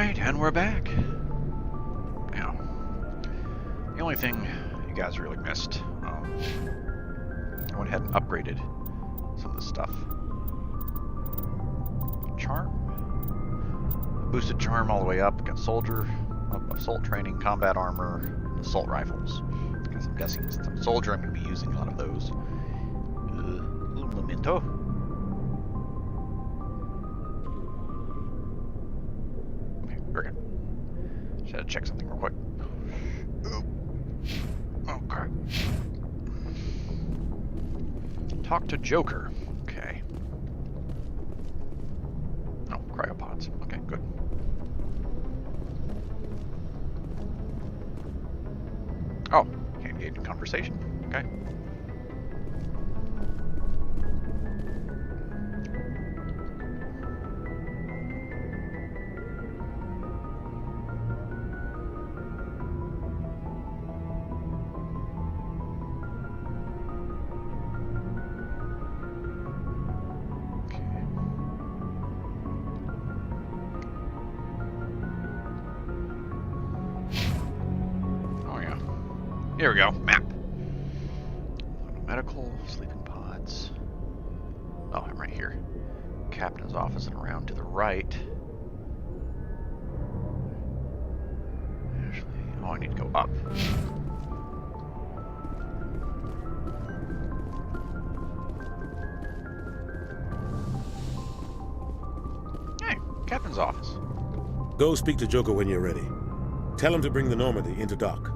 Alright, and we're back. Now, the only thing you guys really missed, I went ahead and upgraded some of this stuff. Charm. Boosted charm all the way up against soldier, assault training, combat armor, and assault rifles. Because I'm guessing since I'm a soldier, I'm going to be using a lot of those. Memento. Okay, we're good. Just had to check something real quick. Okay. Talk to Joker. Okay. Oh, cryopods. Okay, good. Oh, can't engage in conversation. Okay. Here we go. Map. Medical, sleeping pods. Oh, I'm right here. Captain's office and around to the right. Actually, oh, I need to go up. Hey, Captain's office. Go speak to Joker when you're ready. Tell him to bring the Normandy into dock.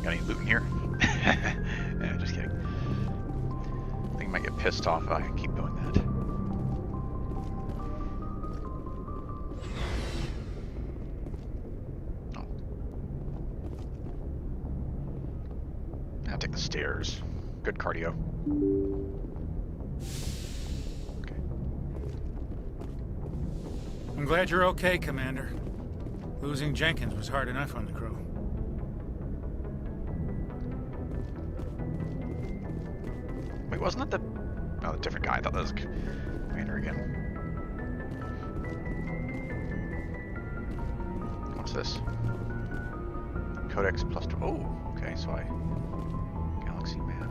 Got any loot in here? Yeah, just kidding. I think I might get pissed off if I keep doing that. Oh. I'll take the stairs. Good cardio. Okay. I'm glad you're okay, Commander. Losing Jenkins was hard enough on the crew. Wait, wasn't it the... No, the different guy. I thought that was Commander again. What's this? Codex plus 2. Oh, okay, so Galaxy map.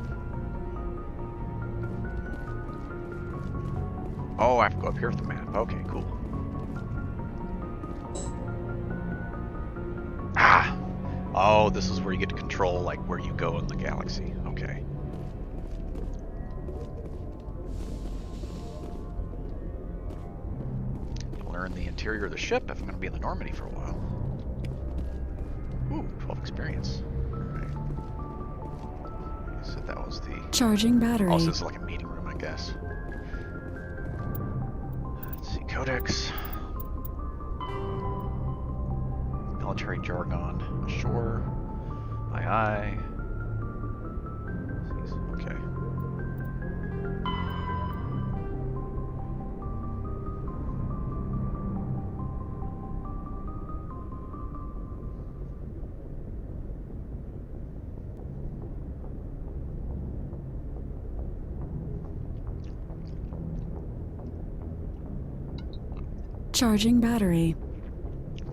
Oh, I have to go up here with the map. Okay, cool. Ah! Oh, this is where you get to control, like, where you go in the galaxy. Okay. Learn the interior of the ship if I'm going to be in the Normandy for a while. Ooh, 12 experience. Alright. You said that was the... Charging battery. Also, this is like a meeting room, I guess. Let's see, Codex. Military jargon. Ashore. Aye aye. Okay. Charging battery.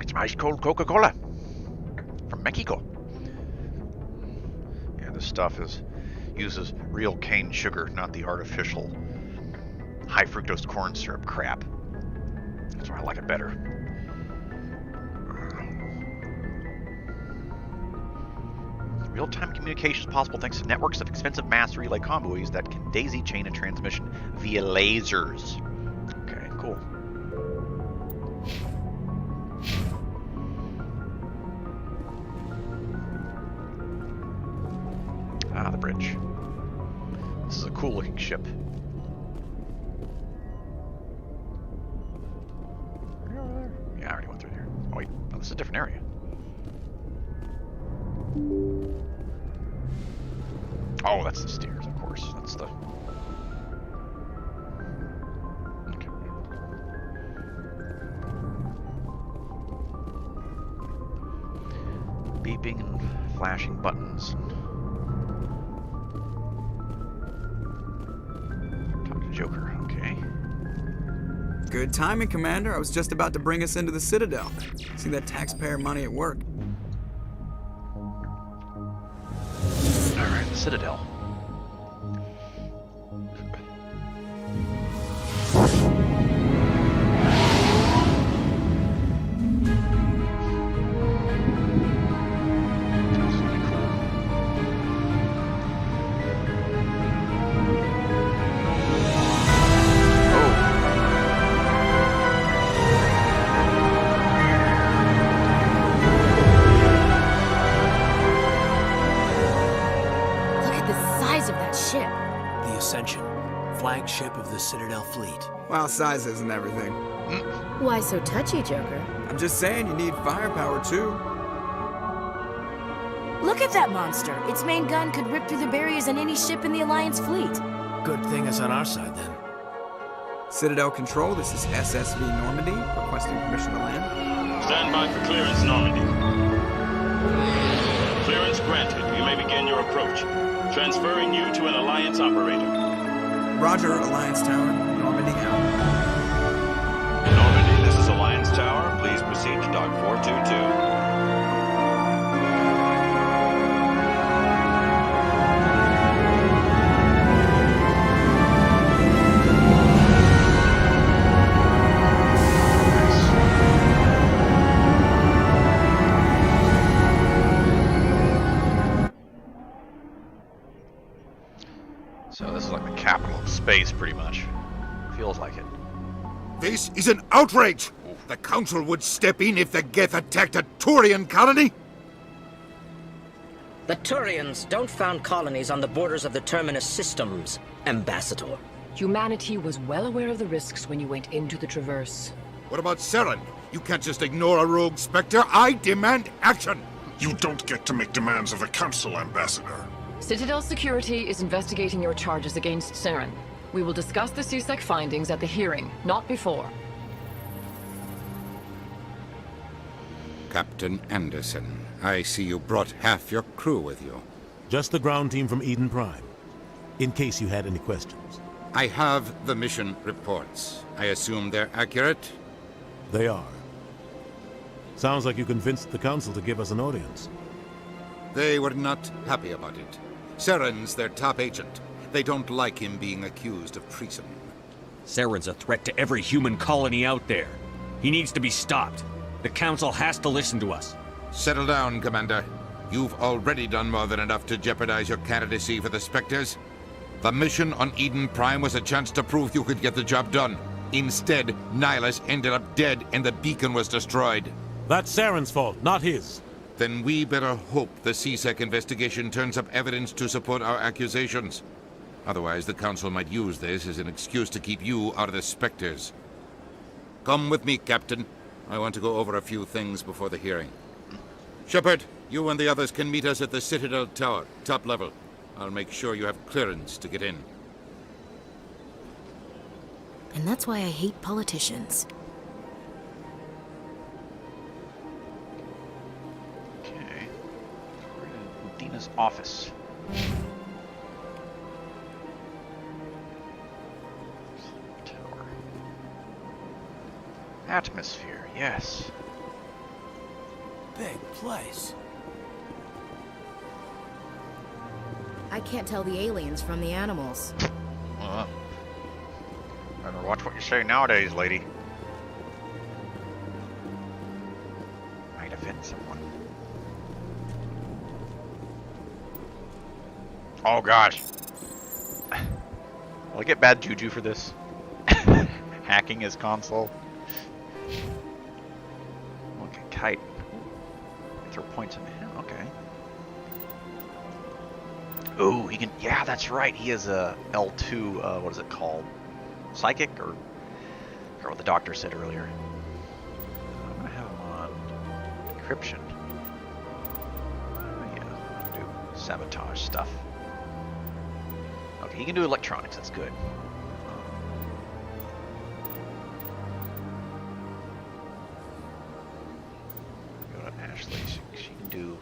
Get some ice cold Coca-Cola from Mexico. Yeah, this stuff uses real cane sugar, not the artificial high fructose corn syrup crap. That's why I like it better. Real-time communication is possible thanks to networks of expensive mass relay convoys that can daisy chain a transmission via lasers. Okay, cool. Ah, the bridge. This is a cool looking ship. Yeah, I already went through there. Oh wait, no, this is a different area. Oh, that's the stairs, of course. That's the... Okay. Beeping and flashing buttons. Talk to Joker, okay. Good timing, Commander. I was just about to bring us into the Citadel. See that taxpayer money at work. Alright, the Citadel. Flagship of the Citadel fleet. Well, size isn't everything. Why so touchy, Joker? I'm just saying you need firepower too. Look at that monster! Its main gun could rip through the barriers in any ship in the Alliance fleet. Good thing it's on our side then. Citadel Control, this is SSV Normandy, requesting permission to land. Stand by for clearance, Normandy. Clearance granted. You may begin your approach. Transferring you to an Alliance operator. Roger, Alliance Tower. Normandy out. Normandy, this is Alliance Tower. Please proceed to Dock 422. So this is like the capital of space, pretty much. Feels like it. This is an outrage! The Council would step in if the Geth attacked a Turian colony! The Turians don't found colonies on the borders of the Terminus systems, Ambassador. Humanity was well aware of the risks when you went into the Traverse. What about Saren? You can't just ignore a rogue Spectre. I demand action! You don't get to make demands of the Council, Ambassador. Citadel Security is investigating your charges against Saren. We will discuss the CSEC findings at the hearing, not before. Captain Anderson, I see you brought half your crew with you. Just the ground team from Eden Prime, in case you had any questions. I have the mission reports. I assume they're accurate? They are. Sounds like you convinced the Council to give us an audience. They were not happy about it. Saren's their top agent. They don't like him being accused of treason. Saren's a threat to every human colony out there. He needs to be stopped. The Council has to listen to us. Settle down, Commander. You've already done more than enough to jeopardize your candidacy for the Spectres. The mission on Eden Prime was a chance to prove you could get the job done. Instead, Nihilus ended up dead and the beacon was destroyed. That's Saren's fault, not his. Then we better hope the CSEC investigation turns up evidence to support our accusations. Otherwise, the Council might use this as an excuse to keep you out of the Spectres. Come with me, Captain. I want to go over a few things before the hearing. Shepard, you and the others can meet us at the Citadel Tower, top level. I'll make sure you have clearance to get in. And that's why I hate politicians. Okay. We're in Udina's office. Tower. Atmosphere, yes. Big place. I can't tell the aliens from the animals. Better watch what you say nowadays, lady. Might offend someone. Oh gosh. Will I get bad juju for this? Hacking his console. Okay, kite. Throw points in him. Okay. Oh, he can. Yeah, that's right. He has a L2. What is it called? Psychic, or what the doctor said earlier. I'm gonna have him on encryption. Yeah, I'm gonna do sabotage stuff. Okay, he can do electronics. That's good. Go to Ashley. She can do.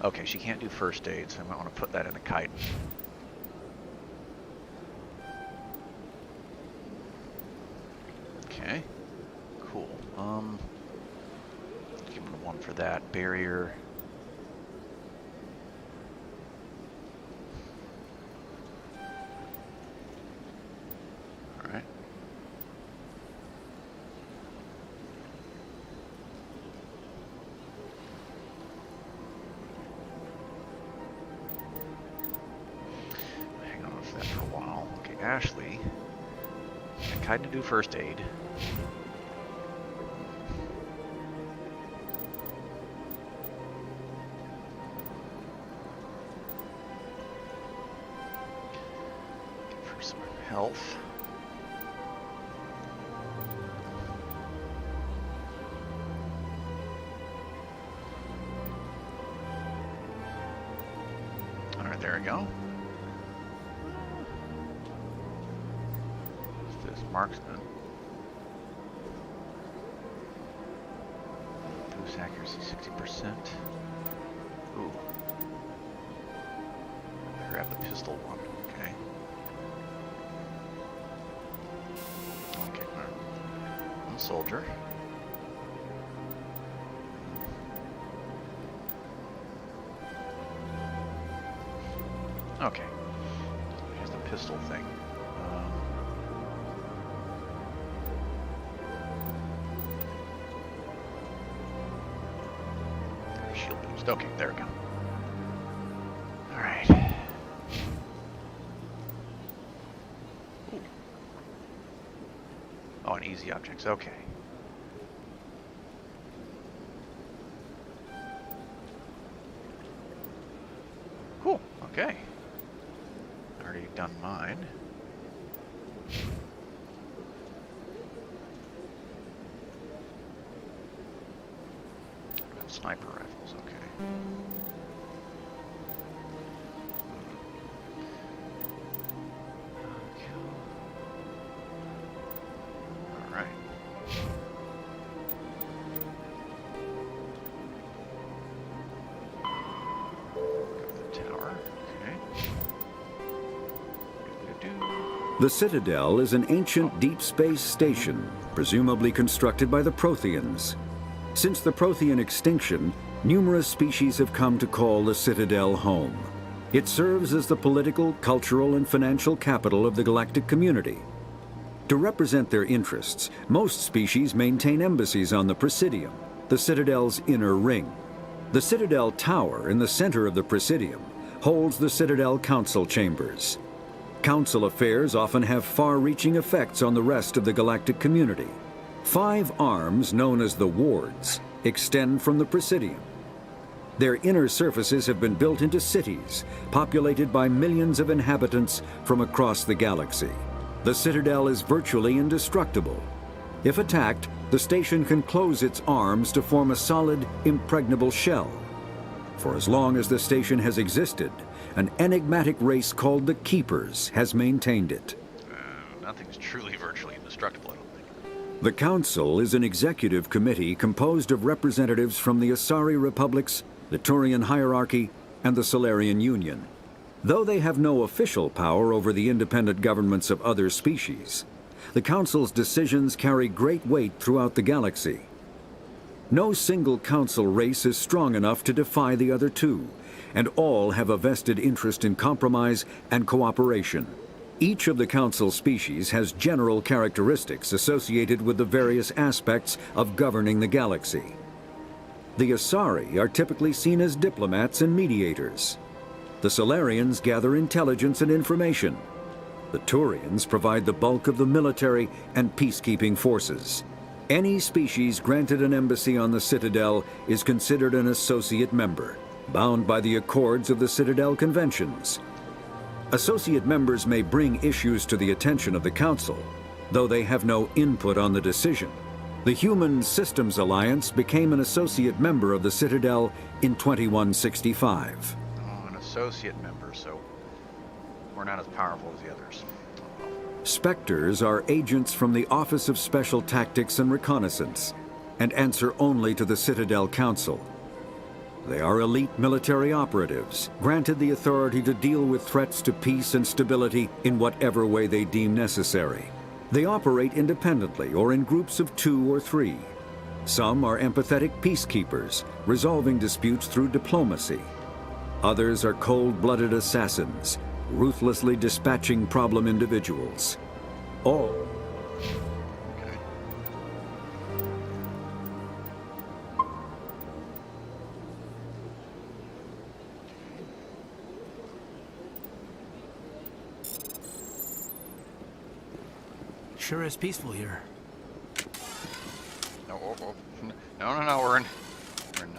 Okay, she can't do first aid, so I might want to put that in a kite. Okay. Okay. Cool. Give him one for that. Barrier. Alright. Hang on for that for a while. Okay, Ashley. I kind of do first aid. For some health. All right, there we go. Marksman. Boost accuracy 60%. Ooh. Grab the pistol one. Okay. Okay. One soldier. Okay. Here's the pistol thing. Okay, there we go. Alright. Oh, and easy objects, okay. Cool, okay. Already done mine. Sniper rifles, okay. Alright. Go to the tower, okay. The Citadel is an ancient deep space station, presumably constructed by the Protheans. Since the Prothean extinction, numerous species have come to call the Citadel home. It serves as the political, cultural, and financial capital of the galactic community. To represent their interests, most species maintain embassies on the Presidium, the Citadel's inner ring. The Citadel Tower in the center of the Presidium holds the Citadel Council chambers. Council affairs often have far-reaching effects on the rest of the galactic community. 5 arms, known as the wards, extend from the Presidium. Their inner surfaces have been built into cities, populated by millions of inhabitants from across the galaxy. The Citadel is virtually indestructible. If attacked, the station can close its arms to form a solid, impregnable shell. For as long as the station has existed, an enigmatic race called the Keepers has maintained it. Nothing's truly virtually indestructible, I don't think. The Council is an executive committee composed of representatives from the Asari Republics, the Turian Hierarchy, and the Solarian Union. Though they have no official power over the independent governments of other species, the Council's decisions carry great weight throughout the galaxy. No single Council race is strong enough to defy the other two, and all have a vested interest in compromise and cooperation. Each of the Council species has general characteristics associated with the various aspects of governing the galaxy. The Asari are typically seen as diplomats and mediators. The Solarians gather intelligence and information. The Turians provide the bulk of the military and peacekeeping forces. Any species granted an embassy on the Citadel is considered an associate member, bound by the accords of the Citadel Conventions. Associate members may bring issues to the attention of the Council, though they have no input on the decision. The Human Systems Alliance became an associate member of the Citadel in 2165. Oh, an associate member, so we're not as powerful as the others. Spectres are agents from the Office of Special Tactics and Reconnaissance, and answer only to the Citadel Council. They are elite military operatives, granted the authority to deal with threats to peace and stability in whatever way they deem necessary. They operate independently or in groups of 2 or 3. Some are empathetic peacekeepers, resolving disputes through diplomacy. Others are cold-blooded assassins, ruthlessly dispatching problem individuals. All Sure is peaceful here. No, no, we're in okay,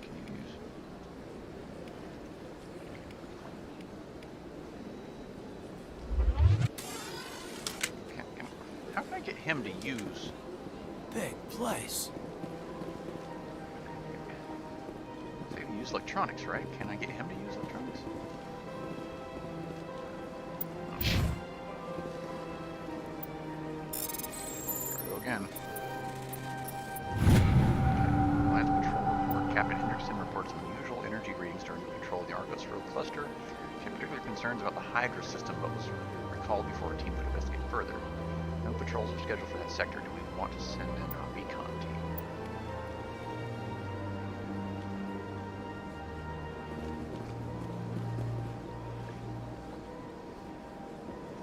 can you use... How can I get him to use... Big place. Use electronics, right? Can I get him to use electronics? There we go again. Lance Patrol report. Captain Hendrickson reports unusual energy readings during patrol of the Argos Road cluster. She had particular concerns about the Hydra system, but was recalled before a team could investigate further. No patrols are scheduled for that sector. Do we want to send in a recon team?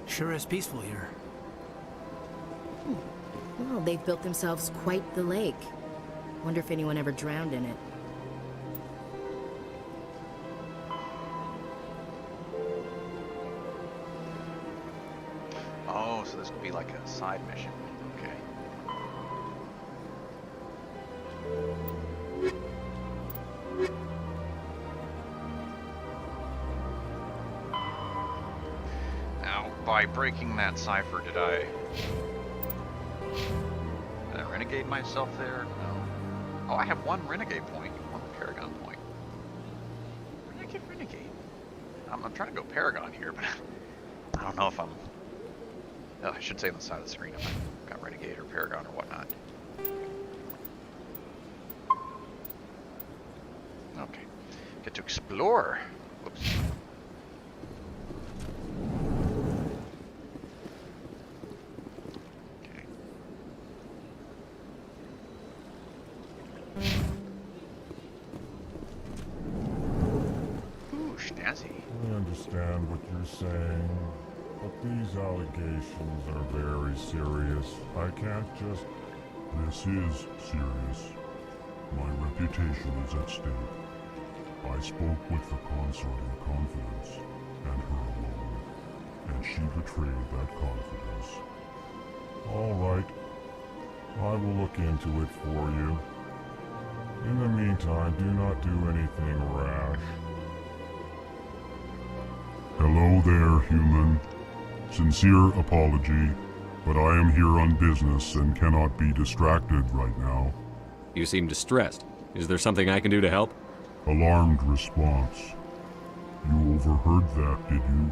Sure is peaceful here. Well, they've built themselves quite the lake. Wonder if anyone ever drowned in it. Oh, so this could be like a side mission. Okay. By breaking that cipher, did I renegade myself there? No. Oh, I have 1 renegade point, 1 Paragon point. Where did I get renegade? I'm trying to go Paragon here, but I don't know if I'm... Oh, I should say on the side of the screen if I've got renegade or Paragon or whatnot. Okay. Get to explore. Whoops. I understand what you're saying, but these allegations are very serious. I can't just... This is serious. My reputation is at stake. I spoke with the consort in confidence, and her alone, and she betrayed that confidence. All right. I will look into it for you. In the meantime, do not do anything rash. Hello there, human. Sincere apology, but I am here on business and cannot be distracted right now. You seem distressed. Is there something I can do to help? Alarmed response. You overheard that, did you?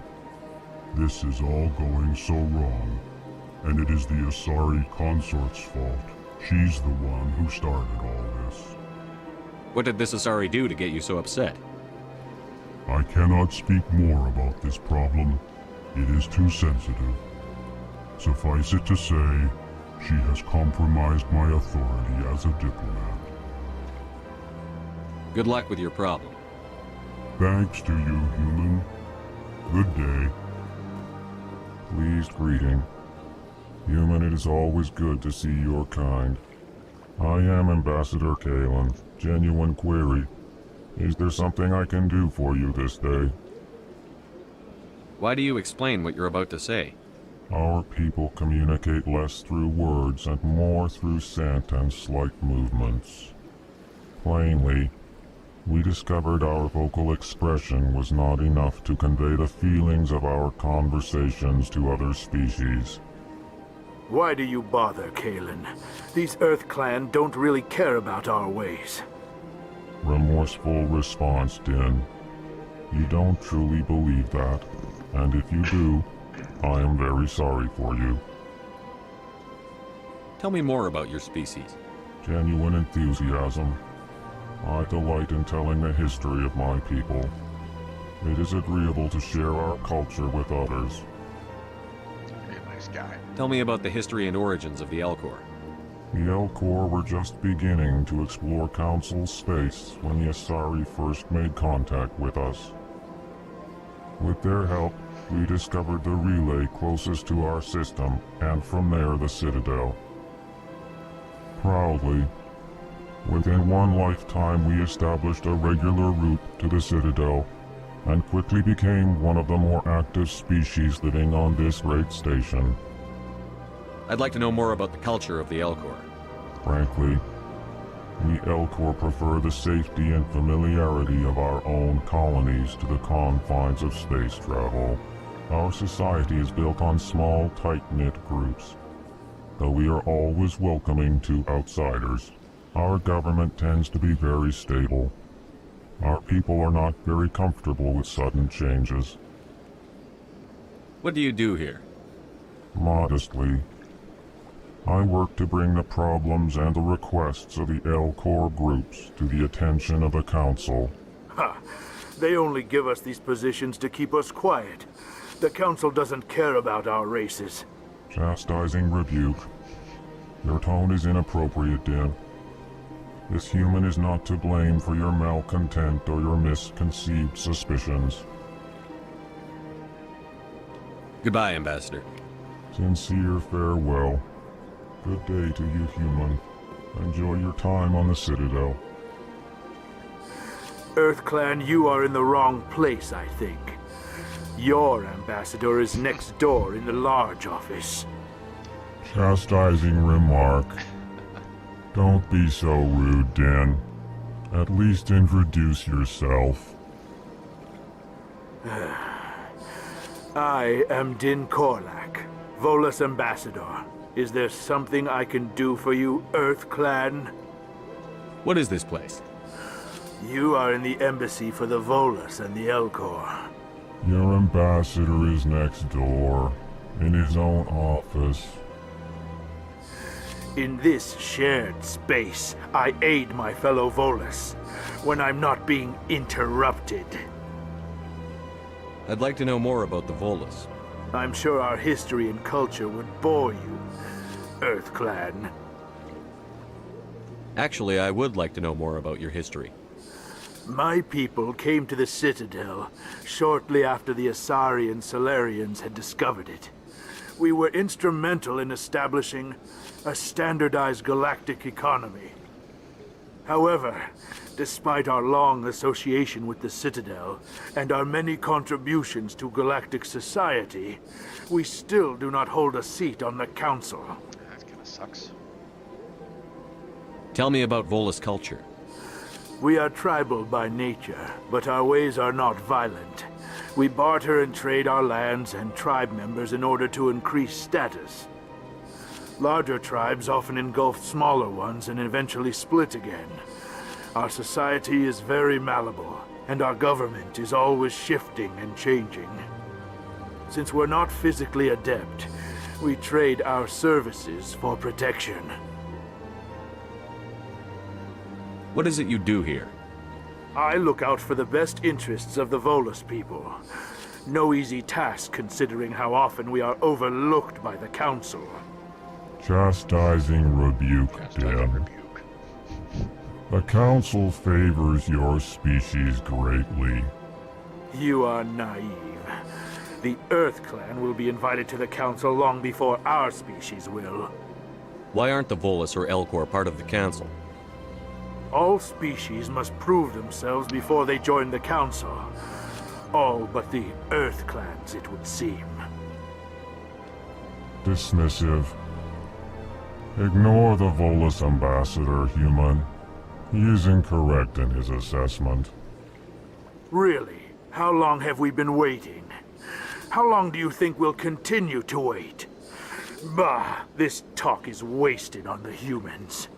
This is all going so wrong, and it is the Asari consort's fault. She's the one who started all this. What did this Asari do to get you so upset? I cannot speak more about this problem. It is too sensitive. Suffice it to say, she has compromised my authority as a diplomat. Good luck with your problem. Thanks to you, human. Good day. Pleased greeting. Human, it is always good to see your kind. I am Ambassador Kalen. Genuine query. Is there something I can do for you this day? Why do you explain what you're about to say? Our people communicate less through words and more through scent and slight movements. Plainly, we discovered our vocal expression was not enough to convey the feelings of our conversations to other species. Why do you bother, Kalen? These Earth Clan don't really care about our ways. Remorseful response, Din. You don't truly believe that, and if you do, I am very sorry for you. Tell me more about your species. Genuine enthusiasm. I delight in telling the history of my people. It is agreeable to share our culture with others. Very nice guy. Tell me about the history and origins of the Elcor. The Elcor were just beginning to explore Council space when the Asari first made contact with us. With their help, we discovered the relay closest to our system, and from there the Citadel. Proudly, within one lifetime we established a regular route to the Citadel, and quickly became one of the more active species living on this great station. I'd like to know more about the culture of the Elcor. Frankly, we Elcor prefer the safety and familiarity of our own colonies to the confines of space travel. Our society is built on small, tight-knit groups. Though we are always welcoming to outsiders, our government tends to be very stable. Our people are not very comfortable with sudden changes. What do you do here? Modestly, I work to bring the problems and the requests of the Elcor groups to the attention of the Council. Ha! They only give us these positions to keep us quiet. The Council doesn't care about our races. Chastising rebuke. Your tone is inappropriate, Din. This human is not to blame for your malcontent or your misconceived suspicions. Goodbye, Ambassador. Sincere farewell. Good day to you, human. Enjoy your time on the Citadel. EarthClan, you are in the wrong place, I think. Your ambassador is next door in the large office. Chastising remark. Don't be so rude, Din. At least introduce yourself. I am Din Korlak, Volus Ambassador. Is there something I can do for you, EarthClan? What is this place? You are in the embassy for the Volus and the Elcor. Your ambassador is next door, in his own office. In this shared space, I aid my fellow Volus when I'm not being interrupted. I'd like to know more about the Volus. I'm sure our history and culture would bore you, EarthClan. Actually, I would like to know more about your history. My people came to the Citadel shortly after the Asari and Salarians had discovered it. We were instrumental in establishing a standardized galactic economy. However, despite our long association with the Citadel and our many contributions to galactic society, we still do not hold a seat on the Council. That kind of sucks. Tell me about Volus culture. We are tribal by nature, but our ways are not violent. We barter and trade our lands and tribe members in order to increase status. Larger tribes often engulf smaller ones and eventually split again. Our society is very malleable, and our government is always shifting and changing. Since we're not physically adept, we trade our services for protection. What is it you do here? I look out for the best interests of the Volus people. No easy task considering how often we are overlooked by the Council. Chastising rebuke, Din. The Council favors your species greatly. You are naive. The EarthClan will be invited to the Council long before our species will. Why aren't the Volus or Elcor part of the Council? All species must prove themselves before they join the Council. All but the EarthClans, it would seem. Dismissive. Ignore the Volus ambassador, human. He is incorrect in his assessment. Really? How long have we been waiting? How long do you think we'll continue to wait? Bah, this talk is wasted on the humans.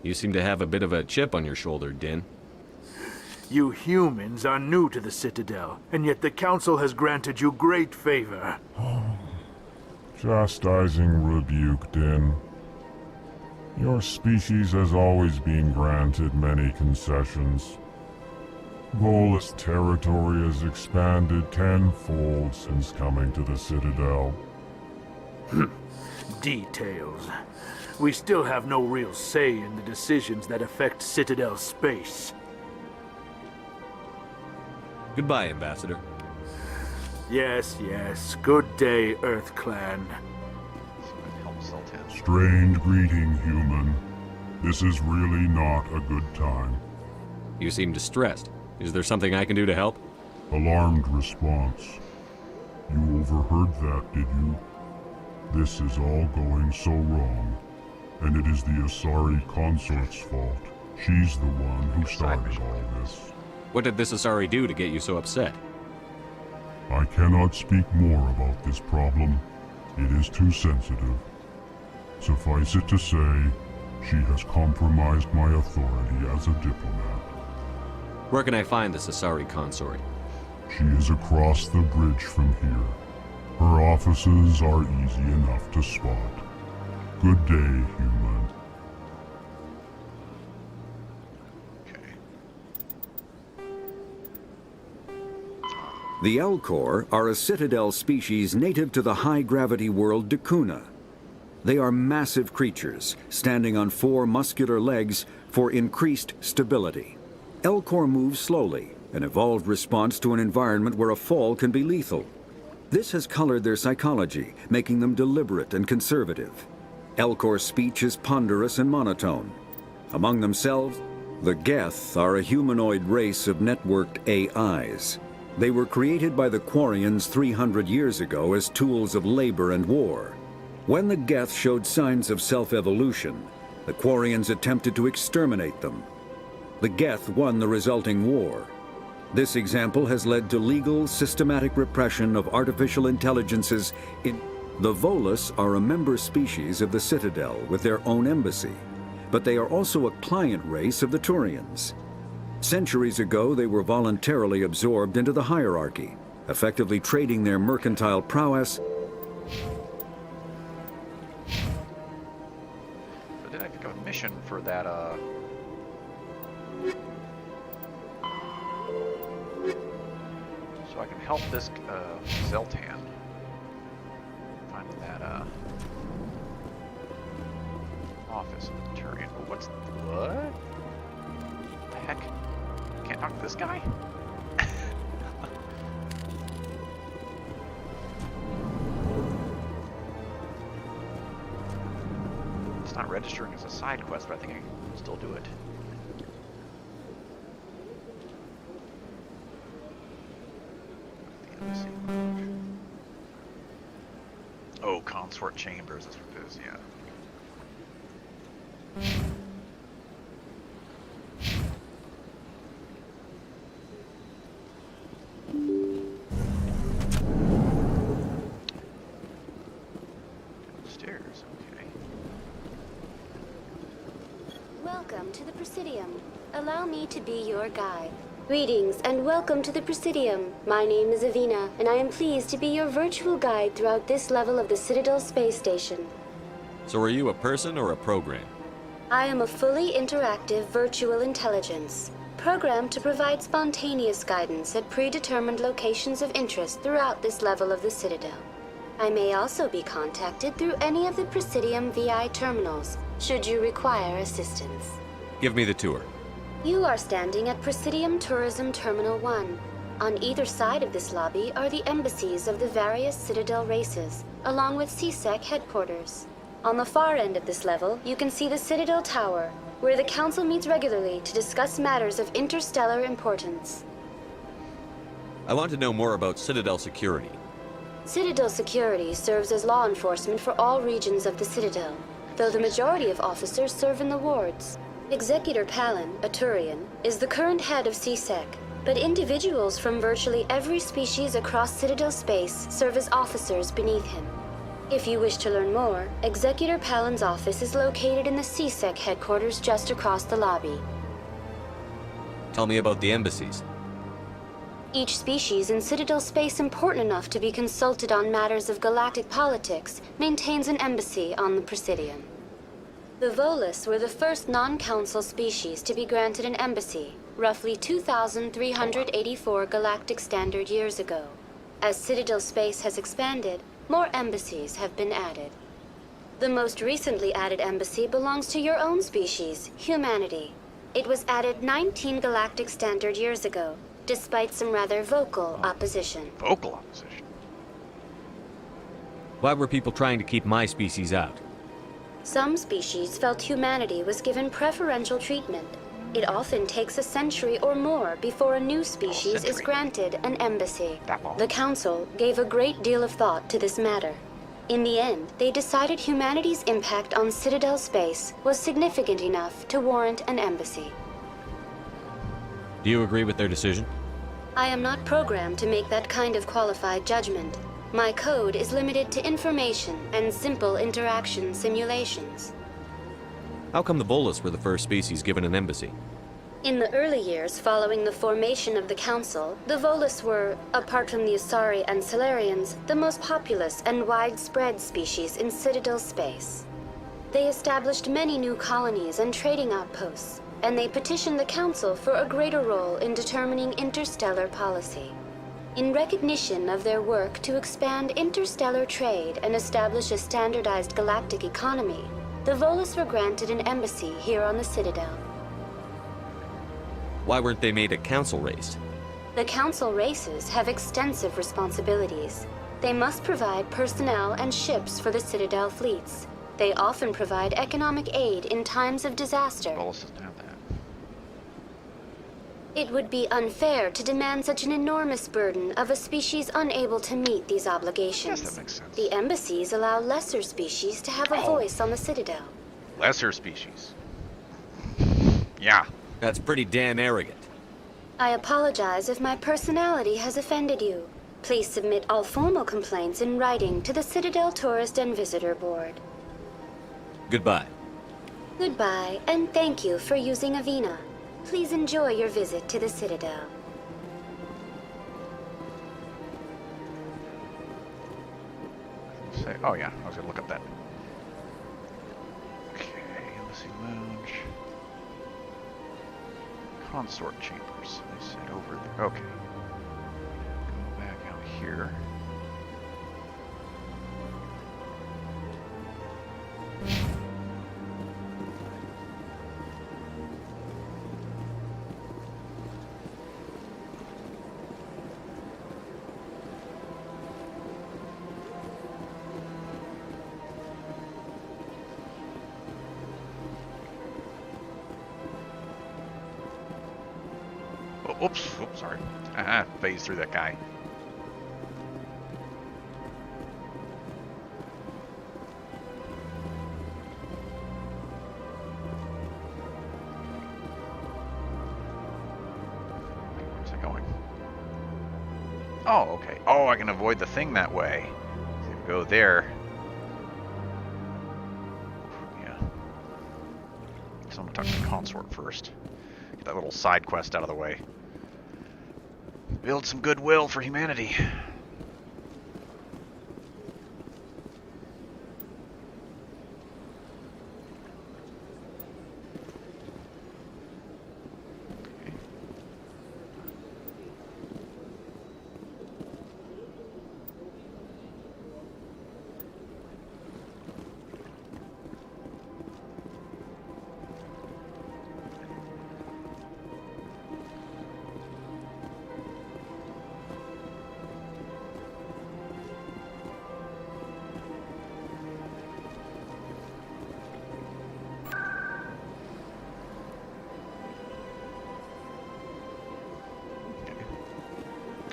You seem to have a bit of a chip on your shoulder, Din. You humans are new to the Citadel, and yet the Council has granted you great favor. Chastising rebuke, Din. Your species has always been granted many concessions. Volus territory has expanded tenfold since coming to the Citadel. Details. We still have no real say in the decisions that affect Citadel space. Goodbye, Ambassador. Yes, yes. Good day, Earth Clan. Strange greeting, human. This is really not a good time. You seem distressed. Is there something I can do to help? Alarmed response. You overheard that, did you? This is all going so wrong. And it is the Asari consort's fault. She's the one who started all this. What did this Asari do to get you so upset? I cannot speak more about this problem. It is too sensitive. Suffice it to say, she has compromised my authority as a diplomat. Where can I find this Asari consort? She is across the bridge from here. Her offices are easy enough to spot. Good day, human. The Elcor are a Citadel species native to the high-gravity world Dakuna. They are massive creatures, standing on 4 muscular legs for increased stability. Elcor move slowly, an evolved response to an environment where a fall can be lethal. This has colored their psychology, making them deliberate and conservative. Elcor speech is ponderous and monotone. Among themselves, the Geth are a humanoid race of networked AIs. They were created by the Quarians 300 years ago as tools of labor and war. When the Geth showed signs of self-evolution, the Quarians attempted to exterminate them. The Geth won the resulting war. This example has led to legal, systematic repression of artificial intelligences in... The Volus are a member species of the Citadel with their own embassy, but they are also a client race of the Turians. Centuries ago, they were voluntarily absorbed into the hierarchy, effectively trading their mercantile prowess. But did I pick up a mission for that, so I can help this, Zeltan. Find that, office of the Turian. What's... what? The heck? Can't talk to this guy? It's not registering as a side quest, but I think I can still do it. Oh, consort chambers, that's what it is, yeah. Stairs, okay. Welcome to the Presidium. Allow me to be your guide. Greetings and welcome to the Presidium. My name is Avina, and I am pleased to be your virtual guide throughout this level of the Citadel space station. So are you a person or a program? I am a fully interactive virtual intelligence, programmed to provide spontaneous guidance at predetermined locations of interest throughout this level of the Citadel. I may also be contacted through any of the Presidium VI terminals, should you require assistance. Give me the tour. You are standing at Presidium Tourism Terminal 1. On either side of this lobby are the embassies of the various Citadel races, along with CSEC headquarters. On the far end of this level, you can see the Citadel Tower, where the Council meets regularly to discuss matters of interstellar importance. I want to know more about Citadel security. Citadel security serves as law enforcement for all regions of the Citadel, though the majority of officers serve in the wards. Executor Palin, a Turian, is the current head of CSEC, but individuals from virtually every species across Citadel space serve as officers beneath him. If you wish to learn more, Executor Palin's office is located in the CSEC headquarters just across the lobby. Tell me about the embassies. Each species in Citadel space important enough to be consulted on matters of galactic politics maintains an embassy on the Presidium. The Volus were the first non-council species to be granted an embassy, roughly 2,384 galactic standard years ago. As Citadel space has expanded, more embassies have been added. The most recently added embassy belongs to your own species, humanity. It was added 19 galactic standard years ago, despite some rather vocal opposition. Vocal opposition? Why were people trying to keep my species out? Some species felt humanity was given preferential treatment. It often takes a century or more before a new species is granted an embassy. The Council gave a great deal of thought to this matter. In the end, they decided humanity's impact on Citadel space was significant enough to warrant an embassy. Do you agree with their decision? I am not programmed to make that kind of qualified judgment. My code is limited to information and simple interaction simulations. How come the Volus were the first species given an embassy? In the early years following the formation of the Council, the Volus were, apart from the Asari and Salarians, the most populous and widespread species in Citadel space. They established many new colonies and trading outposts, and they petitioned the Council for a greater role in determining interstellar policy. In recognition of their work to expand interstellar trade and establish a standardized galactic economy, the Volus were granted an embassy here on the Citadel. Why weren't they made a council race? The Council races have extensive responsibilities. They must provide personnel and ships for the Citadel fleets. They often provide economic aid in times of disaster. Volus doesn't have that. It would be unfair to demand such an enormous burden of a species unable to meet these obligations. Yes, that makes sense. The embassies allow lesser species to have a voice on the Citadel. Lesser species. Yeah. That's pretty damn arrogant. I apologize if my personality has offended you. Please submit all formal complaints in writing to the Citadel Tourist and Visitor Board. Goodbye. Goodbye, and thank you for using Avina. Please enjoy your visit to the Citadel. Say, oh yeah, I was gonna look up that. Okay, Embassy Lounge. Consort chambers. They said over there. Okay. Go back out here. Oops, sorry. Phase through that guy. Where's it going? Oh, okay. Oh, I can avoid the thing that way. So if we go there. Yeah. So I'm gonna talk to the consort first. Get that little side quest out of the way. Build some goodwill for humanity.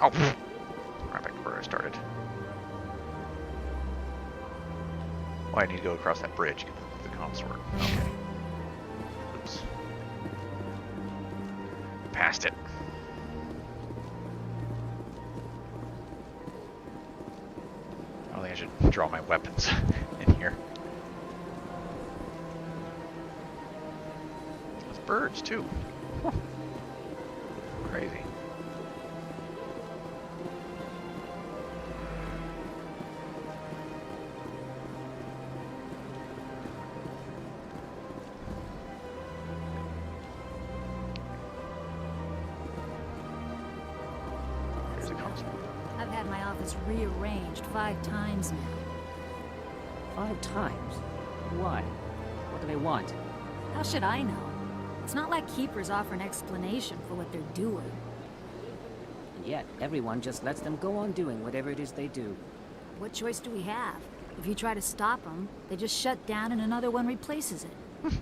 Oh, right back to where I started. Oh, I need to go across that bridge, get the consort. Okay. Oops. Passed it. I think I should draw my weapons in here. There's birds, too. Huh. Crazy. had my office rearranged 5 times now. 5 times? Why? What do they want? How should I know? It's not like Keepers offer an explanation for what they're doing. And yet, everyone just lets them go on doing whatever it is they do. What choice do we have? If you try to stop them, they just shut down and another one replaces it.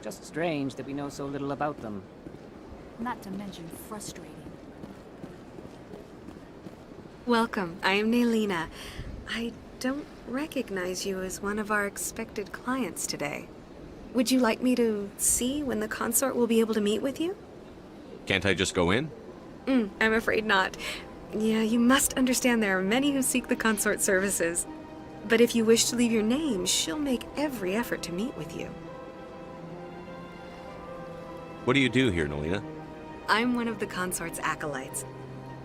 Just strange that we know so little about them. Not to mention frustrating. Welcome. I am Nelina. I don't recognize you as one of our expected clients today. Would you like me to see when the consort will be able to meet with you? Can't I just go in? I'm afraid not. Yeah, you must understand there are many who seek the consort services. But if you wish to leave your name, she'll make every effort to meet with you. What do you do here, Nelina? I'm one of the consort's acolytes.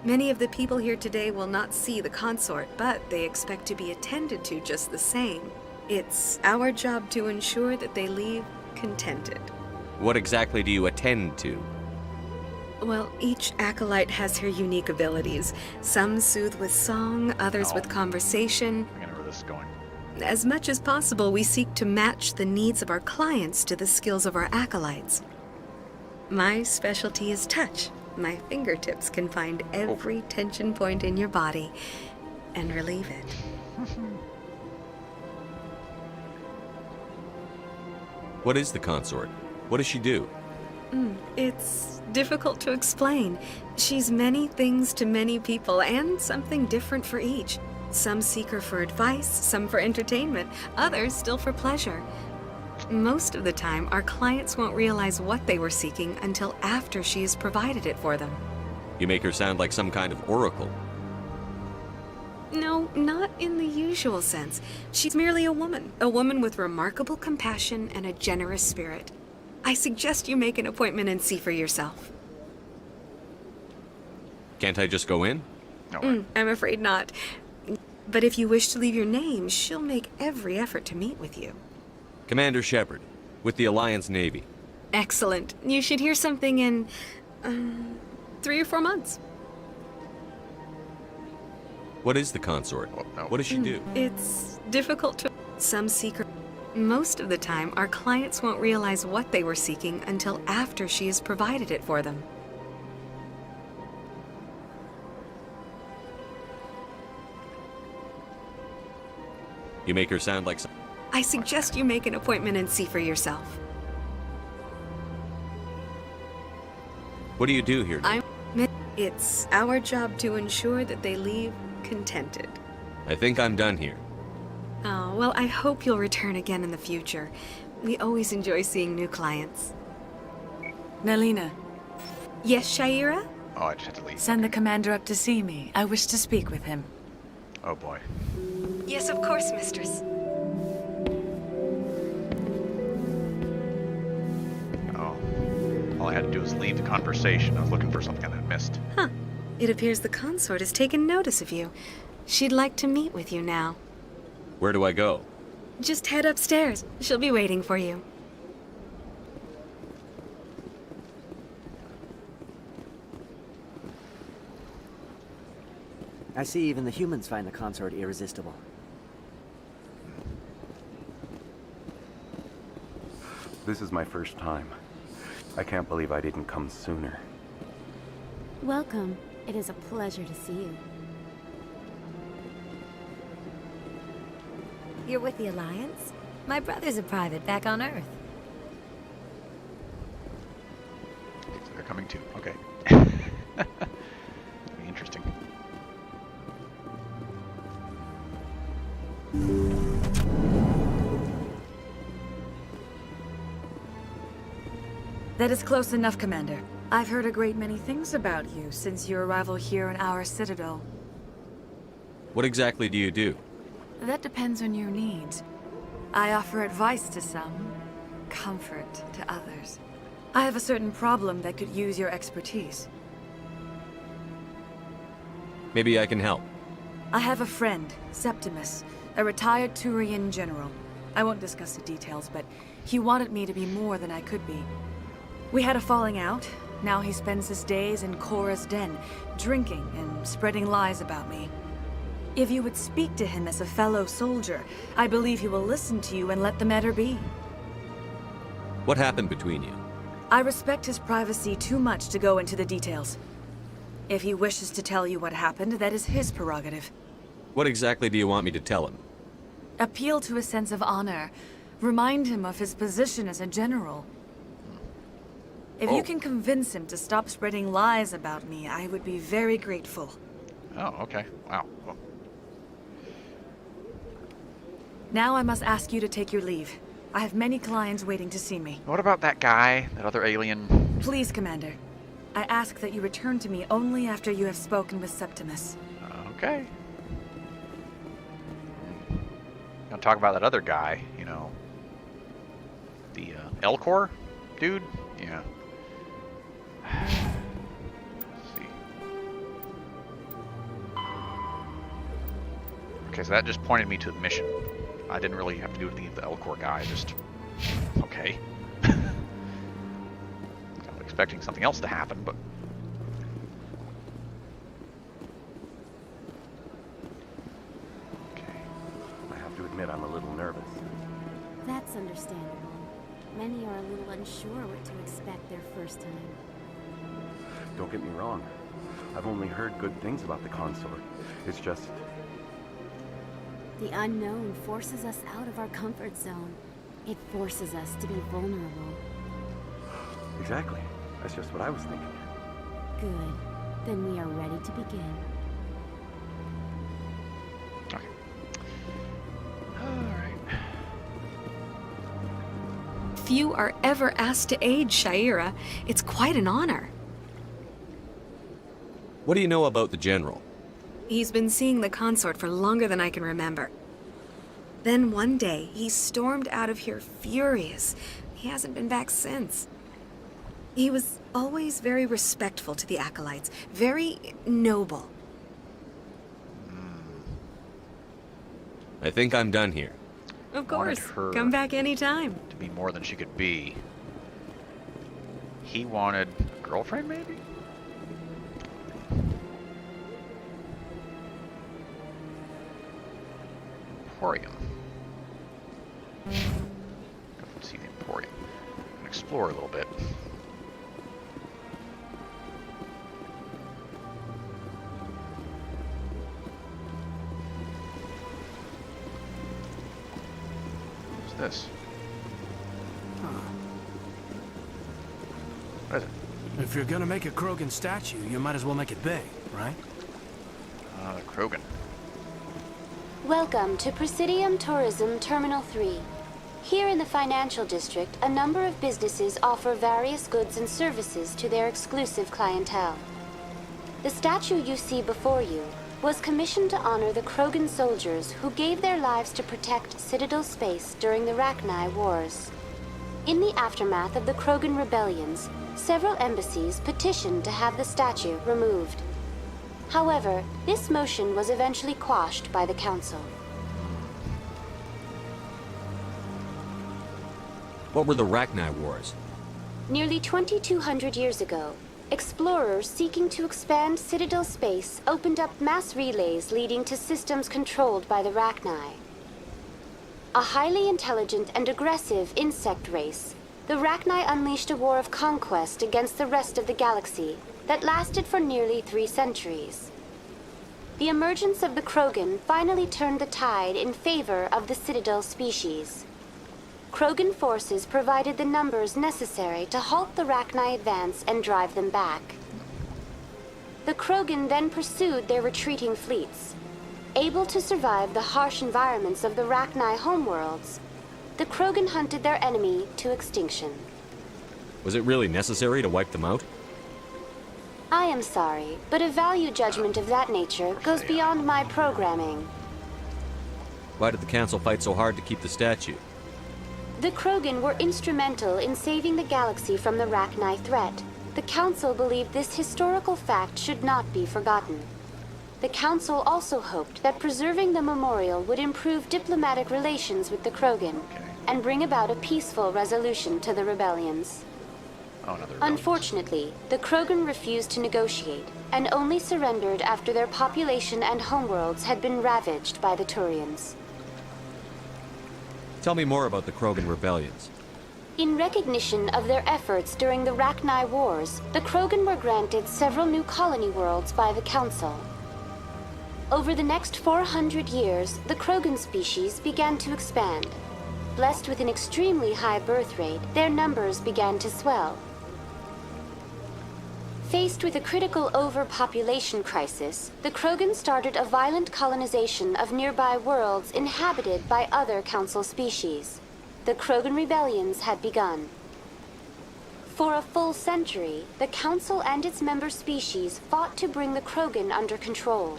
Many of the people here today will not see the consort, but they expect to be attended to just the same. It's our job to ensure that they leave contented. What exactly do you attend to? Well, each acolyte has her unique abilities. Some soothe with song, others with conversation. I know where this is going. As much as possible, we seek to match the needs of our clients to the skills of our acolytes. My specialty is touch. My fingertips can find every tension point in your body and relieve it. What is the consort? What does she do? It's difficult to explain. She's many things to many people, and something different for each. Some seek her for advice, some for entertainment, others still for pleasure. Most of the time, our clients won't realize what they were seeking until after she has provided it for them. You make her sound like some kind of oracle. No, not in the usual sense. She's merely a woman with remarkable compassion and a generous spirit. I suggest you make an appointment and see for yourself. Can't I just go in? No. I'm afraid not. But if you wish to leave your name, she'll make every effort to meet with you. Commander Shepard, with the Alliance Navy. Excellent. You should hear something in 3 or 4 months. What is the consort? What does she do? It's difficult to... Some seek her... Most of the time, our clients won't realize what they were seeking until after she has provided it for them. You make her sound like some... I suggest you make an appointment and see for yourself. What do you do here? It's our job to ensure that they leave contented. I think I'm done here. Oh, well, I hope you'll return again in the future. We always enjoy seeing new clients. Nelina. Yes, Shaira? Oh, I just had to leave. Send the commander up to see me. I wish to speak with him. Oh boy. Yes, of course, mistress. Oh. All I had to do was leave the conversation. I was looking for something I had missed. Huh. It appears the consort has taken notice of you. She'd like to meet with you now. Where do I go? Just head upstairs. She'll be waiting for you. I see even the humans find the consort irresistible. This is my first time. I can't believe I didn't come sooner. Welcome. It is a pleasure to see you. You're with the Alliance? My brother's a private back on Earth. They're coming too. Okay. It'll be interesting. That is close enough, Commander. I've heard a great many things about you since your arrival here in our citadel. What exactly do you do? That depends on your needs. I offer advice to some, comfort to others. I have a certain problem that could use your expertise. Maybe I can help. I have a friend, Septimus, a retired Turian general. I won't discuss the details, but he wanted me to be more than I could be. We had a falling out. Now he spends his days in Korra's den, drinking and spreading lies about me. If you would speak to him as a fellow soldier, I believe he will listen to you and let the matter be. What happened between you? I respect his privacy too much to go into the details. If he wishes to tell you what happened, that is his prerogative. What exactly do you want me to tell him? Appeal to his sense of honor. Remind him of his position as a general. If you can convince him to stop spreading lies about me, I would be very grateful. Oh, okay. Wow. Well, now I must ask you to take your leave. I have many clients waiting to see me. what about that guy, that other alien? Please, Commander. I ask that you return to me only after you have spoken with Septimus. Okay. Gonna talk about that other guy, you know. The Elcor dude? Yeah. Let's see. Okay, so that just pointed me to the mission. I didn't really have to do anything with the Elcor guy, just... Okay. Kind of expecting something else to happen, but... I have to admit I'm a little nervous. That's understandable. Many are a little unsure what to expect their first time. Don't get me wrong. I've only heard good things about the consort. It's just... The unknown forces us out of our comfort zone. It forces us to be vulnerable. Exactly. That's just what I was thinking. Good. Then we are ready to begin. Few are ever asked to aid Sha'ira. It's quite an honor. What do you know about the General? He's been seeing the consort for longer than I can remember. Then one day, he stormed out of here furious. He hasn't been back since. He was always very respectful to the acolytes, very noble. I think I'm done here. Of Wanted course, her come back anytime. to be more than she could be. He wanted a girlfriend, maybe? Emporium. Let's see the Emporium. And explore a little bit. What's this? What is it? If you're gonna make a Krogan statue, you might as well make it big, right? Krogan. Welcome to Presidium Tourism Terminal 3. Here in the financial district, a number of businesses offer various goods and services to their exclusive clientele. The statue you see before you was commissioned to honor the Krogan soldiers who gave their lives to protect Citadel space during the Rachni Wars. In the aftermath of the Krogan rebellions, several embassies petitioned to have the statue removed. However, this motion was eventually quashed by the Council. What were the Rachni Wars? Nearly 2,200 years ago, explorers seeking to expand Citadel space opened up mass relays leading to systems controlled by the Rachni. A highly intelligent and aggressive insect race, the Rachni unleashed a war of conquest against the rest of the galaxy that lasted for nearly 3 centuries. The emergence of the Krogan finally turned the tide in favor of the Citadel species. Krogan forces provided the numbers necessary to halt the Rachni advance and drive them back. The Krogan then pursued their retreating fleets. Able to survive the harsh environments of the Rachni homeworlds, the Krogan hunted their enemy to extinction. Was it really necessary to wipe them out? I am sorry, but a value judgment of that nature goes beyond my programming. Why did the Council fight so hard to keep the statue? The Krogan were instrumental in saving the galaxy from the Rachni threat. The Council believed this historical fact should not be forgotten. The Council also hoped that preserving the memorial would improve diplomatic relations with the Krogan and bring about a peaceful resolution to the rebellions. Unfortunately, the Krogan refused to negotiate, and only surrendered after their population and homeworlds had been ravaged by the Turians. Tell me more about the Krogan rebellions. In recognition of their efforts during the Rachni Wars, the Krogan were granted several new colony worlds by the Council. Over the next 400 years, the Krogan species began to expand. Blessed with an extremely high birth rate, their numbers began to swell. Faced with a critical overpopulation crisis, the Krogan started a violent colonization of nearby worlds inhabited by other Council species. The Krogan rebellions had begun. For a full century, the Council and its member species fought to bring the Krogan under control.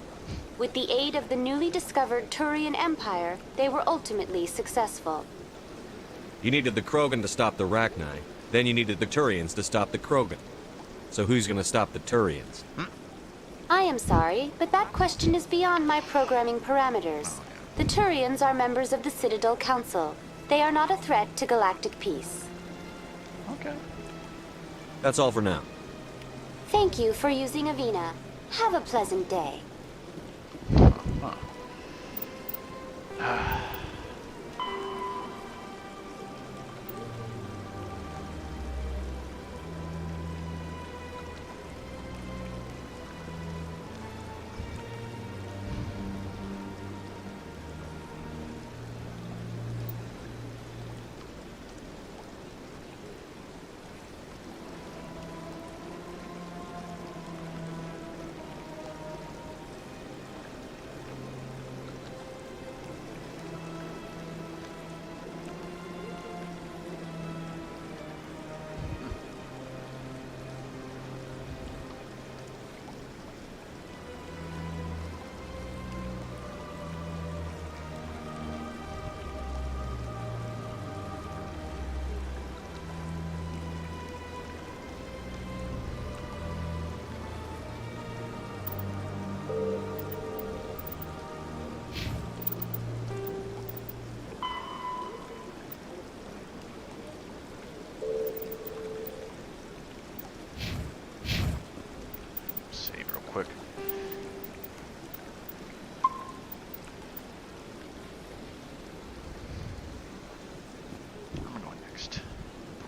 With the aid of the newly discovered Turian Empire, they were ultimately successful. You needed the Krogan to stop the Rachni, then you needed the Turians to stop the Krogan. So who's gonna stop the Turians? I am sorry, but that question is beyond my programming parameters. The Turians are members of the Citadel Council. They are not a threat to galactic peace. Okay. That's all for now. Thank you for using Avina. Have a pleasant day.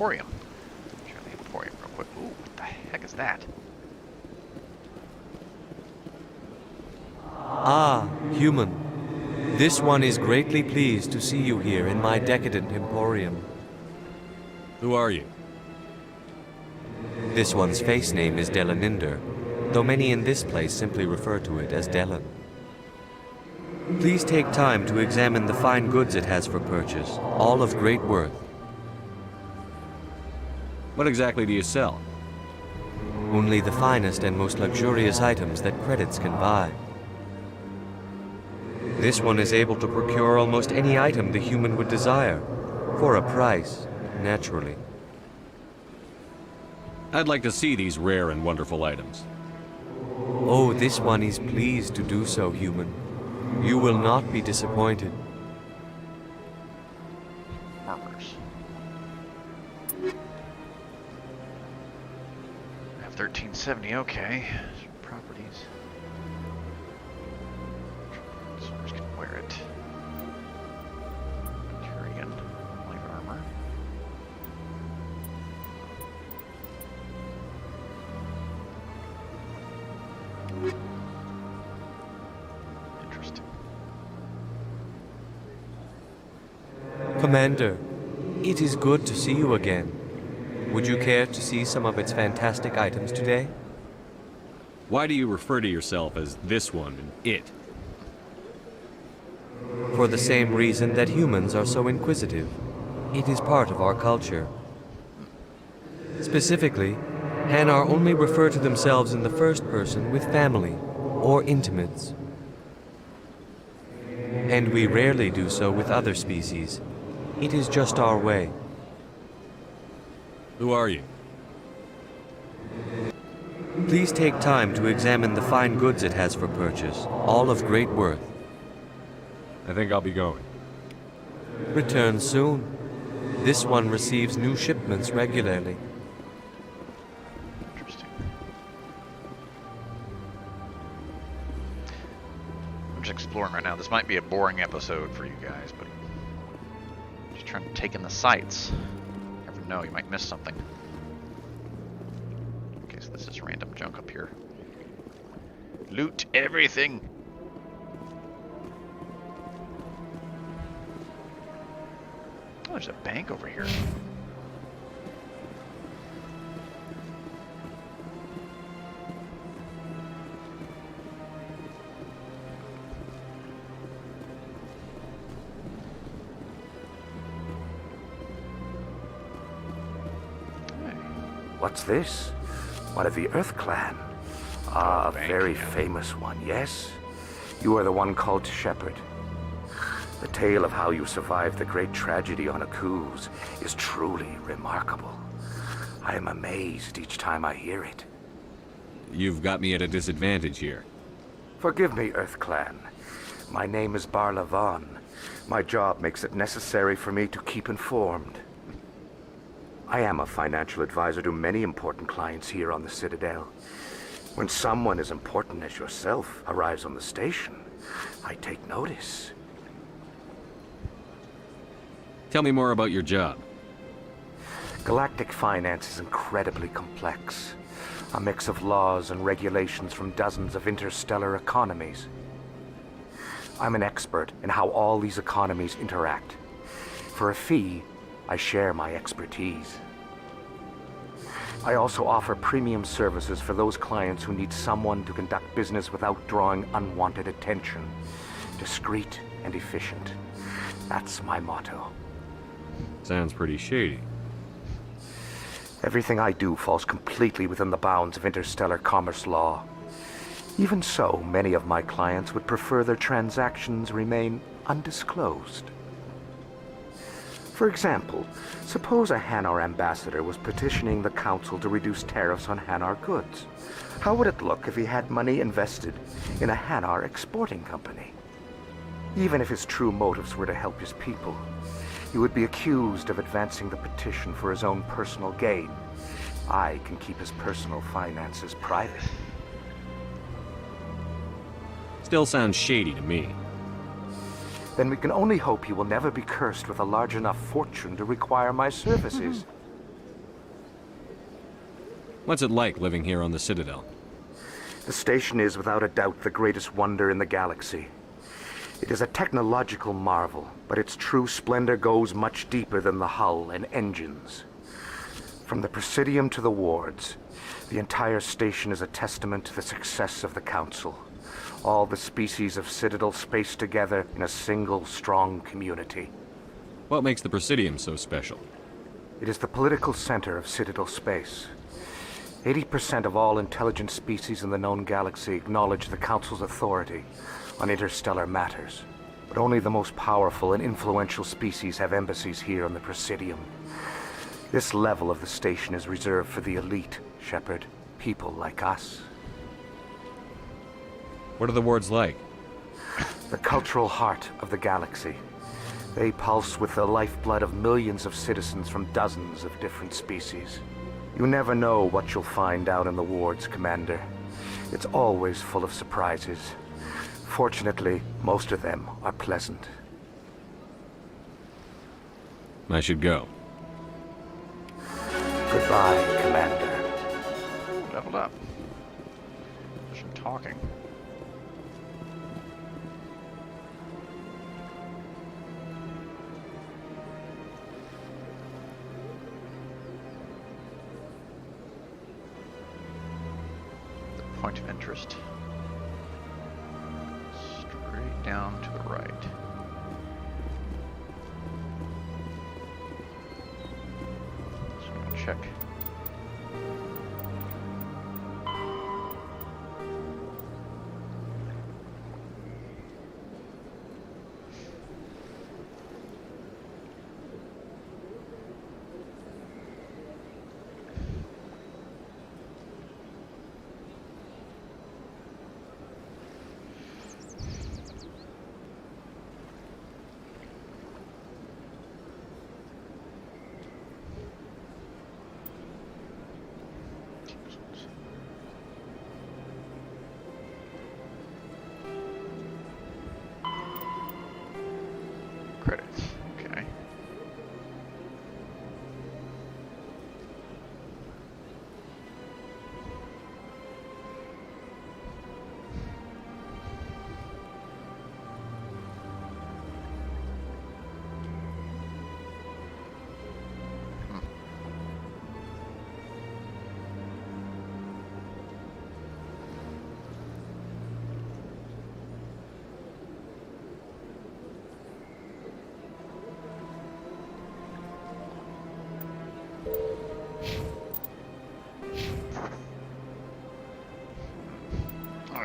Emporium. Check the Emporium real quick. Ooh, what the heck is that? Ah, human. This one is greatly pleased to see you here in my decadent Emporium. Who are you? This one's face name is Delaninder, though many in this place simply refer to it as Delan. Please take time to examine the fine goods it has for purchase, all of great worth. What exactly do you sell? Only the finest and most luxurious items that credits can buy. This one is able to procure almost any item the human would desire, for a price, naturally. I'd like to see these rare and wonderful items. Oh, this one is pleased to do so, human. You will not be disappointed. Armors. I have 1370, okay. Properties. Soldiers can wear it. Turian, light armor. Interesting. Commander, it is good to see you again. Would you care to see some of its fantastic items today? Why do you refer to yourself as this one and it? For the same reason that humans are so inquisitive. It is part of our culture. Specifically, Hanar only refer to themselves in the first person with family or intimates. And we rarely do so with other species. It is just our way. Who are you? Please take time to examine the fine goods it has for purchase, all of great worth. I think I'll be going. Return soon. This one receives new shipments regularly. exploring right now. This might be a boring episode for you guys, but just trying to take in the sights. You never know, you might miss something. Okay, so this is random junk up here. Loot everything! Oh, there's a bank over here. What's this? One of the Earth Clan. Ah, a bank, very yeah. famous one, yes? You are the one called Shepard. The tale of how you survived the great tragedy on Akuz is truly remarkable. I am amazed each time I hear it. You've got me at a disadvantage here. Forgive me, Earth Clan. My name is Barla Vaughn. My job makes it necessary for me to keep informed. I am a financial advisor to many important clients here on the Citadel. When someone as important as yourself arrives on the station, I take notice. Tell me more about your job. Galactic finance is incredibly complex. A mix of laws and regulations from dozens of interstellar economies. I'm an expert in how all these economies interact. For a fee, I share my expertise. I also offer premium services for those clients who need someone to conduct business without drawing unwanted attention. Discreet and efficient. That's my motto. Sounds pretty shady. Everything I do falls completely within the bounds of interstellar commerce law. Even so, many of my clients would prefer their transactions remain undisclosed. For example, suppose a Hanar ambassador was petitioning the Council to reduce tariffs on Hanar goods. How would it look if he had money invested in a Hanar exporting company? Even if his true motives were to help his people, he would be accused of advancing the petition for his own personal gain. I can keep his personal finances private. Still sounds shady to me. Then we can only hope he will never be cursed with a large enough fortune to require my services. What's it like living here on the Citadel? The station is without a doubt the greatest wonder in the galaxy. It is a technological marvel, but its true splendor goes much deeper than the hull and engines. From the Presidium to the wards, the entire station is a testament to the success of the Council. All the species of Citadel spaced together in a single, strong community. What makes the Presidium so special? It is the political center of Citadel space. 80% of all intelligent species in the known galaxy acknowledge the Council's authority on interstellar matters. But only the most powerful and influential species have embassies here on the Presidium. This level of the station is reserved for the elite, Shepard. People like us. What are the wards like? The cultural heart of the galaxy. They pulse with the lifeblood of millions of citizens from dozens of different species. You never know what you'll find out in the wards, Commander. It's always full of surprises. Fortunately, most of them are pleasant. I should go. Goodbye, Commander. Leveled up. There's some talking. Point of interest. Straight down to the right. So I'm gonna check.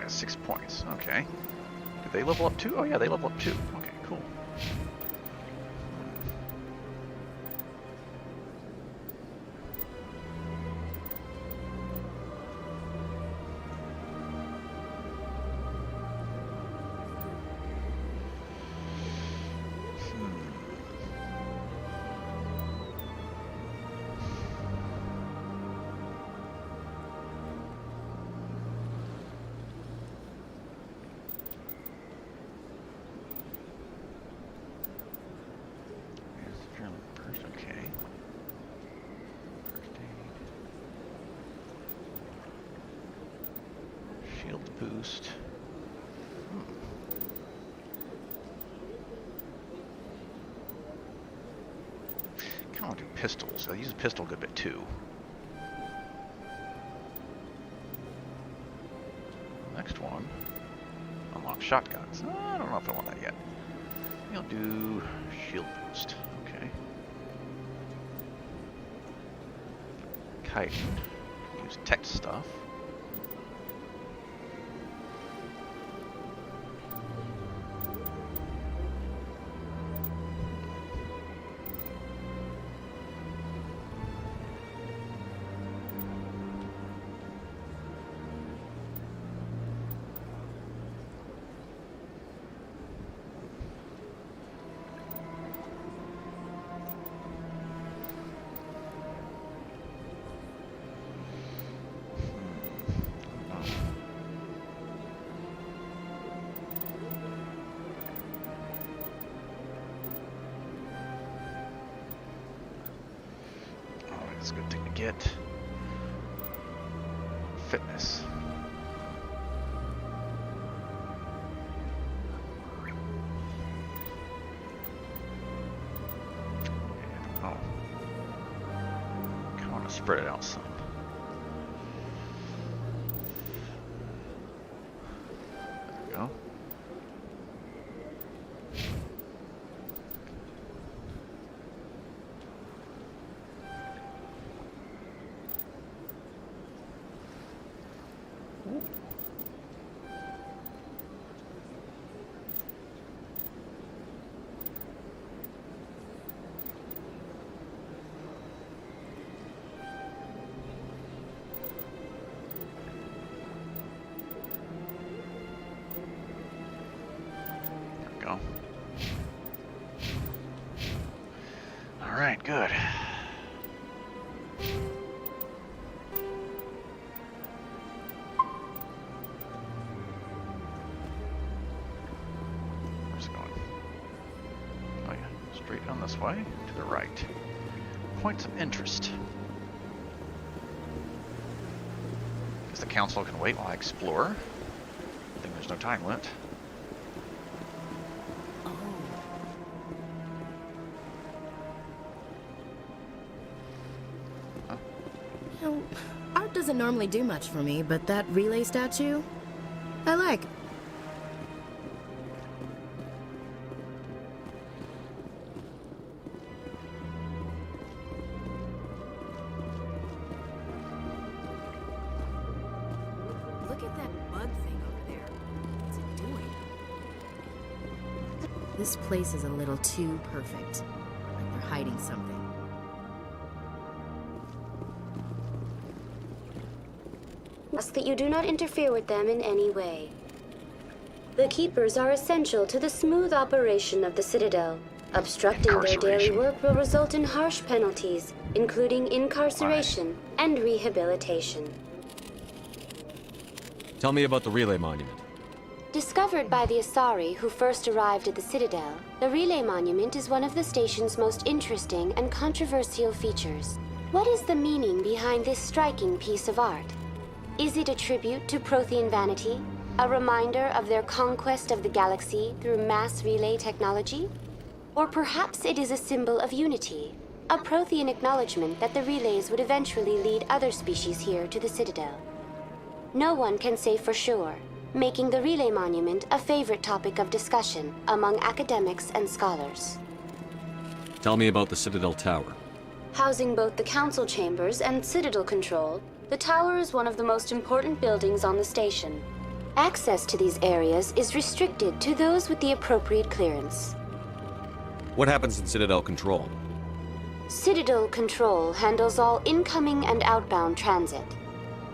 has 6 points. Okay. Did they level up too? Oh yeah, they level up too. Okay, cool. Okay. First aid. Shield boost. Kind of want to do pistols. I use a pistol a good bit too. Next one. Unlock shotguns. I don't know if I want that yet. I'll do shield boost. Okay. Chitin. Use tech stuff. That's a good thing to get. Fitness. Oh. Kind of want to spread it out some. There we go. All right, good. Where's it going? Oh yeah, straight down this way to the right. Points of interest. Guess the council can wait while I explore. I think there's no time limit. Art doesn't normally do much for me, but that relay statue, I like. Look at that bug thing over there. What's it doing? This place is a little too perfect. Like they're hiding something. Ask that you do not interfere with them in any way. The Keepers are essential to the smooth operation of the Citadel. Obstructing their daily work will result in harsh penalties, including incarceration and rehabilitation. Tell me about the Relay Monument. Discovered by the Asari who first arrived at the Citadel, the Relay Monument is one of the station's most interesting and controversial features. What is the meaning behind this striking piece of art? Is it a tribute to Prothean vanity? A reminder of their conquest of the galaxy through mass relay technology? Or perhaps it is a symbol of unity, a Prothean acknowledgement that the relays would eventually lead other species here to the Citadel. No one can say for sure, making the Relay Monument a favorite topic of discussion among academics and scholars. Tell me about the Citadel Tower. Housing both the council chambers and Citadel control, the tower is one of the most important buildings on the station. Access to these areas is restricted to those with the appropriate clearance. What happens in Citadel Control? Citadel Control handles all incoming and outbound transit.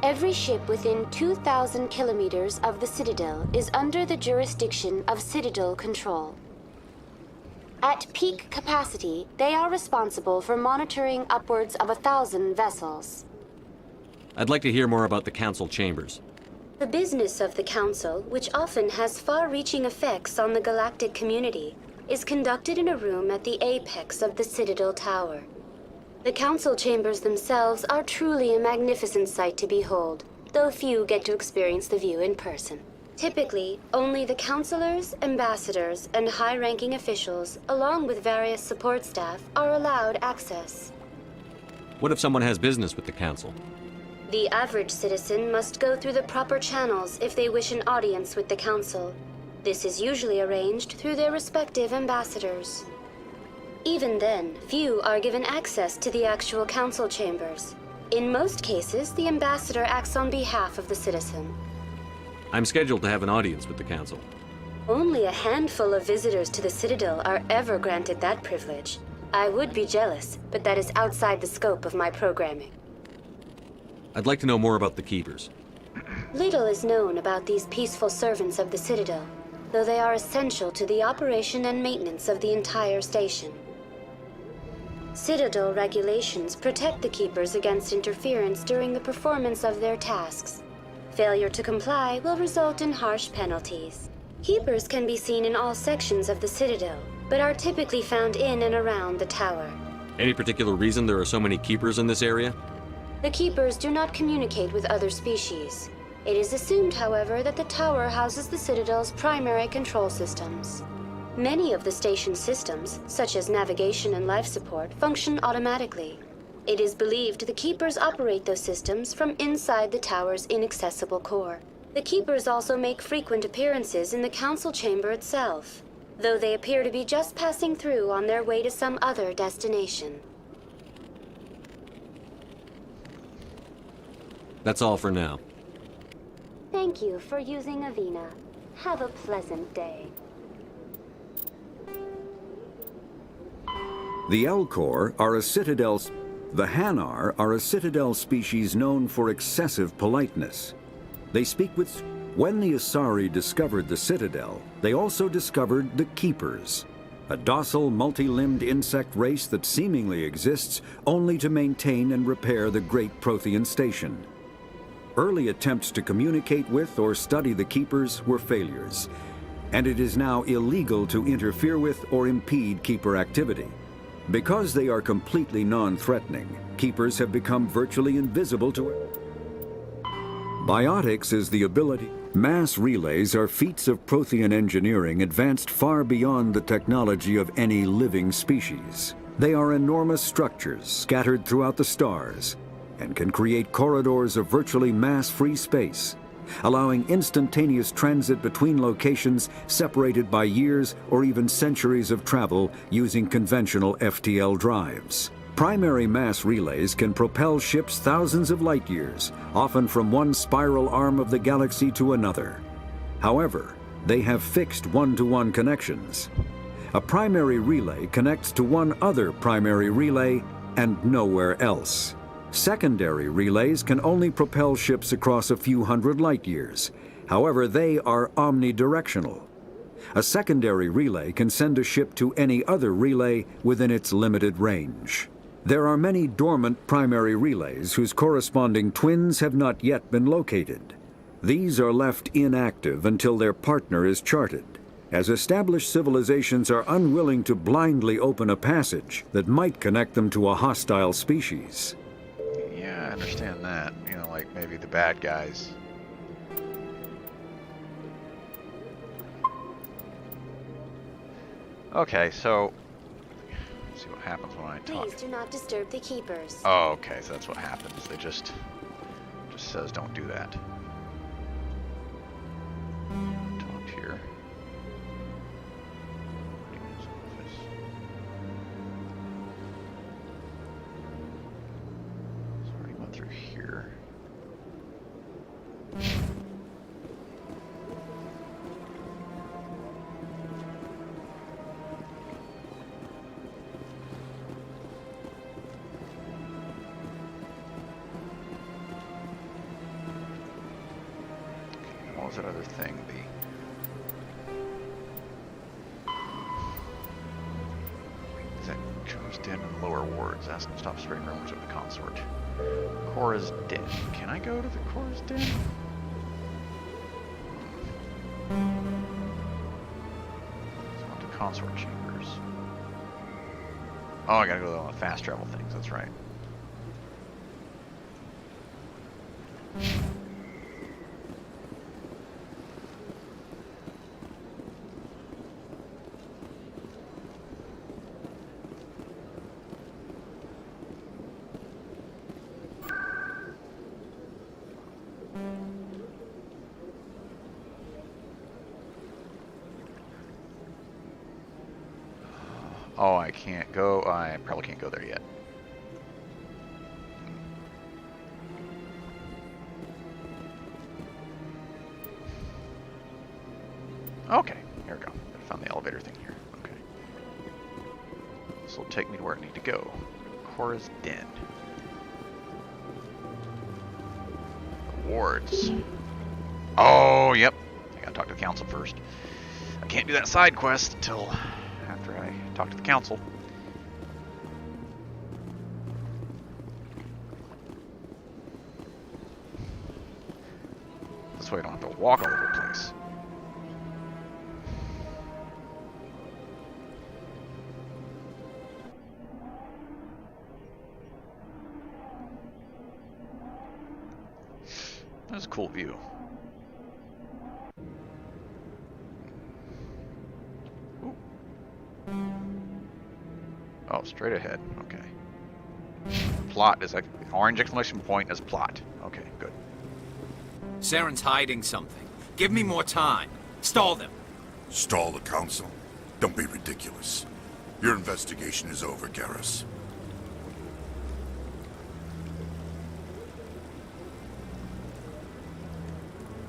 Every ship within 2,000 kilometers of the Citadel is under the jurisdiction of Citadel Control. At peak capacity, they are responsible for monitoring upwards of 1,000 vessels. I'd like to hear more about the Council chambers. The business of the Council, which often has far-reaching effects on the galactic community, is conducted in a room at the apex of the Citadel Tower. The Council chambers themselves are truly a magnificent sight to behold, though few get to experience the view in person. Typically, only the councilors, ambassadors, and high-ranking officials, along with various support staff, are allowed access. What if someone has business with the Council? The average citizen must go through the proper channels if they wish an audience with the Council. This is usually arranged through their respective ambassadors. Even then, few are given access to the actual Council chambers. In most cases, the ambassador acts on behalf of the citizen. I'm scheduled to have an audience with the Council. Only a handful of visitors to the Citadel are ever granted that privilege. I would be jealous, but that is outside the scope of my programming. I'd like to know more about the Keepers. Little is known about these peaceful servants of the Citadel, though they are essential to the operation and maintenance of the entire station. Citadel regulations protect the Keepers against interference during the performance of their tasks. Failure to comply will result in harsh penalties. Keepers can be seen in all sections of the Citadel, but are typically found in and around the tower. Any particular reason there are so many Keepers in this area? The Keepers do not communicate with other species. It is assumed, however, that the tower houses the Citadel's primary control systems. Many of the station's systems, such as navigation and life support, function automatically. It is believed the Keepers operate those systems from inside the tower's inaccessible core. The Keepers also make frequent appearances in the Council chamber itself, though they appear to be just passing through on their way to some other destination. That's all for now. Thank you for using Avina. Have a pleasant day. The Elcor are a Citadel... The Hanar are a Citadel species known for excessive politeness. They speak with... When the Asari discovered the Citadel, they also discovered the Keepers, a docile, multi-limbed insect race that seemingly exists only to maintain and repair the Great Prothean Station. Early attempts to communicate with or study the Keepers were failures, and it is now illegal to interfere with or impede Keeper activity. Because they are completely non-threatening, Keepers have become virtually invisible to it. Biotics is the ability... Mass relays are feats of Prothean engineering advanced far beyond the technology of any living species. They are enormous structures scattered throughout the stars and can create corridors of virtually mass-free space, allowing instantaneous transit between locations separated by years or even centuries of travel using conventional FTL drives. Primary mass relays can propel ships thousands of light years, often from one spiral arm of the galaxy to another. However, they have fixed one-to-one connections. A primary relay connects to one other primary relay and nowhere else. Secondary relays can only propel ships across a few hundred light years. However, they are omnidirectional. A secondary relay can send a ship to any other relay within its limited range. There are many dormant primary relays whose corresponding twins have not yet been located. These are left inactive until their partner is charted, as established civilizations are unwilling to blindly open a passage that might connect them to a hostile species. Yeah, I understand that. You know, like maybe the bad guys. Okay, so let's see what happens when I talk. Please do not disturb the Keepers. Oh, okay, so that's what happens. They just says don't do that. Talked here. Already went through here. What was that other thing? That comes down in the lower wards. Ask them to stop spreading rumors of the consort. Cora's Den. Can I go to the Cora's Den? Let's go to consort chambers. Oh, I gotta go on the fast travel things. That's right. Oh, I can't go. I probably can't go there yet. Okay, here we go. I found the elevator thing here. Okay. This will take me to where I need to go. Cora's Den. Awards. Oh, yep. I gotta talk to the council first. I can't do that side quest until after I talk to the council. This way I don't have to walk all over the place. That's a cool view. Ooh. Oh, straight ahead. Okay. Plot is like orange exclamation point as plot. Okay, good. Saren's hiding something. Give me more time. Stall them. Stall the council? Don't be ridiculous. Your investigation is over, Garrus.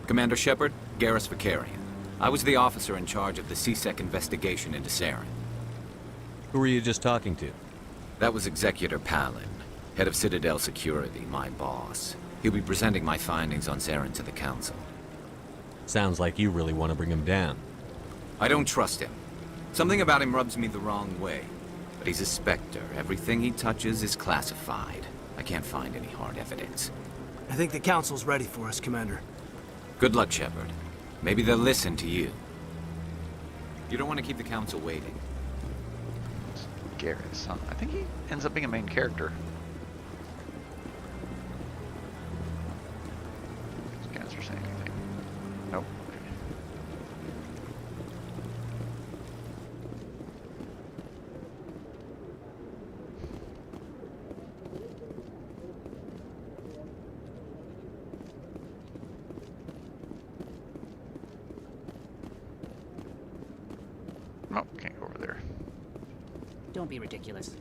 Commander Shepard, Garrus Vakarian. I was the officer in charge of the CSEC investigation into Saren. Who were you just talking to? That was Executor Palin, head of Citadel Security, my boss. He'll be presenting my findings on Saren to the Council. Sounds like you really want to bring him down. I don't trust him. Something about him rubs me the wrong way. But he's a Spectre. Everything he touches is classified. I can't find any hard evidence. I think the Council's ready for us, Commander. Good luck, Shepard. Maybe they'll listen to you. You don't want to keep the Council waiting. Garrus, huh? I think he ends up being a main character. These guys are saying anything. Nope. Oh, can't go over there. Don't be ridiculous.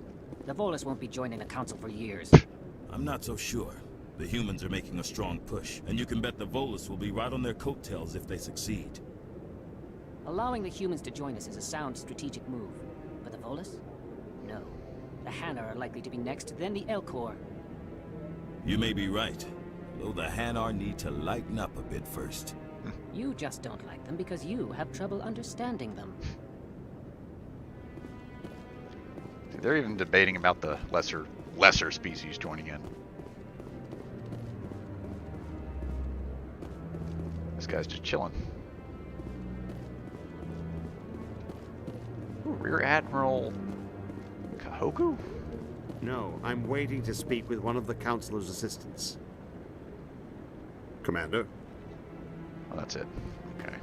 The Volus won't be joining the Council for years. I'm not so sure. The humans are making a strong push, and you can bet the Volus will be right on their coattails if they succeed. Allowing the humans to join us is a sound strategic move. But the Volus? No. The Hanar are likely to be next, then the Elcor. You may be right, though the Hanar need to lighten up a bit first. You just don't like them because you have trouble understanding them. They're even debating about the lesser species joining in. This guy's just chilling. Ooh, Rear Admiral Kahoku? No, I'm waiting to speak with one of the Councilor's assistants. Commander? Oh, that's it. Okay.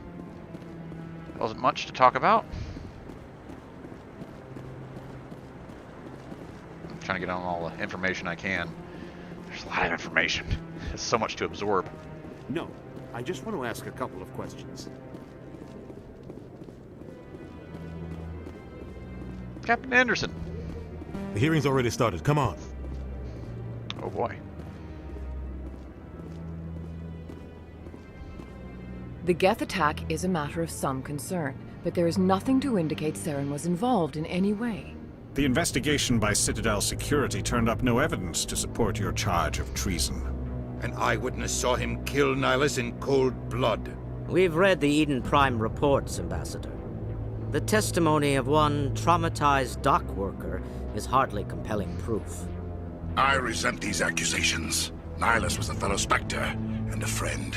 There wasn't much to talk about. I'm trying to get on all the information I can. There's a lot of information. There's so much to absorb. No, I just want to ask a couple of questions. Captain Anderson. The hearing's already started. Come on. Oh boy. The Geth attack is a matter of some concern, but there is nothing to indicate Saren was involved in any way. The investigation by Citadel Security turned up no evidence to support your charge of treason. An eyewitness saw him kill Nihilus in cold blood. We've read the Eden Prime reports, Ambassador. The testimony of one traumatized dock worker is hardly compelling proof. I resent these accusations. Nihilus was a fellow Spectre and a friend.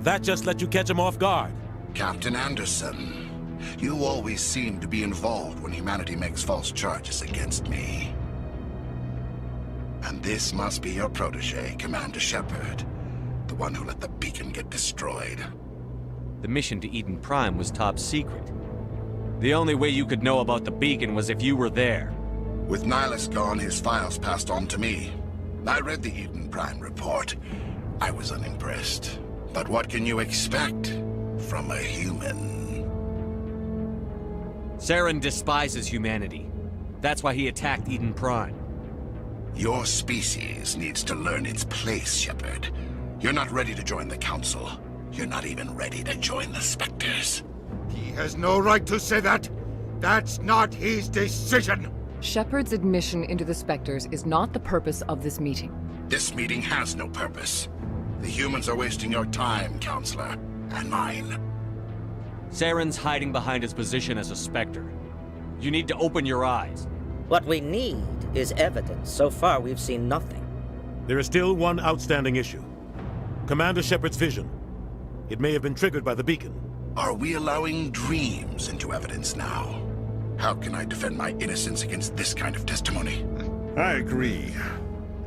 That just let you catch him off guard. Captain Anderson, you always seem to be involved when humanity makes false charges against me. And this must be your protege, Commander Shepard, the one who let the beacon get destroyed. The mission to Eden Prime was top secret. The only way you could know about the beacon was if you were there. With Nihilus gone, his files passed on to me. I read the Eden Prime report. I was unimpressed. But what can you expect from a human? Saren despises humanity. That's why he attacked Eden Prime. Your species needs to learn its place, Shepard. You're not ready to join the Council. You're not even ready to join the Spectres. He has no right to say that. That's not his decision. Shepard's admission into the Spectres is not the purpose of this meeting. This meeting has no purpose. The humans are wasting your time, Counselor, and mine. Saren's hiding behind his position as a Spectre. You need to open your eyes. What we need is evidence. So far, we've seen nothing. There is still one outstanding issue. Commander Shepard's vision. It may have been triggered by the beacon. Are we allowing dreams into evidence now? How can I defend my innocence against this kind of testimony? I agree.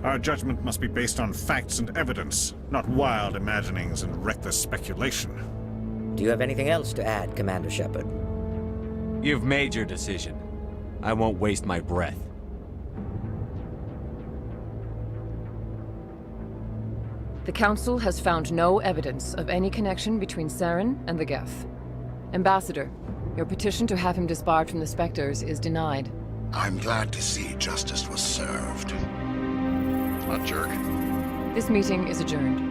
Our judgment must be based on facts and evidence, not wild imaginings and reckless speculation. Do you have anything else to add, Commander Shepard? You've made your decision. I won't waste my breath. The Council has found no evidence of any connection between Saren and the Geth. Ambassador, your petition to have him disbarred from the Spectres is denied. I'm glad to see justice was served. Not jerk. This meeting is adjourned.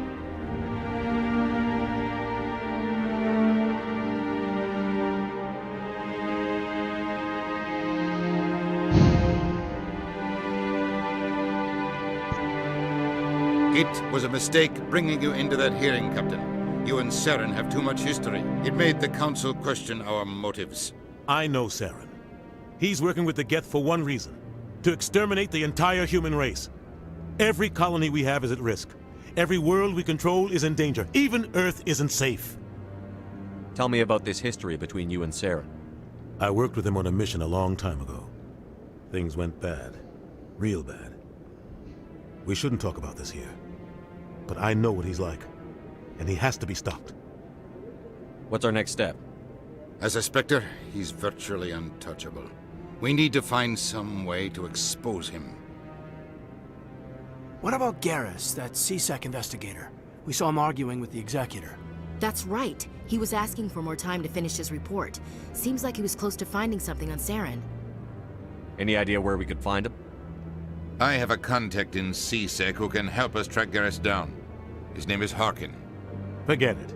It was a mistake bringing you into that hearing, Captain. You and Saren have too much history. It made the Council question our motives. I know Saren. He's working with the Geth for one reason. To exterminate the entire human race. Every colony we have is at risk. Every world we control is in danger. Even Earth isn't safe. Tell me about this history between you and Saren. I worked with him on a mission a long time ago. Things went bad. Real bad. We shouldn't talk about this here. But I know what he's like. And he has to be stopped. What's our next step? As a Spectre, he's virtually untouchable. We need to find some way to expose him. What about Garrus, that CSEC investigator? We saw him arguing with the Executor. That's right. He was asking for more time to finish his report. Seems like he was close to finding something on Saren. Any idea where we could find him? I have a contact in CSEC who can help us track Garrus down. His name is Harkin. Forget it.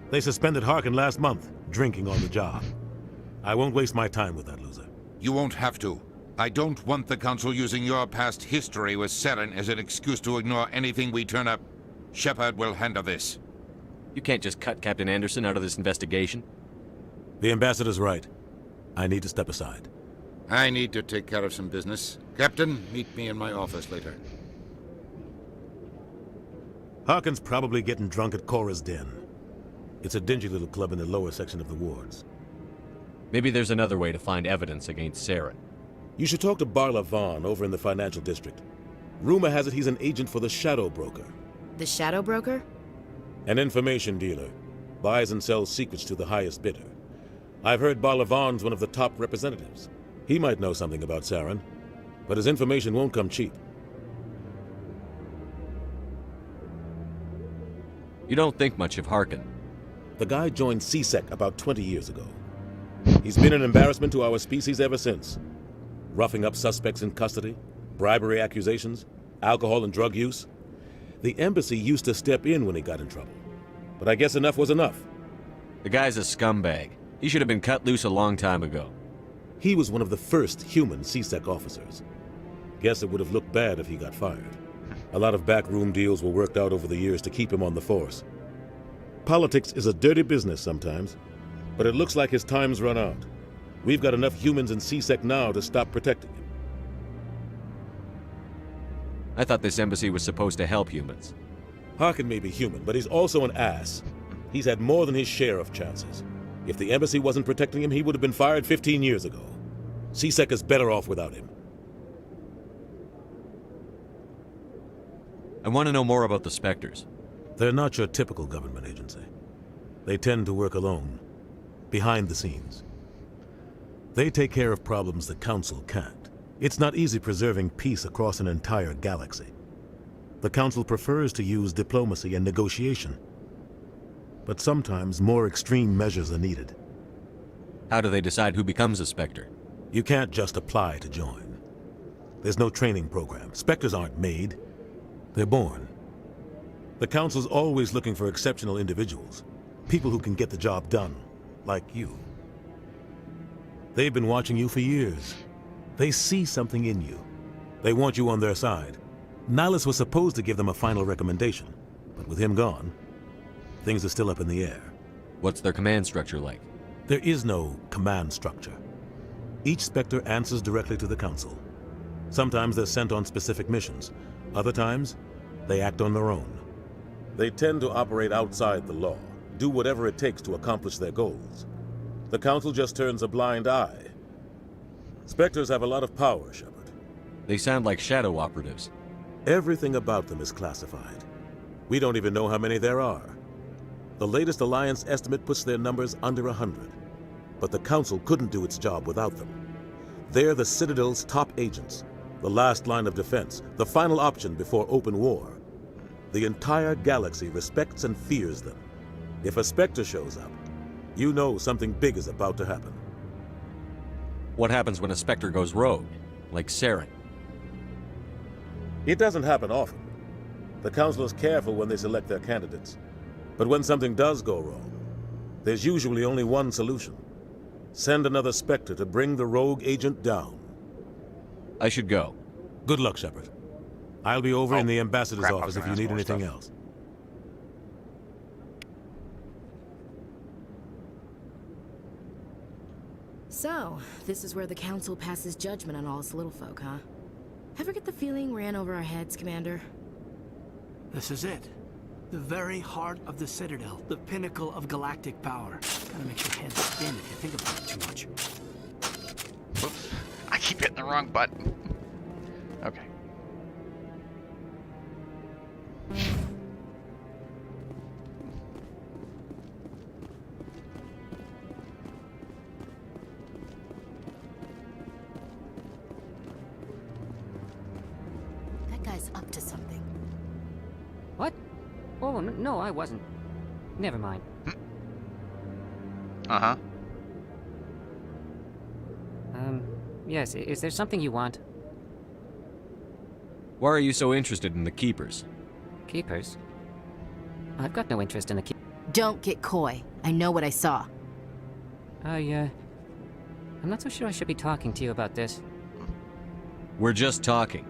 They suspended Harkin last month, drinking on the job. I won't waste my time with that loser. You won't have to. I don't want the Council using your past history with Saren as an excuse to ignore anything we turn up. Shepard will handle this. You can't just cut Captain Anderson out of this investigation. The Ambassador's right. I need to step aside. I need to take care of some business. Captain, meet me in my office later. Harkin's probably getting drunk at Cora's Den. It's a dingy little club in the lower section of the wards. Maybe there's another way to find evidence against Saren. You should talk to Barla Vaughn over in the financial district. Rumor has it he's an agent for the Shadow Broker. The Shadow Broker? An information dealer. Buys and sells secrets to the highest bidder. I've heard Barla Vaughn's one of the top representatives. He might know something about Saren, but his information won't come cheap. You don't think much of Harkin. The guy joined CSEC about 20 years ago. He's been an embarrassment to our species ever since. Roughing up suspects in custody, bribery accusations, alcohol and drug use. The embassy used to step in when he got in trouble. But I guess enough was enough. The guy's a scumbag. He should have been cut loose a long time ago. He was one of the first human CSEC officers. Guess it would have looked bad if he got fired. A lot of backroom deals were worked out over the years to keep him on the force. Politics is a dirty business sometimes, but it looks like his time's run out. We've got enough humans in C-Sec now to stop protecting him. I thought this embassy was supposed to help humans. Harkin may be human, but he's also an ass. He's had more than his share of chances. If the embassy wasn't protecting him, he would have been fired 15 years ago. C-Sec is better off without him. I want to know more about the Spectres. They're not your typical government agency. They tend to work alone, behind the scenes. They take care of problems the Council can't. It's not easy preserving peace across an entire galaxy. The Council prefers to use diplomacy and negotiation. But sometimes more extreme measures are needed. How do they decide who becomes a Spectre? You can't just apply to join. There's no training program. Spectres aren't made. They're born. The Council's always looking for exceptional individuals. People who can get the job done, like you. They've been watching you for years. They see something in you. They want you on their side. Nihilus was supposed to give them a final recommendation, but with him gone, things are still up in the air. What's their command structure like? There is no command structure. Each Spectre answers directly to the Council. Sometimes they're sent on specific missions. Other times, they act on their own. They tend to operate outside the law, do whatever it takes to accomplish their goals. The Council just turns a blind eye. Spectres have a lot of power, Shepard. They sound like shadow operatives. Everything about them is classified. We don't even know how many there are. The latest Alliance estimate puts their numbers under 100. But the Council couldn't do its job without them. They're the Citadel's top agents, the last line of defense, the final option before open war. The entire galaxy respects and fears them. If a Spectre shows up, you know something big is about to happen. What happens when a Spectre goes rogue, like Saren? It doesn't happen often. The Council is careful when they select their candidates. But when something does go wrong, there's usually only one solution. Send another Spectre to bring the rogue agent down. I should go. Good luck, Shepard. I'll be over in the ambassador's office if you need anything else. So, this is where the Council passes judgment on all us little folk, huh? Ever get the feeling we're in over our heads, Commander? This is it. The very heart of the Citadel, the pinnacle of galactic power. Kinda makes your head spin if you think about it too much. Oops. I keep hitting the wrong button. Okay. That guy's up to something. What? Oh, no, I wasn't. Never mind. Uh-huh. Yes, is there something you want? Why are you so interested in the Keepers? Keepers? I've got no interest in the Keepers. Don't get coy. I know what I saw. I'm not so sure I should be talking to you about this. We're just talking.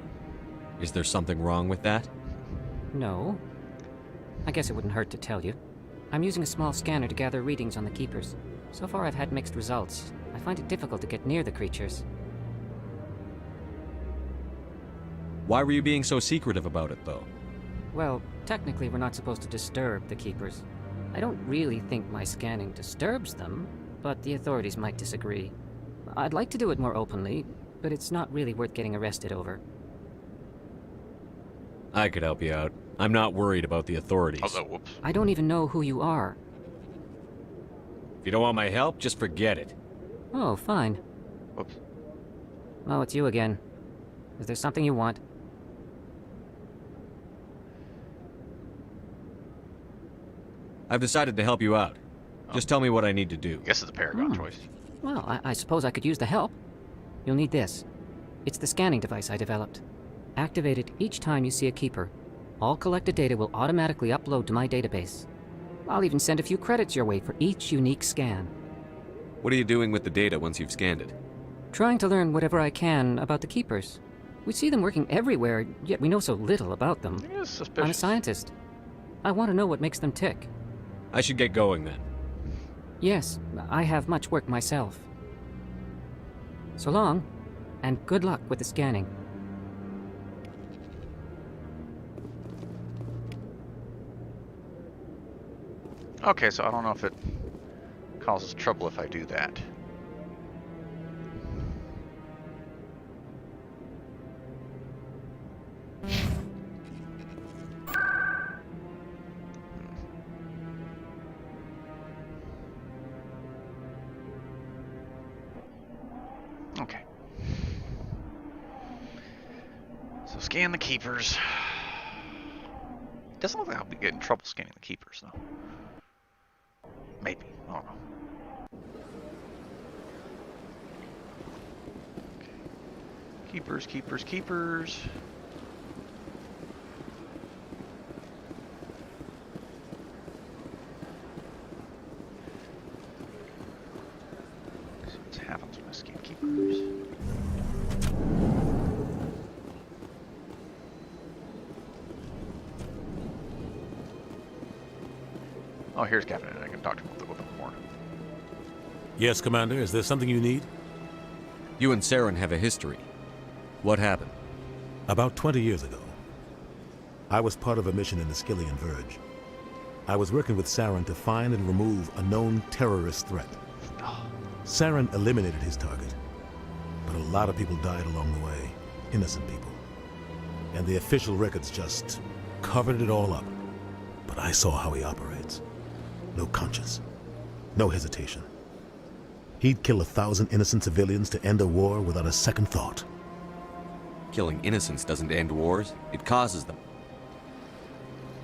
Is there something wrong with that? No. I guess it wouldn't hurt to tell you. I'm using a small scanner to gather readings on the Keepers. So far I've had mixed results. I find it difficult to get near the creatures. Why were you being so secretive about it, though? Well, technically we're not supposed to disturb the Keepers. I don't really think my scanning disturbs them, but the authorities might disagree. I'd like to do it more openly, but it's not really worth getting arrested over. I could help you out. I'm not worried about the authorities. Oh, whoops. I don't even know who you are. If you don't want my help, just forget it. Oh, fine. Whoops. Oh, it's you again. Is there something you want? I've decided to help you out. Just tell me what I need to do. Guess it's a Paragon choice. Well, I suppose I could use the help. You'll need this. It's the scanning device I developed. Activate it each time you see a Keeper. All collected data will automatically upload to my database. I'll even send a few credits your way for each unique scan. What are you doing with the data once you've scanned it? Trying to learn whatever I can about the Keepers. We see them working everywhere, yet we know so little about them. Yeah, suspicious. I'm a scientist. I want to know what makes them tick. I should get going then. Yes, I have much work myself. So long, and good luck with the scanning. Okay, so I don't know if it causes trouble if I do that. Okay. So scan the keepers. Doesn't look like I'll be getting in trouble scanning the keepers, though. Maybe. I don't know. Okay. Keepers, keepers, keepers. So what happens when I scan keepers? Oh, here's Captain. I can talk to him a little bit more. Yes, Commander. Is there something you need? You and Saren have a history. What happened? About 20 years ago, I was part of a mission in the Skillian Verge. I was working with Saren to find and remove a known terrorist threat. Saren eliminated his target, but a lot of people died along the way. Innocent people. And the official records just covered it all up. But I saw how he operates. No conscience. No hesitation. He'd kill 1,000 innocent civilians to end a war without a second thought. Killing innocents doesn't end wars, it causes them.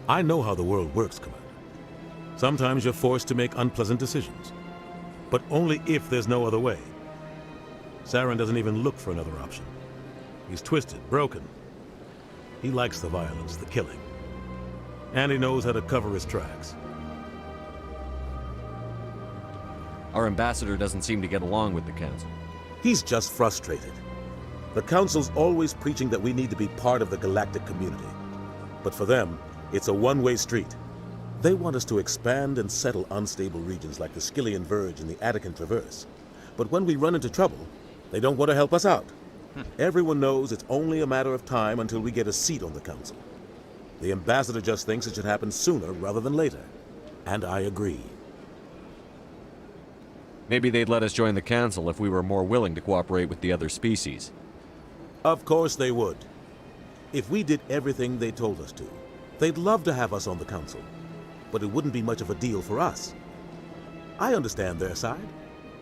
I know how the world works, Commander. Sometimes you're forced to make unpleasant decisions. But only if there's no other way. Saren doesn't even look for another option. He's twisted, broken. He likes the violence, the killing. And he knows how to cover his tracks. Our ambassador doesn't seem to get along with the Council. He's just frustrated. The Council's always preaching that we need to be part of the galactic community. But for them, it's a one-way street. They want us to expand and settle unstable regions like the Skillian Verge and the Attican Traverse. But when we run into trouble, they don't want to help us out. Everyone knows it's only a matter of time until we get a seat on the Council. The ambassador just thinks it should happen sooner rather than later. And I agree. Maybe they'd let us join the Council if we were more willing to cooperate with the other species. Of course they would. If we did everything they told us to, they'd love to have us on the Council. But it wouldn't be much of a deal for us. I understand their side.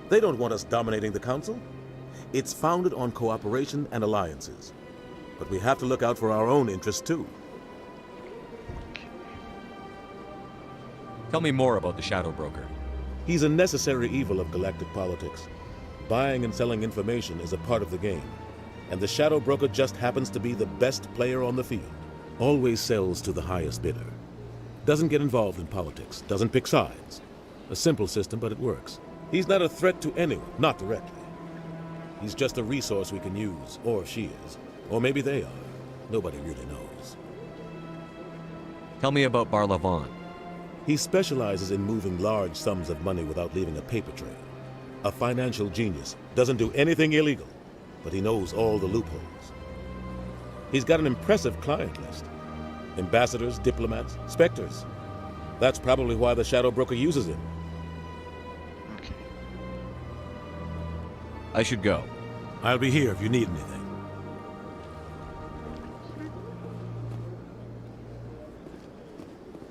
They don't want us dominating the Council. It's founded on cooperation and alliances. But we have to look out for our own interests too. Tell me more about the Shadow Broker. He's a necessary evil of galactic politics. Buying and selling information is a part of the game. And the Shadow Broker just happens to be the best player on the field. Always sells to the highest bidder. Doesn't get involved in politics. Doesn't pick sides. A simple system, but it works. He's not a threat to anyone, not directly. He's just a resource we can use, or she is. Or maybe they are. Nobody really knows. Tell me about Barlavon. He specializes in moving large sums of money without leaving a paper trail. A financial genius. Doesn't do anything illegal, but he knows all the loopholes. He's got an impressive client list. Ambassadors, diplomats, specters. That's probably why the Shadow Broker uses him. Okay. I should go. I'll be here if you need anything.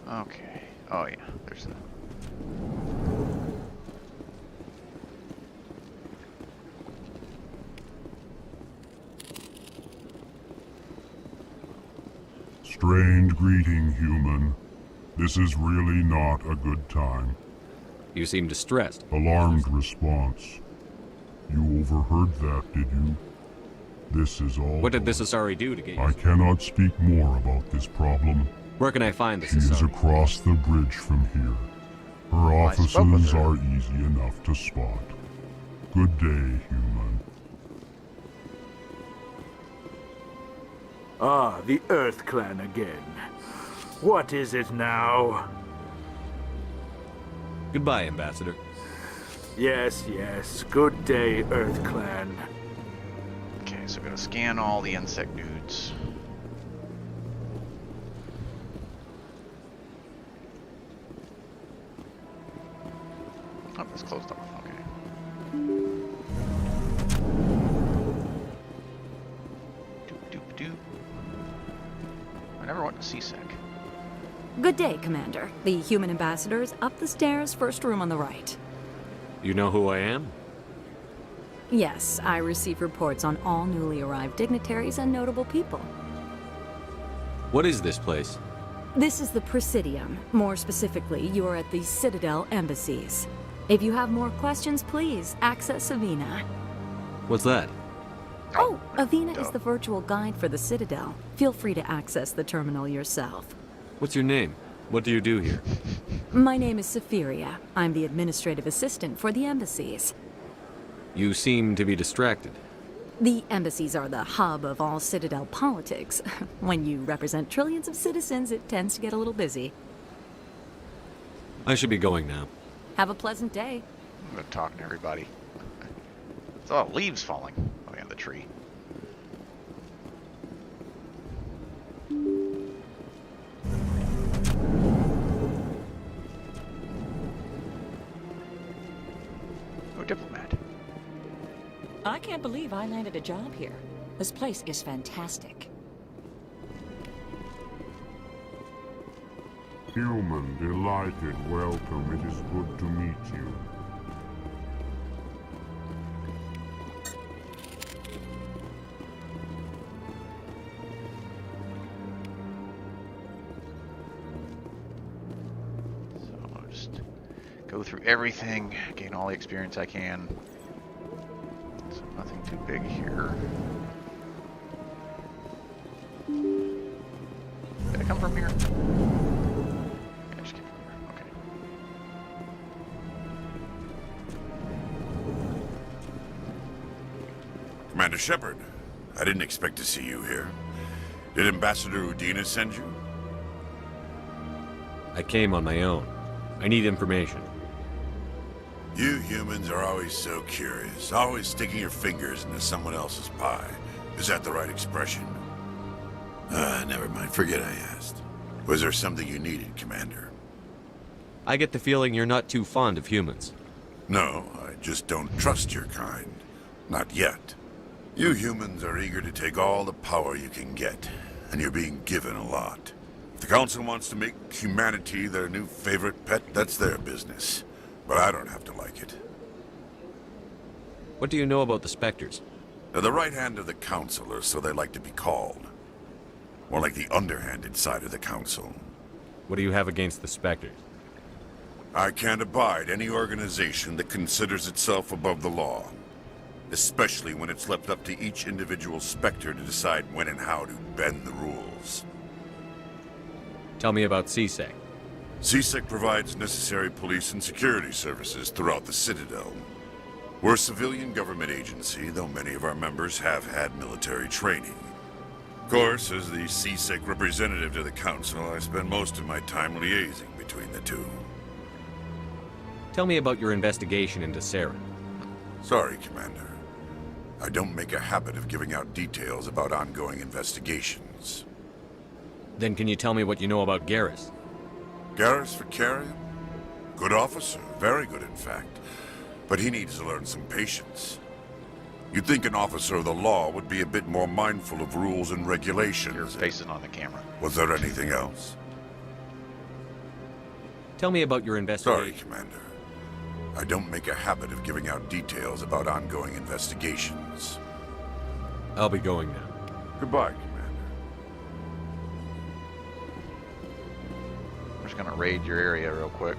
Okay. Oh yeah, there's a... Strange greeting, human. This is really not a good time. You seem distressed. Alarmed response. You overheard that, did you? This is all. What did this Asari do to get you? I cannot speak more about this problem. Where can I find this She is Asari? across the bridge from here. Her offices are easy enough to spot. Good day, human. Ah, the Earth Clan again. What is it now? Goodbye, Ambassador. Yes, yes. Good day, Earth Clan. Okay, so we're gonna scan all the insect dudes. Oh, it's closed off. Okay. Doop doop doop. I never went to CSEC. Good day, Commander. The human ambassador is up the stairs, first room on the right. You know who I am? Yes, I receive reports on all newly arrived dignitaries and notable people. What is this place? This is the Presidium. More specifically, you are at the Citadel embassies. If you have more questions, please access Avina. What's that? Oh, Avina is the virtual guide for the Citadel. Feel free to access the terminal yourself. What's your name? What do you do here? My name is Safiria. I'm the administrative assistant for the embassies. You seem to be distracted. The embassies are the hub of all Citadel politics. When you represent trillions of citizens, it tends to get a little busy. I should be going now. Have a pleasant day. I'm gonna talk to everybody. It's all leaves falling. Oh yeah, the tree. Oh, diplomat. I can't believe I landed a job here. This place is fantastic. Human, delighted, welcome. It is good to meet you. So I'll just go through everything, gain all the experience I can. So nothing too big here. Did I come from here? Yeah, I just came from here. Okay. Commander Shepard, I didn't expect to see you here. Did Ambassador Udina send you? I came on my own. I need information. You humans are always so curious, always sticking your fingers into someone else's pie. Is that the right expression? Never mind. Forget I asked. Was there something you needed, Commander? I get the feeling you're not too fond of humans. No, I just don't trust your kind. Not yet. You humans are eager to take all the power you can get, and you're being given a lot. If the Council wants to make humanity their new favorite pet, that's their business. But I don't have to like it. What do you know about the Spectres? They're the right hand of the Council, or so they like to be called. More like the underhanded side of the Council. What do you have against the Spectres? I can't abide any organization that considers itself above the law. Especially when it's left up to each individual Spectre to decide when and how to bend the rules. Tell me about CSEC. CSEC provides necessary police and security services throughout the Citadel. We're a civilian government agency, though many of our members have had military training. Of course, as the CSEC representative to the Council, I spend most of my time liaising between the two. Tell me about your investigation into Saren. Sorry, Commander. I don't make a habit of giving out details about ongoing investigations. Then can you tell me what you know about Garrus? Garrus Vakarian? Good officer, very good in fact. But he needs to learn some patience. You'd think an officer of the law would be a bit more mindful of rules and regulations. Your face is on the camera. Was there anything else? Tell me about your investigation. Sorry, Commander. I don't make a habit of giving out details about ongoing investigations. I'll be going now. Goodbye, Commander. I'm just gonna raid your area real quick.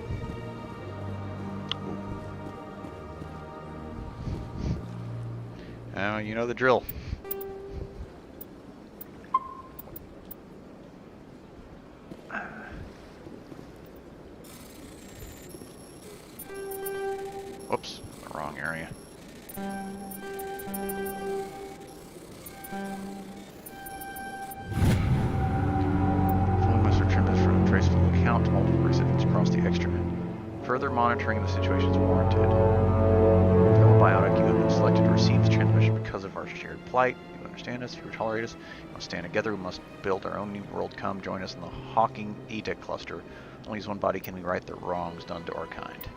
You know the drill. Whoops, the wrong area. Full master trim is from traceable account to multiple recipients across the extranet. Further monitoring of the situation is warranted. No biotic you have been selected to receive the transmission because of our shared plight. You understand us, you tolerate us. We must stand together, we must build our own new world. Come join us in the Hawking Eta cluster. Only as one body can we right the wrongs done to our kind.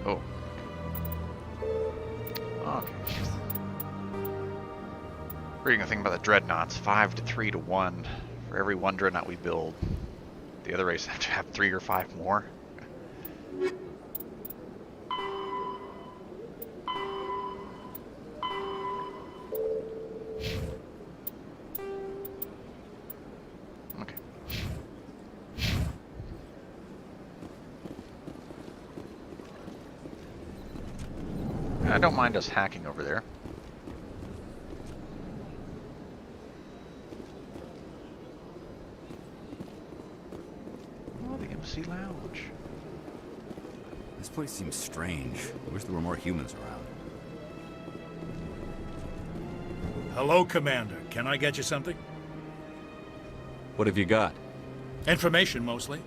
Oh. Okay. Reading a thing about the dreadnoughts, 5 to 3 to 1. For every one dreadnought we build, the other race have to have 3 or 5 more. Okay. I don't mind us hacking over there. Oh, the Embassy Lounge. This place seems strange. I wish there were more humans around. Hello, Commander. Can I get you something? What have you got? Information, mostly.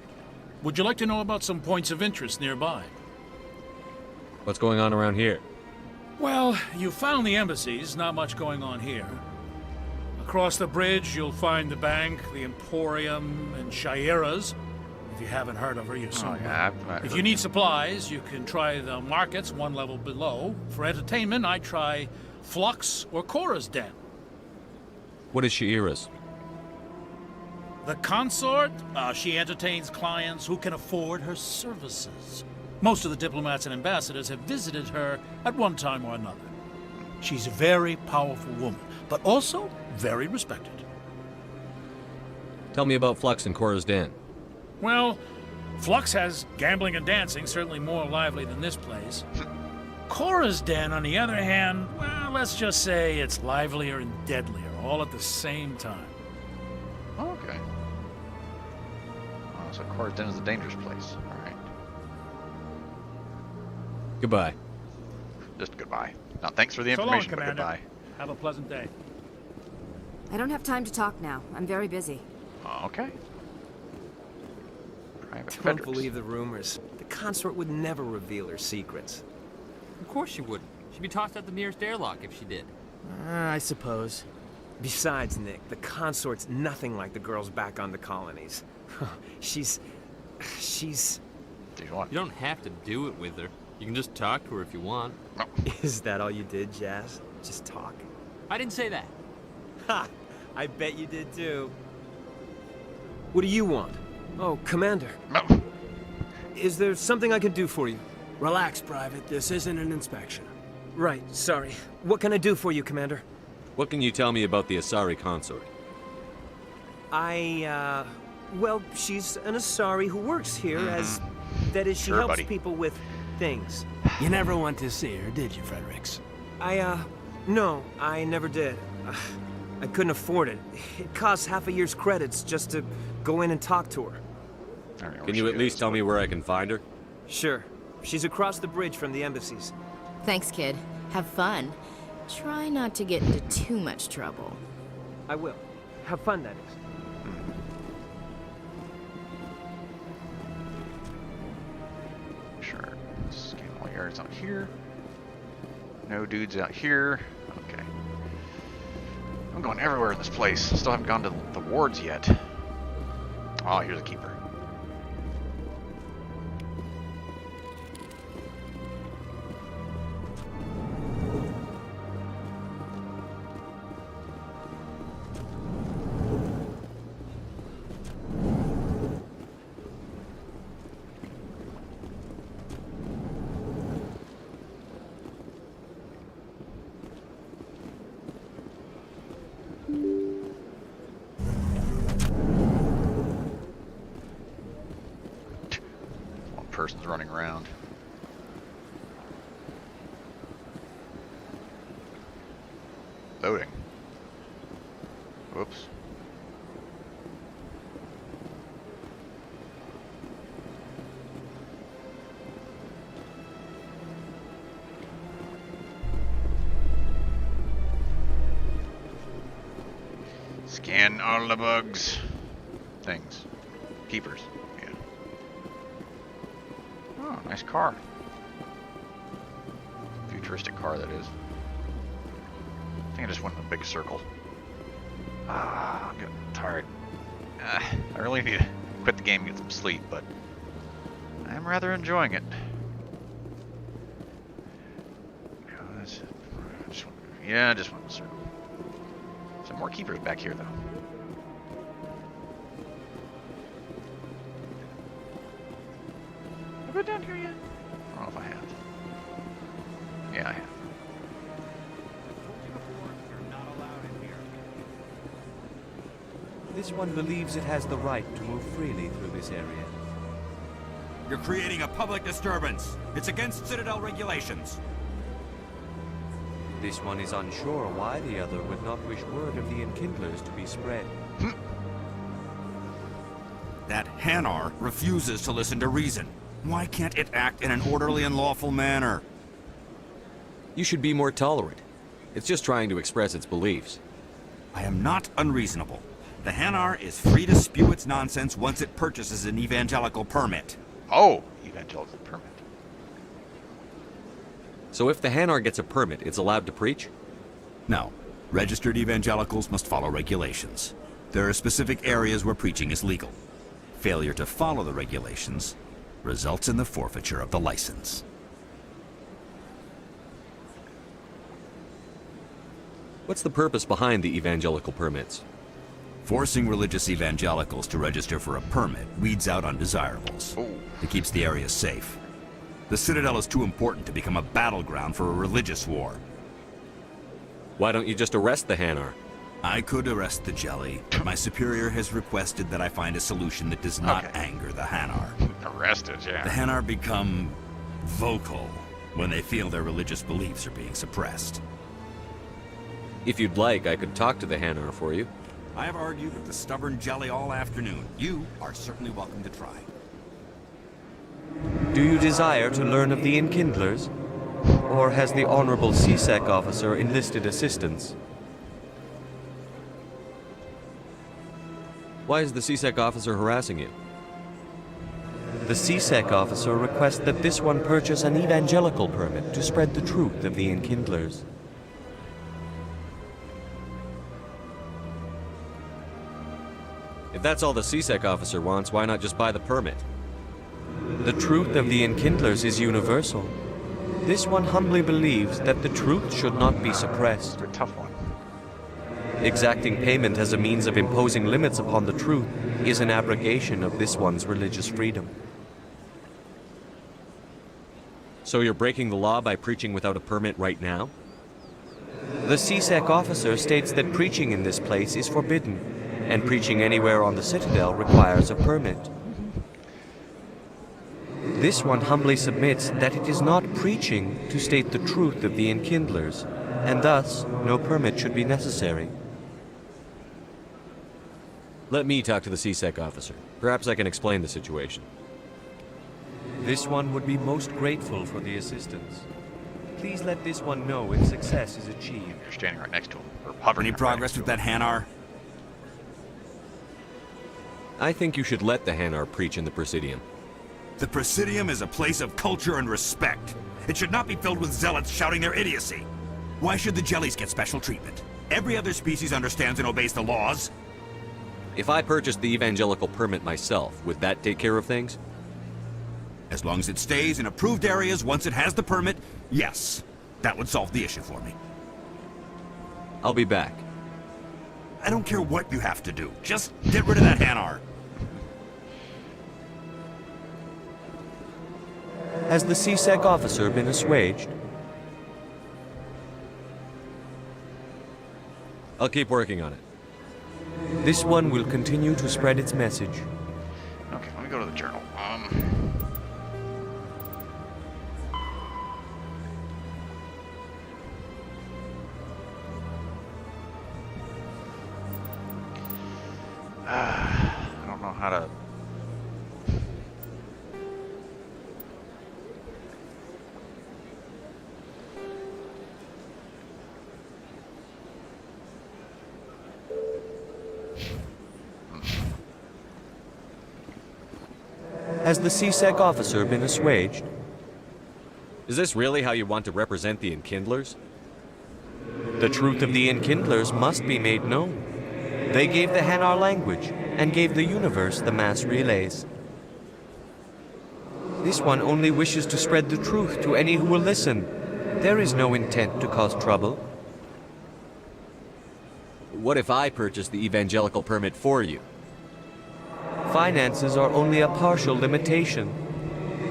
Would you like to know about some points of interest nearby? What's going on around here? Well, you found the embassies, not much going on here. Across the bridge, you'll find the bank, the Emporium, and Shayera's. If you haven't heard of her, you soon will. If you need supplies, you can try the markets one level below. For entertainment, I try Flux or Cora's Den. What is Shayera's? The consort, she entertains clients who can afford her services. Most of the diplomats and ambassadors have visited her at one time or another. She's a very powerful woman, but also very respected. Tell me about Flux and Cora's Den. Well, Flux has gambling and dancing, certainly more lively than this place. Cora's Den, on the other hand, well, let's just say it's livelier and deadlier, all at the same time. Okay. So Cora's Den is a dangerous place. All right. Goodbye. Just goodbye. Now, thanks for the So long, information, but Commander. goodbye. Have a pleasant day. I don't have time to talk now. I'm very busy. Okay. Private Don't Fedrics. believe the rumors. The consort would never reveal her secrets. Of course she wouldn't. She'd be tossed out the nearest airlock if she did. I suppose. Besides, Nick, the consort's nothing like the girls back on the colonies. She's... You don't have to do it with her. You can just talk to her if you want. Is that all you did, Jazz? Just talk? I didn't say that. Ha! I bet you did too. What do you want? Oh, Commander. No. Is there something I can do for you? Relax, Private. This isn't an inspection. Right, sorry. What can I do for you, Commander? What can you tell me about the Asari consort? Well, she's an Asari who works here as... That is, she helps people with things. You never went to see her, did you, Fredericks? No, I never did. I couldn't afford it. It costs half a year's credits just to go in and talk to her. Can you at least tell me where I can find her? Sure. She's across the bridge from the embassies. Thanks, kid. Have fun. Try not to get into too much trouble. I will. Have fun, that is. Sure. Scan all areas out here. No dudes out here. Okay. I'm going everywhere in this place. Still haven't gone to the wards yet. Oh, here's a keeper. person's running around. Loading. Whoops. Scan all the bugs. Things. Keepers. Yeah. Oh, nice car. Futuristic car, that is. I think I just went in a big circle. Ah, I'm getting tired. I really need to quit the game and get some sleep, but I'm rather enjoying it. Yeah, I just went in a circle. Some more keepers back here, though. Have I been down here yet? I don't know if I have. Yeah, I have. This one believes it has the right to move freely through this area. You're creating a public disturbance. It's against Citadel regulations. This one is unsure why the other would not wish word of the Enkindlers to be spread. That Hanar refuses to listen to reason. Why can't it act in an orderly and lawful manner? You should be more tolerant. It's just trying to express its beliefs. I am not unreasonable. The Hanar is free to spew its nonsense once it purchases an evangelical permit. Oh, evangelical permit. So if the Hanar gets a permit, it's allowed to preach? No. Registered evangelicals must follow regulations. There are specific areas where preaching is legal. Failure to follow the regulations results in the forfeiture of the license. What's the purpose behind the evangelical permits? Forcing religious evangelicals to register for a permit weeds out undesirables. It keeps the area safe. The Citadel is too important to become a battleground for a religious war. Why don't you just arrest the Hanar? I could arrest the Jelly, but my superior has requested that I find a solution that does not anger the Hanar. Arrested, yeah. The Hanar become vocal when they feel their religious beliefs are being suppressed. If you'd like, I could talk to the Hanar for you. I have argued with the stubborn Jelly all afternoon. You are certainly welcome to try. Do you desire to learn of the Enkindlers? Or has the Honorable C-Sec officer enlisted assistance? Why is the C-Sec officer harassing you? The C-Sec officer requests that this one purchase an evangelical permit to spread the truth of the Enkindlers. If that's all the C-Sec officer wants, why not just buy the permit? The truth of the Enkindlers is universal. This one humbly believes that the truth should not be suppressed. A tough one. Exacting payment as a means of imposing limits upon the truth is an abrogation of this one's religious freedom. So you're breaking the law by preaching without a permit right now? The C-Sec officer states that preaching in this place is forbidden, and preaching anywhere on the Citadel requires a permit. This one humbly submits that it is not preaching to state the truth of the Enkindlers, and thus no permit should be necessary. Let me talk to the C-Sec officer. Perhaps I can explain the situation. This one would be most grateful for the assistance. Please let this one know if success is achieved. You're standing right next to him. Or hovering. Any progress with that Hanar? I think you should let the Hanar preach in the Presidium. The Presidium is a place of culture and respect. It should not be filled with zealots shouting their idiocy. Why should the Jellies get special treatment? Every other species understands and obeys the laws. If I purchased the evangelical permit myself, would that take care of things? As long as it stays in approved areas once it has the permit, yes. That would solve the issue for me. I'll be back. I don't care what you have to do. Just get rid of that Hanar. Has the C-Sec officer been assuaged? I'll keep working on it. This one will continue to spread its message. Okay, let me go to the journal. how to... Has the CSEC officer been assuaged? Is this really how you want to represent the Enkindlers? The truth of the Enkindlers must be made known. They gave the Hanar language, and gave the universe the mass relays. This one only wishes to spread the truth to any who will listen. There is no intent to cause trouble. What if I purchase the evangelical permit for you? Finances are only a partial limitation.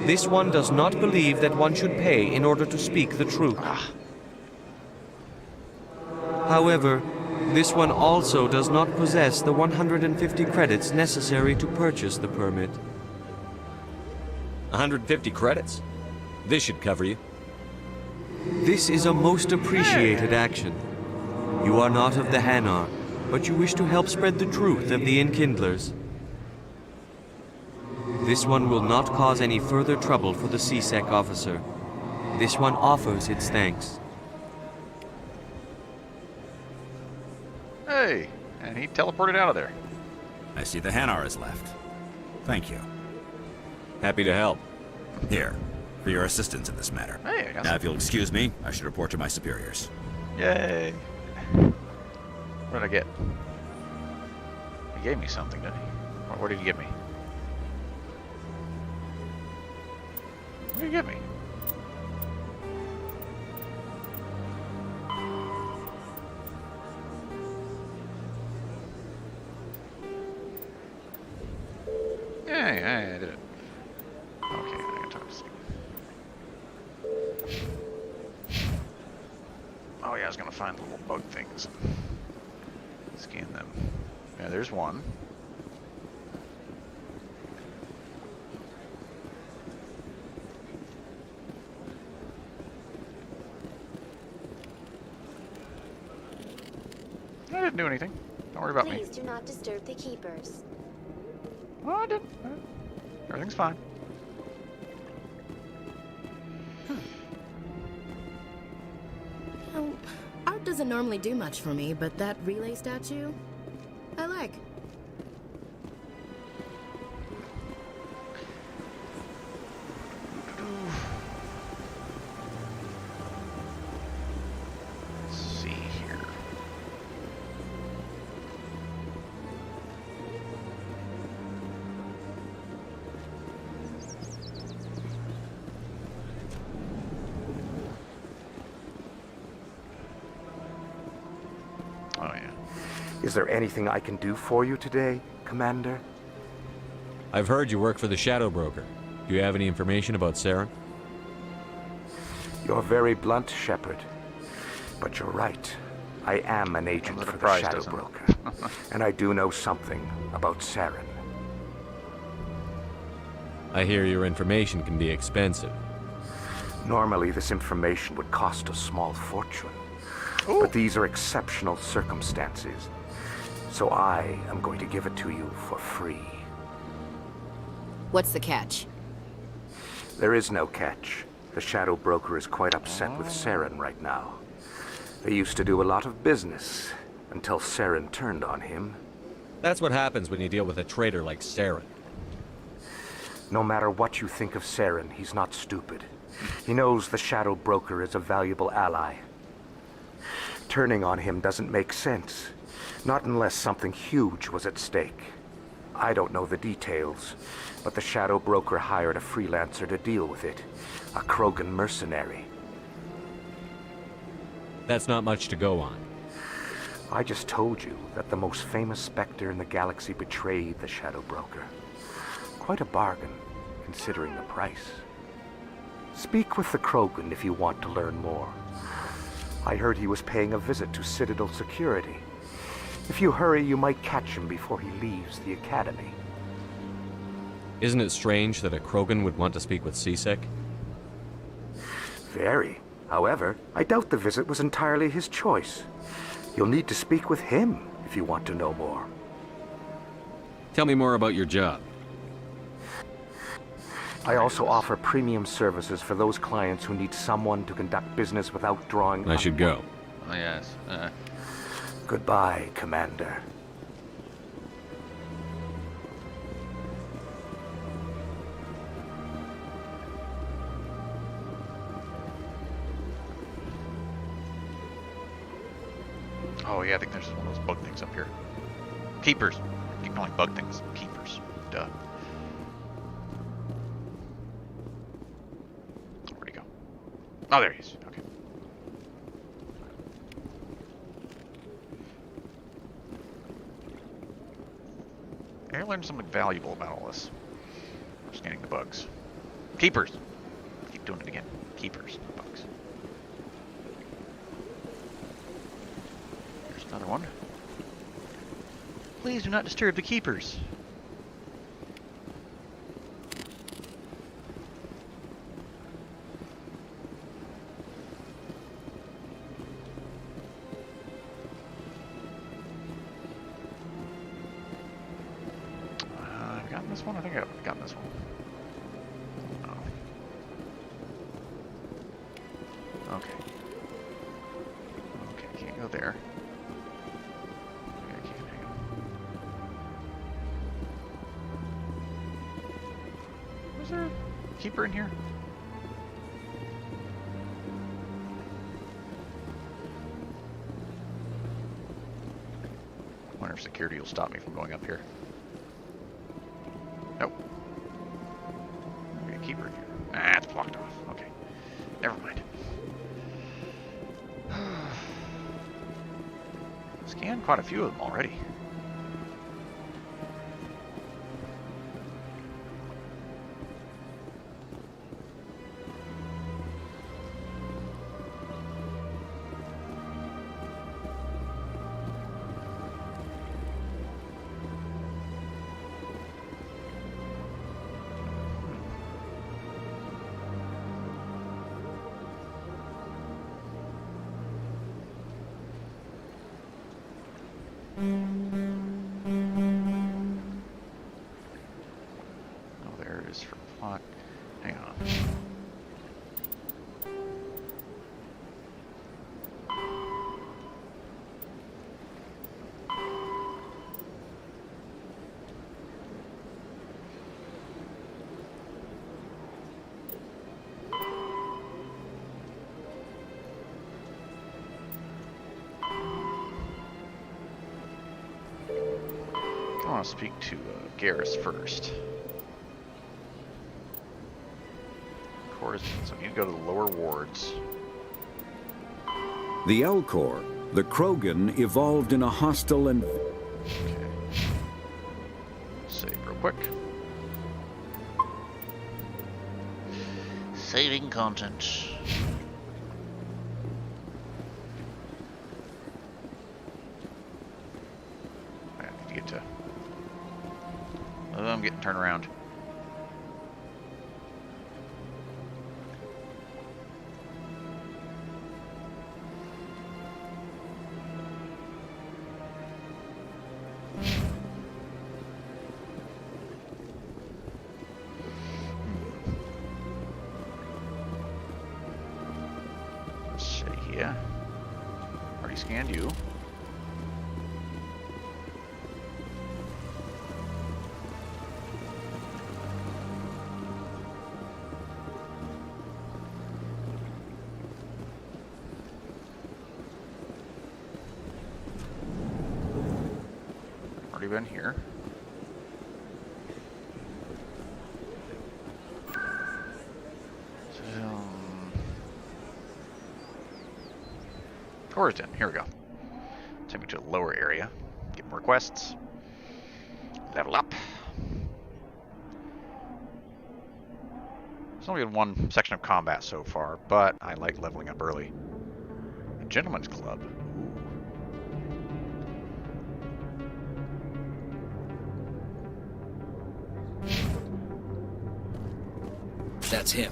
This one does not believe that one should pay in order to speak the truth. However, this one also does not possess the 150 credits necessary to purchase the permit. 150 credits? This should cover you. This is a most appreciated action. You are not of the Hanar, but you wish to help spread the truth of the Enkindlers. This one will not cause any further trouble for the CSEC officer. This one offers its thanks. Hey, and he teleported out of there. I see the Hanar is left. Thank you. Happy to help. Here, for your assistance in this matter. Hey, I got now, if you'll excuse me, I should report to my superiors. Yay. What did I get? He gave me something, didn't he? What did he give me? What did he give me? Yeah, I did it. Okay, I can talk to Steve. Oh yeah, I was gonna find the little bug things. Scan them. Yeah, there's one. I didn't do anything. Don't worry about me. Please do not disturb the keepers. Oh, I didn't. Everything's fine. Oh, art doesn't normally do much for me, but that relay statue, I like. Let's see here. Oh, yeah. Is there anything I can do for you today, Commander? I've heard you work for the Shadow Broker. Do you have any information about Saren? You're very blunt, Shepard. But you're right. I am an agent for the Shadow Broker. And I do know something about Saren. I hear your information can be expensive. Normally, this information would cost a small fortune. Ooh. But these are exceptional circumstances. So I am going to give it to you for free. What's the catch? There is no catch. The Shadow Broker is quite upset with Saren right now. They used to do a lot of business until Saren turned on him. That's what happens when you deal with a traitor like Saren. No matter what you think of Saren, he's not stupid. He knows the Shadow Broker is a valuable ally. Turning on him doesn't make sense. Not unless something huge was at stake. I don't know the details, but the Shadow Broker hired a freelancer to deal with it. A Krogan mercenary. That's not much to go on. I just told you that the most famous Spectre in the galaxy betrayed the Shadow Broker. Quite a bargain, considering the price. Speak with the Krogan if you want to learn more. I heard he was paying a visit to Citadel security. If you hurry, you might catch him before he leaves the Academy. Isn't it strange that a Krogan would want to speak with CSEC? Very. However, I doubt the visit was entirely his choice. You'll need to speak with him if you want to know more. Tell me more about your job. I also offer premium services for those clients who need someone to conduct business without drawing. I should go. Oh, yes. Goodbye, Commander. Oh yeah, I think there's one of those bug things up here. Keepers. I keep calling bug things keepers. Duh. Where'd he go? Oh, there he is. Okay. I learned something valuable about all this. Scanning the bugs. Keepers. Keep doing it again. Keepers, not bugs. There's another one. Please do not disturb the keepers. I've gotten this one? I think I've gotten this one. Oh. Okay. Okay, can't go there. Okay, hang on. Was there a keeper in here? I wonder if security will stop me from going up here. Nope. Okay, keeper in here. Ah, it's blocked off. Okay. Never mind. Scanned quite a few of them already. Oh, there it is for plot. Hang on. I want to speak to Garrus first. Corps, so I need to go to the lower wards. The Elcor, the Krogan, evolved in a hostile and... Okay. Save real quick. Saving content. I need to get to... Oh, I'm getting turned around. Let's see here. Already scanned you. Already been here. Coruscant, here we go. Take me to a lower area. Get more quests. Level up. There's only been one section of combat so far, but I like leveling up early. A gentleman's club. That's him.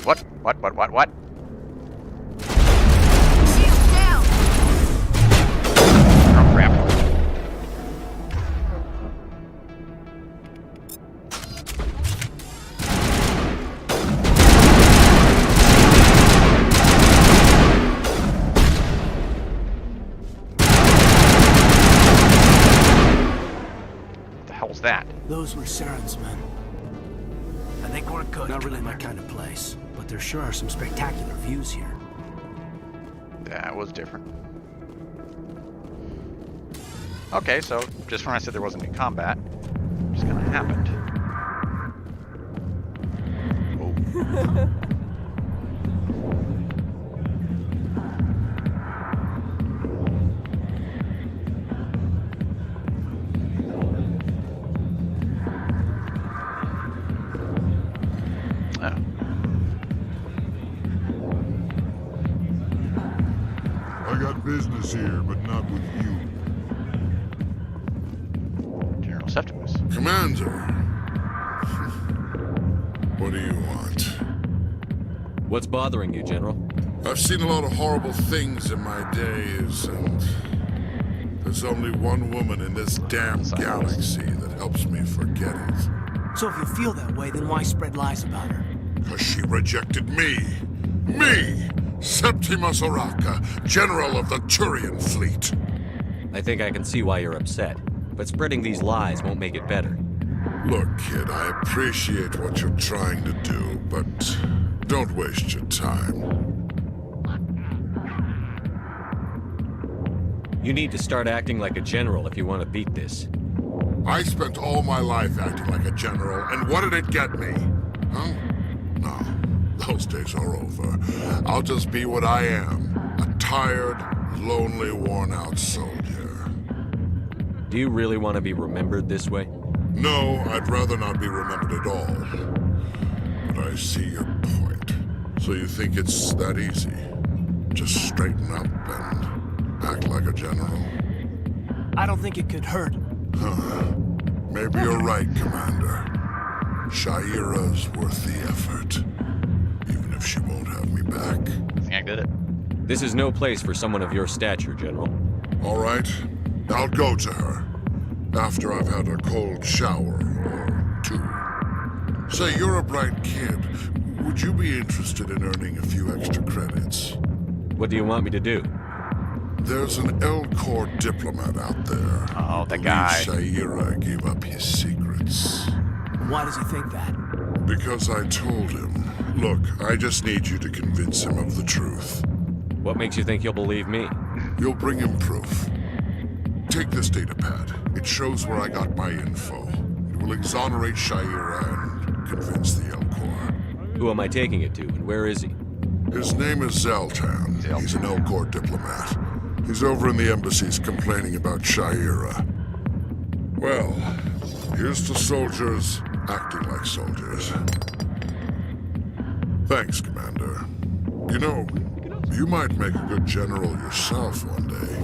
What? What? Oh crap. that? Those were Saren's men. And they weren't good. Not really my kind of place, but there sure are some spectacular views here. Yeah, it was different. Okay, so just when I said there wasn't any combat, it just kind of happened. Oh. I got business here, but not with you. General Septimus. Commander. What do you want? What's bothering you, General? I've seen a lot of horrible things in my days, and there's only one woman in this damn galaxy that helps me forget it. So if you feel that way, then why spread lies about her? Because she rejected me. Me! Septimus Oraka, General of the Turian Fleet. I think I can see why you're upset, but spreading these lies won't make it better. Look, kid, I appreciate what you're trying to do, but don't waste your time. You need to start acting like a general if you want to beat this. I spent all my life acting like a general, and what did it get me? Huh? No. Those days are over. I'll just be what I am. A tired, lonely, worn-out soldier. Do you really want to be remembered this way? No, I'd rather not be remembered at all. But I see your point. So you think it's that easy? Just straighten up and act like a general? I don't think it could hurt. Huh. Maybe you're right, Commander. Sha'ira's worth the effort. Even if she won't have me back. I think I did it. This is no place for someone of your stature, General. All right. I'll go to her. After I've had a cold shower or two. Say, you're a bright kid. Would you be interested in earning a few extra credits? What do you want me to do? There's an Elcor diplomat out there. Oh, the guy. Sha'ira gave up his secrets. Why does he think that? Because I told him. Look, I just need you to convince him of the truth. What makes you think he'll believe me? You'll bring him proof. Take this datapad. It shows where I got my info. It will exonerate Sha'ira and convince the Elcor. Who am I taking it to, and where is he? His name is Zoltan. He's an Elcor diplomat. He's over in the embassies complaining about Sha'ira. Well, here's to soldiers acting like soldiers. Thanks, Commander. You know, you might make a good general yourself one day.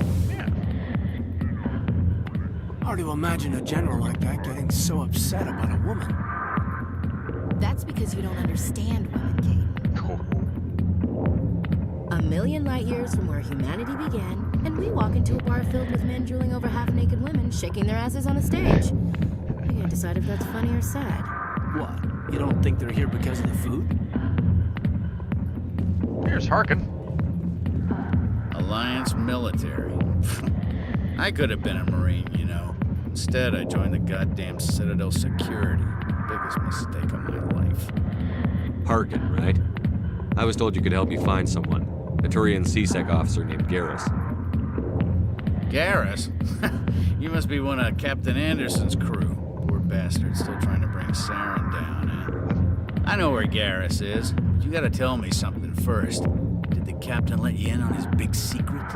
Hard to imagine a general like that getting so upset about a woman. That's because you don't understand women, Kate. A million light years from where humanity began, and we walk into a bar filled with men drooling over half-naked women shaking their asses on a stage. You can't decide if that's funny or sad. What? You don't think they're here because of the food? Here's Harkin. Alliance military. I could have been a Marine, you know. Instead, I joined the goddamn Citadel security. Biggest mistake of my life. Harkin, right? I was told you could help me find someone. A Turian C-Sec officer named Garrus. Garrus? You must be one of Captain Anderson's crew. Poor bastard, still trying to bring Saren down, eh? I know where Garrus is, but you gotta tell me something first. Did the captain let you in on his big secret?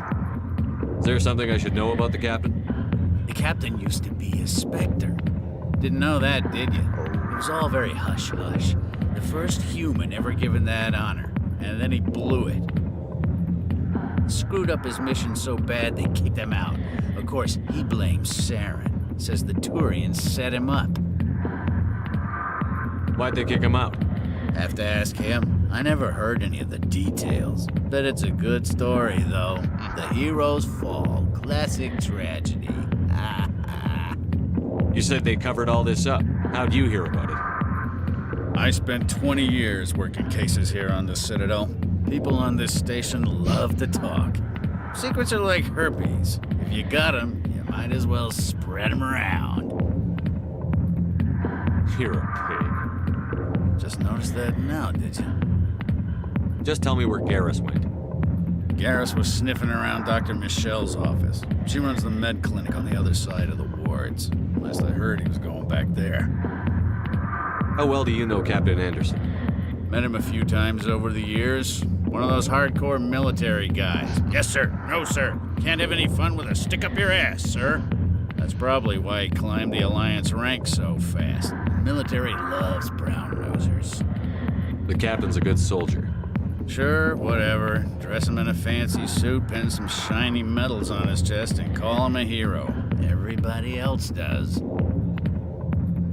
Is there something I should know about the captain? The captain used to be a Spectre. Didn't know that, did you? It was all very hush-hush. The first human ever given that honor, and then he blew it. Screwed up his mission so bad they kicked him out. Of course, he blames Saren. Says the Turians set him up. Why'd they kick him out? Have to ask him. I never heard any of the details. Bet it's a good story, though. The heroes fall. Classic tragedy. You said they covered all this up. How'd you hear about it? I spent 20 years working cases here on the Citadel. People on this station love to talk. Secrets are like herpes. If you got them, you might as well spread them around. You're a pig. Just noticed that now, did you? Just tell me where Garrus went. Garrus was sniffing around Dr. Michelle's office. She runs the med clinic on the other side of the wards. Last I heard, he was going back there. How well do you know Captain Anderson? Met him a few times over the years. One of those hardcore military guys. Yes, sir. No, sir. Can't have any fun with a stick up your ass, sir. That's probably why he climbed the Alliance ranks so fast. The military loves brown-nosers. The captain's a good soldier. Sure, whatever. Dress him in a fancy suit, pin some shiny medals on his chest, and call him a hero. Everybody else does.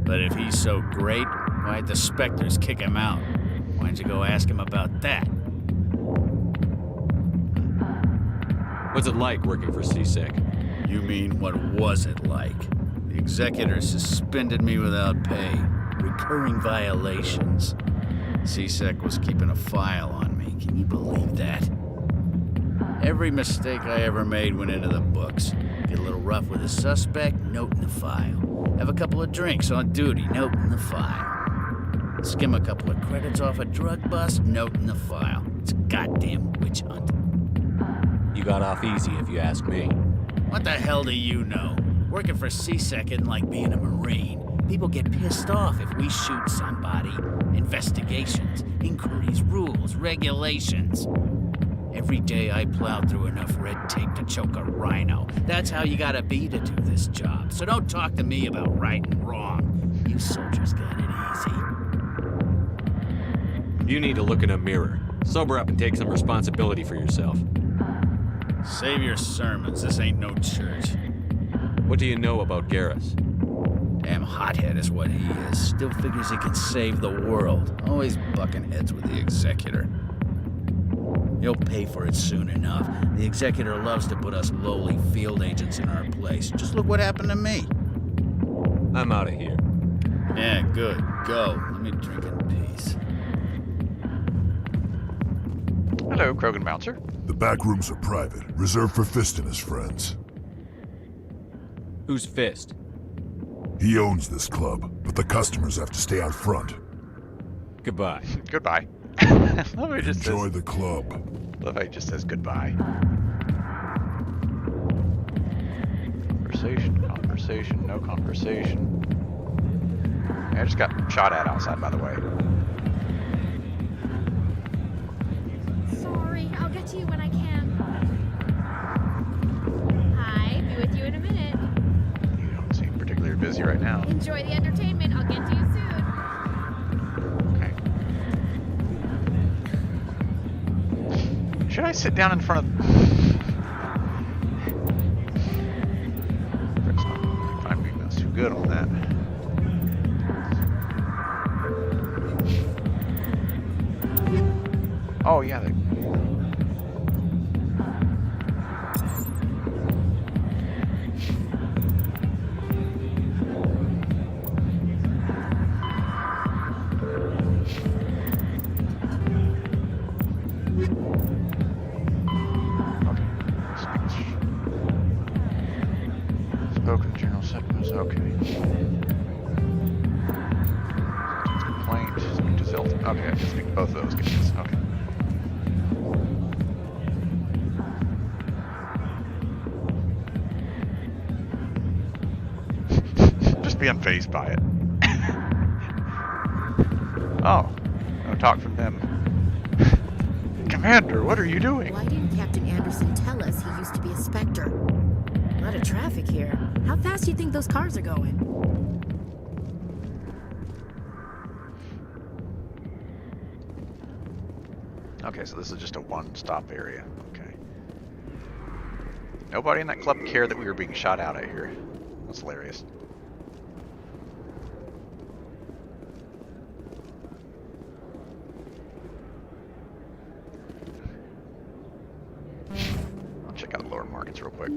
But if he's so great, why'd the Spectres kick him out? Why'd you go ask him about that? What's it like working for CSEC? You mean, what was it like? The Executor suspended me without pay. Recurring violations. CSEC was keeping a file on me. Can you believe that? Every mistake I ever made went into the books. Get a little rough with a suspect, note in the file. Have a couple of drinks on duty, note in the file. Skim a couple of credits off a drug bust, note in the file. It's a goddamn witch hunt. You got off easy, if you ask me. What the hell do you know? Working for CSEC isn't like being a Marine. People get pissed off if we shoot somebody. Investigations, inquiries, rules, regulations. Every day I plowed through enough red tape to choke a rhino. That's how you gotta be to do this job. So don't talk to me about right and wrong. You soldiers got it easy. You need to look in a mirror. Sober up and take some responsibility for yourself. Save your sermons. This ain't no church. What do you know about Garrus? Damn hothead is what he is. Still figures he can save the world. Always bucking heads with the Executor. He'll pay for it soon enough. The Executor loves to put us lowly field agents in our place. Just look what happened to me. I'm out of here. Yeah, good. Go. Let me drink in peace. Hello, Krogan Bouncer. The back rooms are private, reserved for Fist and his friends. Who's Fist? He owns this club, but the customers have to stay out front. Goodbye. Goodbye. Enjoy the club. Love how he just says goodbye. Conversation, no conversation. I just got shot at outside, by the way. Sorry, I'll get to you when I can. Hi, be with you in a minute. You don't seem particularly busy right now. Enjoy the entertainment. I'll get to you soon. Should I sit down in front of... I'm being not too good on that. Oh yeah, they... Spoken General Septimus, okay. Complaint, speak to Zilton. Okay, I can speak to both of those guys. Okay. Just be unfazed by it. Oh, no talk from them. Commander, what are you doing? Why didn't Captain Anderson tell us he used to be a Spectre? A lot of traffic here. How fast do you think those cars are going? Okay, so this is just a one-stop area. Okay. Nobody in that club cared that we were being shot out at here. That's hilarious. I'll check out the lower markets real quick.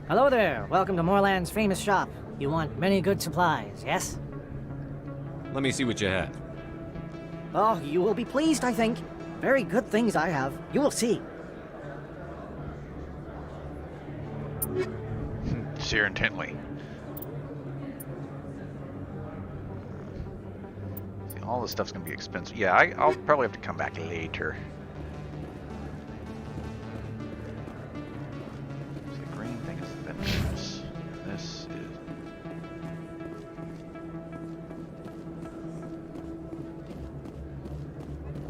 Hello there. Welcome to Moorland's famous shop. You want many good supplies, yes? Let me see what you have. Oh, you will be pleased, I think. Very good things I have. You will see. Stare intently. See, all this stuff's gonna be expensive. Yeah, I'll probably have to come back later. So the green thing is the Ventress. This is...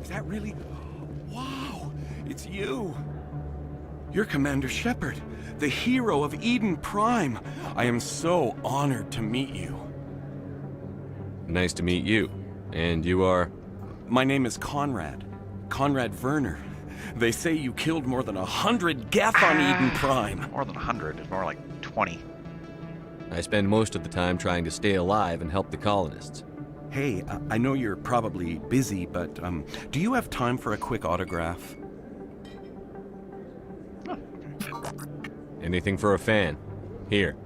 Is that really? Wow! It's you! You're Commander Shepard, the hero of Eden Prime. I am so honored to meet you. Nice to meet you. And you are? My name is Conrad. Conrad Werner. They say you killed more than 100 Geth on Eden Prime. More than 100. It's more like 20. I spend most of the time trying to stay alive and help the colonists. Hey, I know you're probably busy, but do you have time for a quick autograph? Anything for a fan. Here.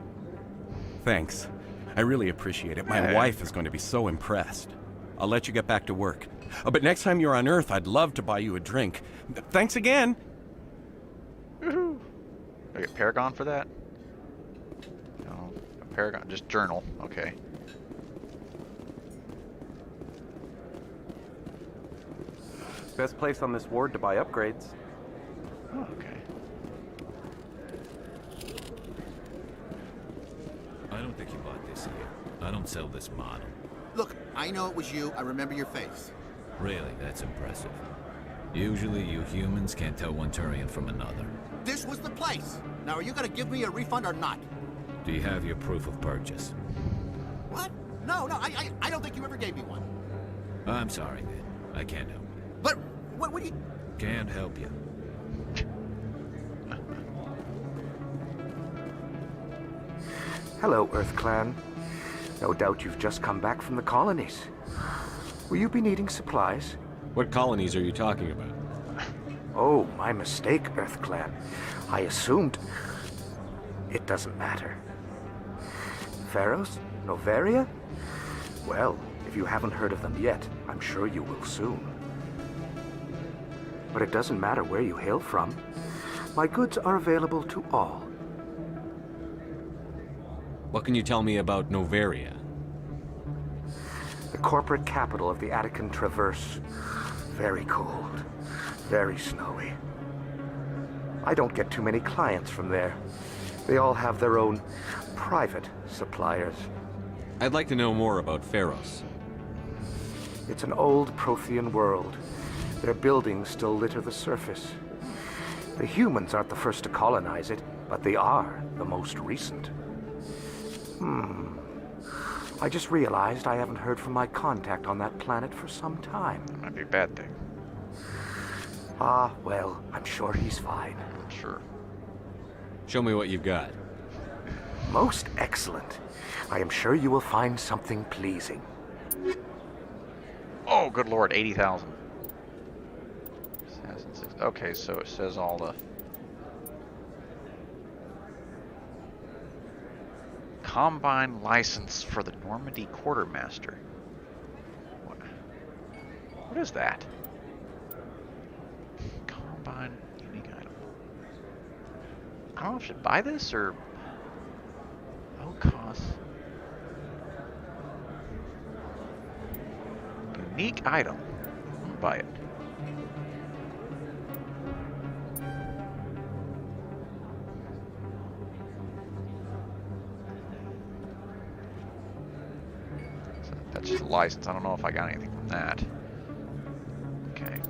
Thanks. I really appreciate it. My wife is going to be so impressed. I'll let you get back to work. But next time you're on Earth, I'd love to buy you a drink. Thanks again. Woohoo! I get Paragon for that? No, Paragon, just journal. Okay. Best place on this ward to buy upgrades. Oh, okay. I don't think you bought this here. I don't sell this model. Look, I know it was you. I remember your face. Really, that's impressive. Usually you humans can't tell one Turian from another. This was the place. Now, are you gonna give me a refund or not? Do you have your proof of purchase? What? No, I don't think you ever gave me one. I'm sorry, man. I can't help you. But, what do you... Can't help you. Hello, Earth Clan. No doubt you've just come back from the colonies. Will you be needing supplies? What colonies are you talking about? Oh, my mistake, Earth Clan. I assumed... It doesn't matter. Pharaohs? Noveria? Well, if you haven't heard of them yet, I'm sure you will soon. But it doesn't matter where you hail from. My goods are available to all. What can you tell me about Noveria? The corporate capital of the Attican Traverse. Very cold. Very snowy. I don't get too many clients from there. They all have their own private suppliers. I'd like to know more about Pharos. It's an old Prothean world. Their buildings still litter the surface. The humans aren't the first to colonize it, but they are the most recent. I just realized I haven't heard from my contact on that planet for some time. That might be a bad thing. Ah, well, I'm sure he's fine. Sure. Show me what you've got. Most excellent. I am sure you will find something pleasing. Oh, good lord, 80,000. Okay, so it says all the... Combine license for the Normandy Quartermaster. What is that? Combine unique item. I don't know if I should buy this or... Low cost. Unique item. I'm gonna buy it. That's just a license. I don't know if I got anything from that. Okay.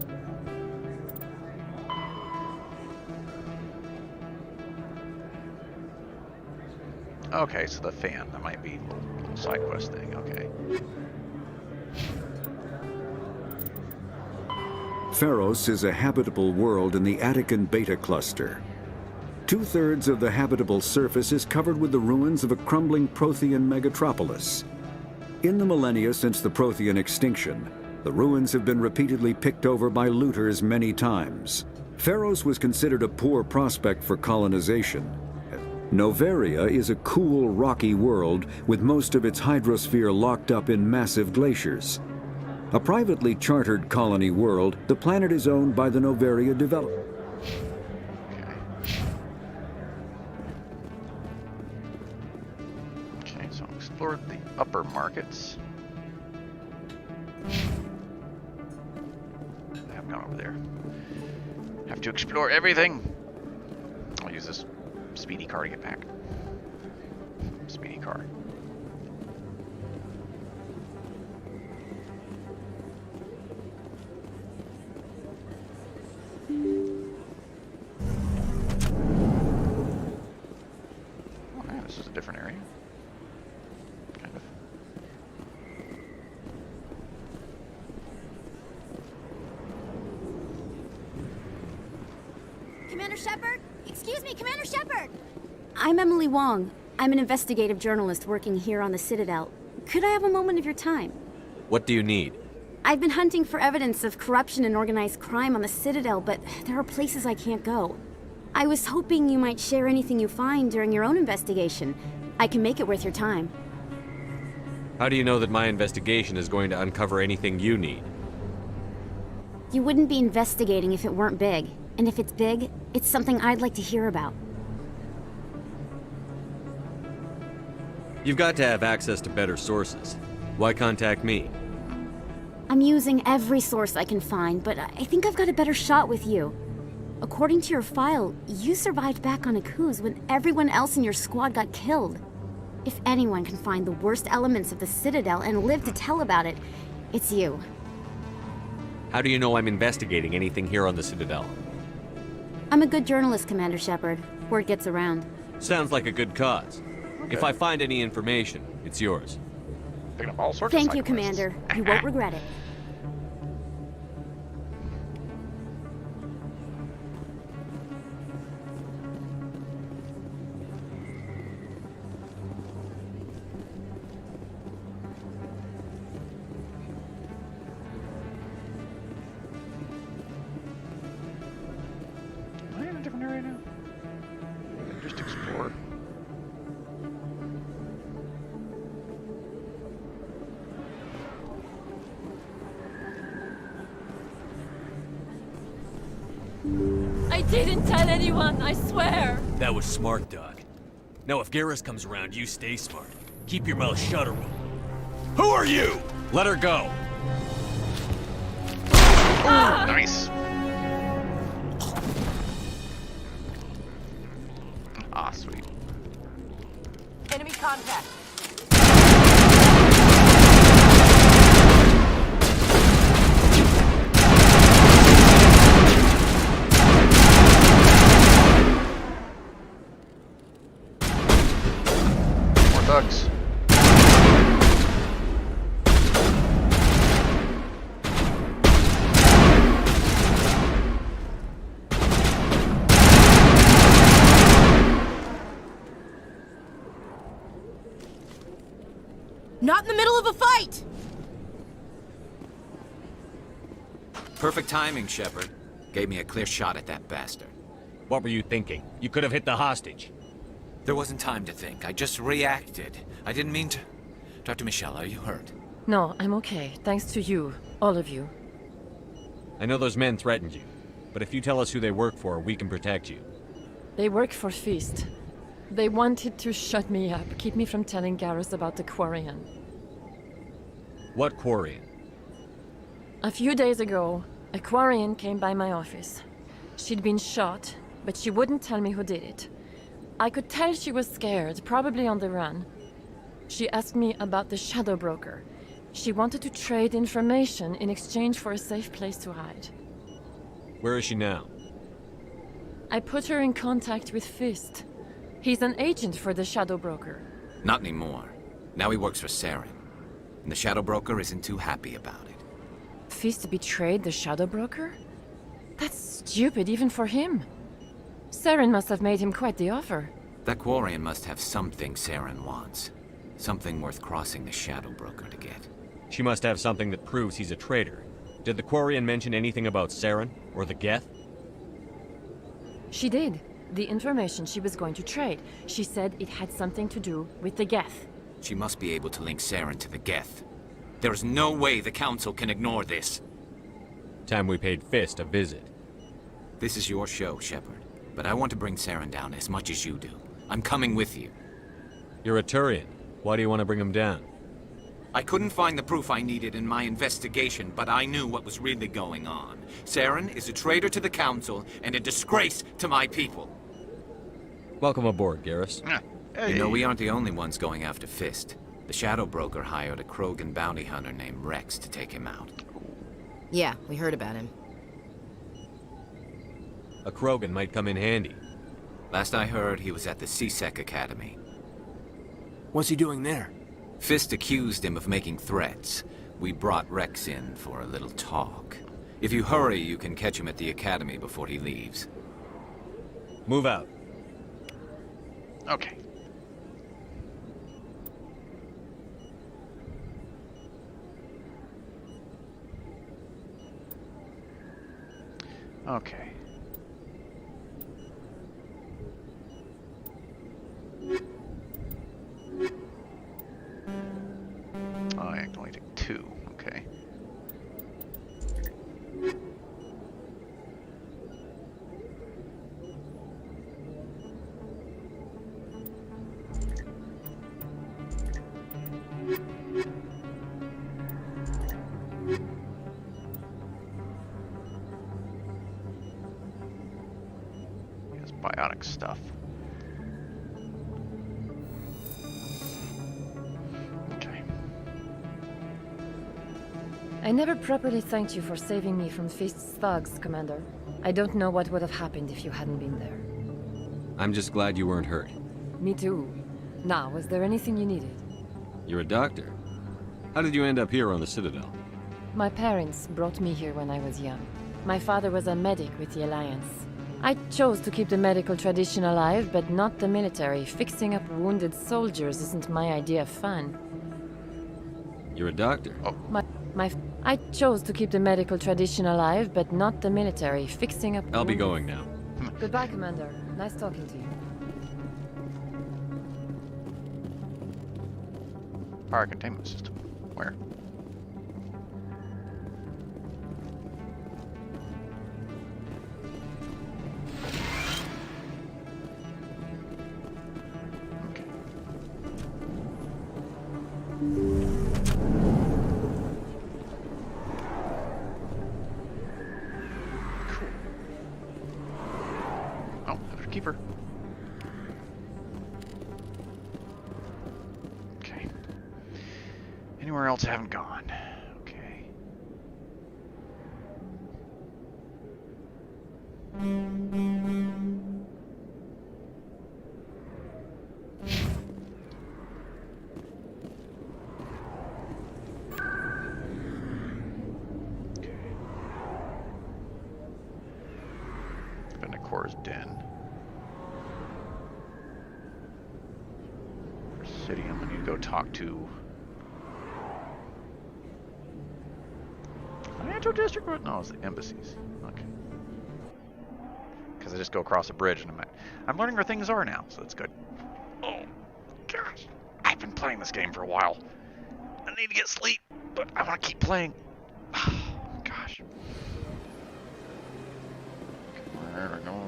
Okay, so the fan. That might be a little side quest thing. Okay. Pharos is a habitable world in the Attican Beta Cluster. 2/3 of the habitable surface is covered with the ruins of a crumbling Prothean megatropolis. In the millennia since the Prothean extinction, the ruins have been repeatedly picked over by looters many times. Pharos was considered a poor prospect for colonization. Noveria is a cool, rocky world with most of its hydrosphere locked up in massive glaciers. A privately chartered colony world, the planet is owned by the Noveria Development. Okay, so I've explored the upper markets. I haven't gone over there. Have to explore everything. I'll use this speedy car to get back. Speedy car. Oh man, this is a different area. Kind of. Commander Shepard? Excuse me, Commander Shepard! I'm Emily Wong. I'm an investigative journalist working here on the Citadel. Could I have a moment of your time? What do you need? I've been hunting for evidence of corruption and organized crime on the Citadel, but there are places I can't go. I was hoping you might share anything you find during your own investigation. I can make it worth your time. How do you know that my investigation is going to uncover anything you need? You wouldn't be investigating if it weren't big. And if it's big, it's something I'd like to hear about. You've got to have access to better sources. Why contact me? I'm using every source I can find, but I think I've got a better shot with you. According to your file, you survived back on Akuz when everyone else in your squad got killed. If anyone can find the worst elements of the Citadel and live to tell about it, it's you. How do you know I'm investigating anything here on the Citadel? I'm a good journalist, Commander Shepard. Word gets around. Sounds like a good cause. Okay. If I find any information, it's yours. Picking up all sorts Thank of you, side Commander. You won't regret it. Am I in a different area now? Just explore. I didn't tell anyone, I swear! That was smart, Doc. Now if Garrus comes around, you stay smart. Keep your mouth shut, or Who are you? Let her go. Oh, nice. Ah, sweet. Enemy contact! More thugs. Not in the middle of a fight! Perfect timing, Shepard. Gave me a clear shot at that bastard. What were you thinking? You could have hit the hostage. There wasn't time to think. I just reacted. I didn't mean to... Dr. Michelle, are you hurt? No, I'm okay. Thanks to you. All of you. I know those men threatened you, but if you tell us who they work for, we can protect you. They work for Feast. They wanted to shut me up, keep me from telling Garrus about the Quarian. What Quarian? A few days ago, a Quarian came by my office. She'd been shot, but she wouldn't tell me who did it. I could tell she was scared, probably on the run. She asked me about the Shadow Broker. She wanted to trade information in exchange for a safe place to hide. Where is she now? I put her in contact with Fist. He's an agent for the Shadow Broker. Not anymore. Now he works for Saren. And the Shadow Broker isn't too happy about it. Fist betrayed the Shadow Broker? That's stupid even for him. Saren must have made him quite the offer. That Quarian must have something Saren wants. Something worth crossing the Shadow Broker to get. She must have something that proves he's a traitor. Did the Quarian mention anything about Saren or the Geth? She did. The information she was going to trade. She said it had something to do with the Geth. She must be able to link Saren to the Geth. There is no way the Council can ignore this. Time we paid Fist a visit. This is your show, Shepard. But I want to bring Saren down as much as you do. I'm coming with you. You're a Turian. Why do you want to bring him down? I couldn't find the proof I needed in my investigation, but I knew what was really going on. Saren is a traitor to the Council and a disgrace to my people. Welcome aboard, Garrus. You know, we aren't the only ones going after Fist. The Shadow Broker hired a Krogan bounty hunter named Rex to take him out. Yeah, we heard about him. A Krogan might come in handy. Last I heard, he was at the C-Sec Academy. What's he doing there? Fist accused him of making threats. We brought Rex in for a little talk. If you hurry, you can catch him at the Academy before he leaves. Move out. Okay. Okay. Oh, I can only take 2. Okay. Yes, bionic stuff. I never properly thanked you for saving me from Fist's thugs, Commander. I don't know what would have happened if you hadn't been there. I'm just glad you weren't hurt. Me too. Now, was there anything you needed? You're a doctor. How did you end up here on the Citadel? My parents brought me here when I was young. My father was a medic with the Alliance. I chose to keep the medical tradition alive, but not the military. Fixing up wounded soldiers isn't my idea of fun. You're a doctor. Oh. I chose to keep the medical tradition alive, but not the military. Fixing up... I'll be going now. Goodbye, Commander. Nice talking to you. Fire containment system. Where? Keeper. Okay. Anywhere else I haven't gone? Okay. Benacor's Den. Presidium, I need to go talk to Financial District? No, it's the embassies. Okay. Because I just go across a bridge and I'm learning where things are now, so that's good. Oh, gosh. I've been playing this game for a while. I need to get sleep, but I want to keep playing. Oh, gosh. Where are we going?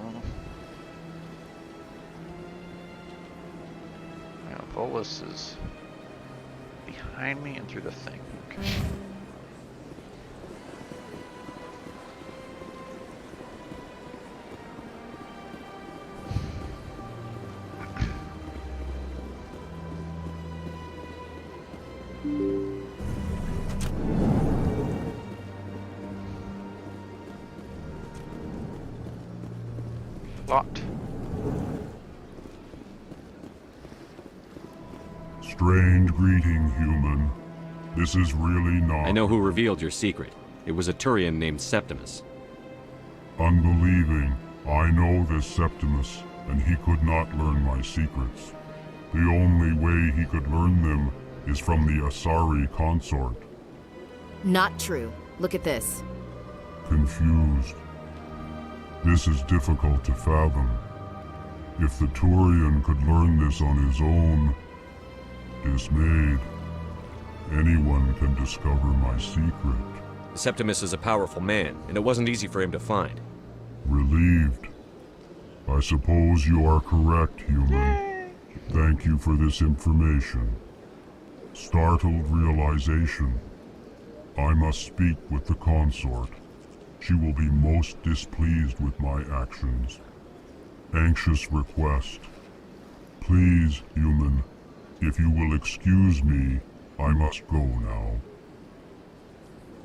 Volus is behind me and through the thing. Okay. Locked. Strange greeting, human. This is really not... I know who revealed your secret. It was a Turian named Septimus. Unbelieving. I know this Septimus, and he could not learn my secrets. The only way he could learn them is from the Asari consort. Not true. Look at this. Confused. This is difficult to fathom. If the Turian could learn this on his own, dismayed. Anyone can discover my secret. Septimus is a powerful man, and it wasn't easy for him to find. Relieved. I suppose you are correct, human. Thank you for this information. Startled realization. I must speak with the consort. She will be most displeased with my actions. Anxious request. Please, human, if you will excuse me, I must go now.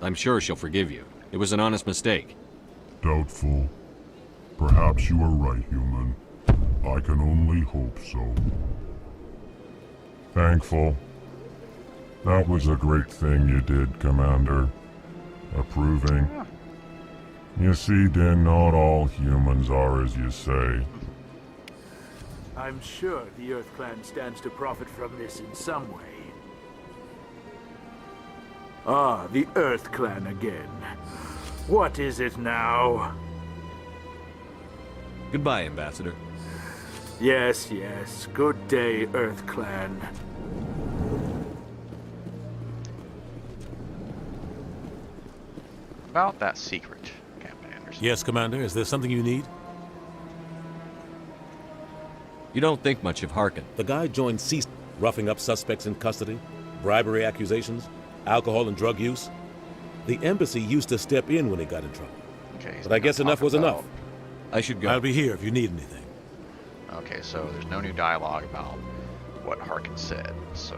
I'm sure she'll forgive you. It was an honest mistake. Doubtful. Perhaps you are right, human. I can only hope so. Thankful. That was a great thing you did, Commander. Approving. You see, Din, not all humans are as you say. I'm sure the Earth Clan stands to profit from this in some way. Ah, the Earth Clan again. What is it now? Goodbye, Ambassador. Yes, yes. Good day, Earth Clan. About that secret, Captain Anderson. Yes, Commander. Is there something you need? You don't think much of Harkin. The guy joined CIS, roughing up suspects in custody, bribery accusations, alcohol and drug use. The embassy used to step in when he got in trouble. Okay, but I guess enough was enough. I should go. I'll be here if you need anything. Okay, so there's no new dialogue about what Harkin said, so...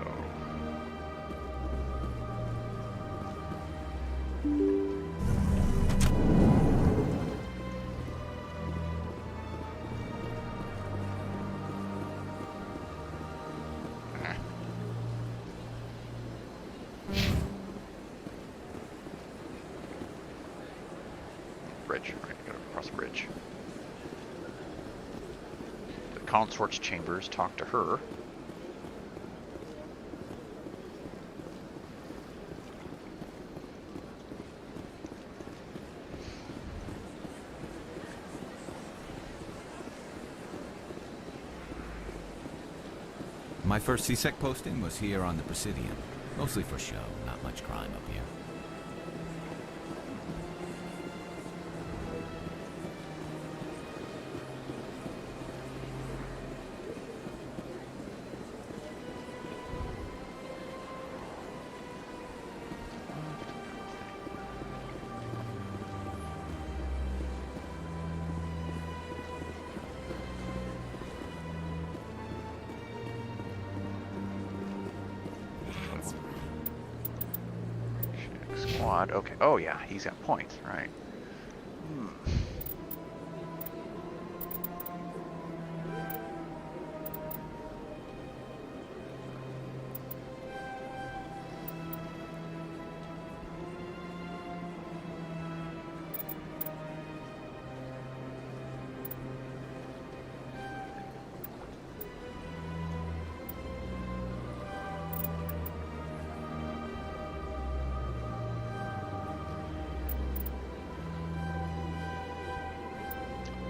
Bridge, right, gotta cross the bridge. The consort's chambers, talk to her. My first CSEC posting was here on the Presidium. Mostly for show, not much crime up here. Squad, okay. Oh yeah, he's got points, right.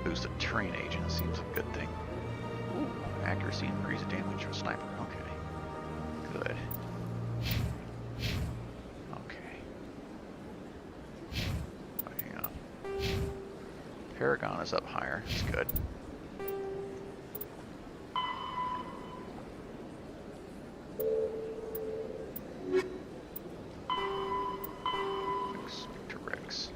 Boost of terrain agent seems a good thing. Ooh, accuracy and increase damage with sniper. Okay. Good. Okay. Oh, hang on. Paragon is up higher. That's good. Speak to Rex.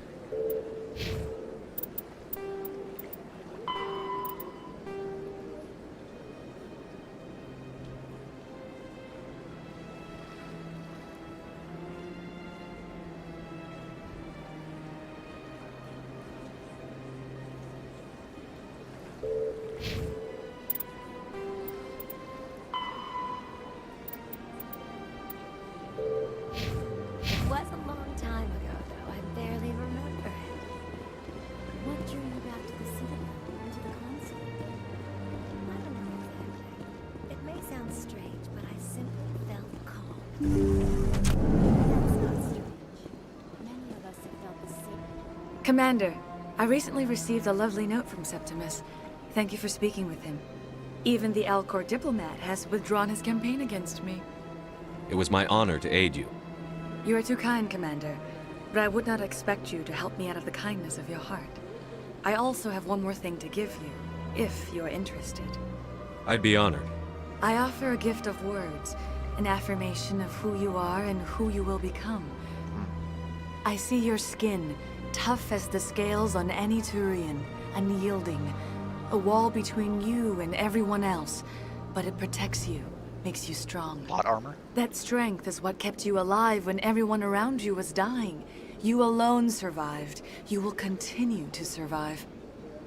It was a long time ago, though. I barely remember it. What drew you back to the Citadel and to the console? I don't know exactly. It may sound strange, but I simply felt calm. That's not strange. Many of us have felt the same. Commander, I recently received a lovely note from Septimus. Thank you for speaking with him. Even the Alcor diplomat has withdrawn his campaign against me. It was my honor to aid you. You are too kind, Commander, but I would not expect you to help me out of the kindness of your heart. I also have one more thing to give you, if you are interested. I'd be honored. I offer a gift of words, an affirmation of who you are and who you will become. I see your skin, tough as the scales on any Turian, unyielding, a wall between you and everyone else, but it protects you, makes you strong. Plot armor? That strength is what kept you alive when everyone around you was dying. You alone survived. You will continue to survive.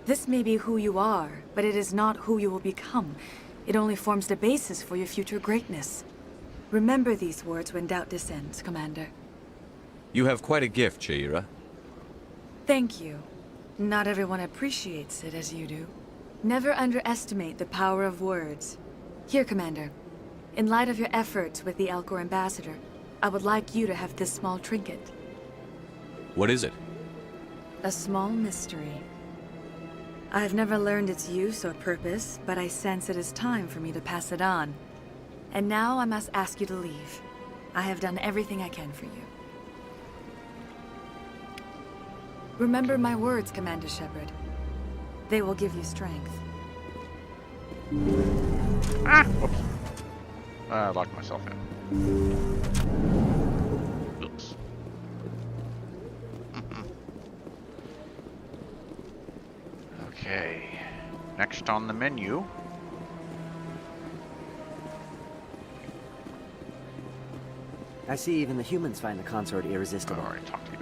This may be who you are, but it is not who you will become. It only forms the basis for your future greatness. Remember these words when doubt descends, Commander. You have quite a gift, Sha'ira. Thank you. Not everyone appreciates it as you do. Never underestimate the power of words. Here, Commander. In light of your efforts with the Alcor Ambassador, I would like you to have this small trinket. What is it? A small mystery. I have never learned its use or purpose, but I sense it is time for me to pass it on. And now I must ask you to leave. I have done everything I can for you. Remember my words, Commander Shepard. They will give you strength. Ah! Whoops. I locked myself in. Oops. Okay. Next on the menu. I see even the humans find the consort irresistible. Alright, talk to you.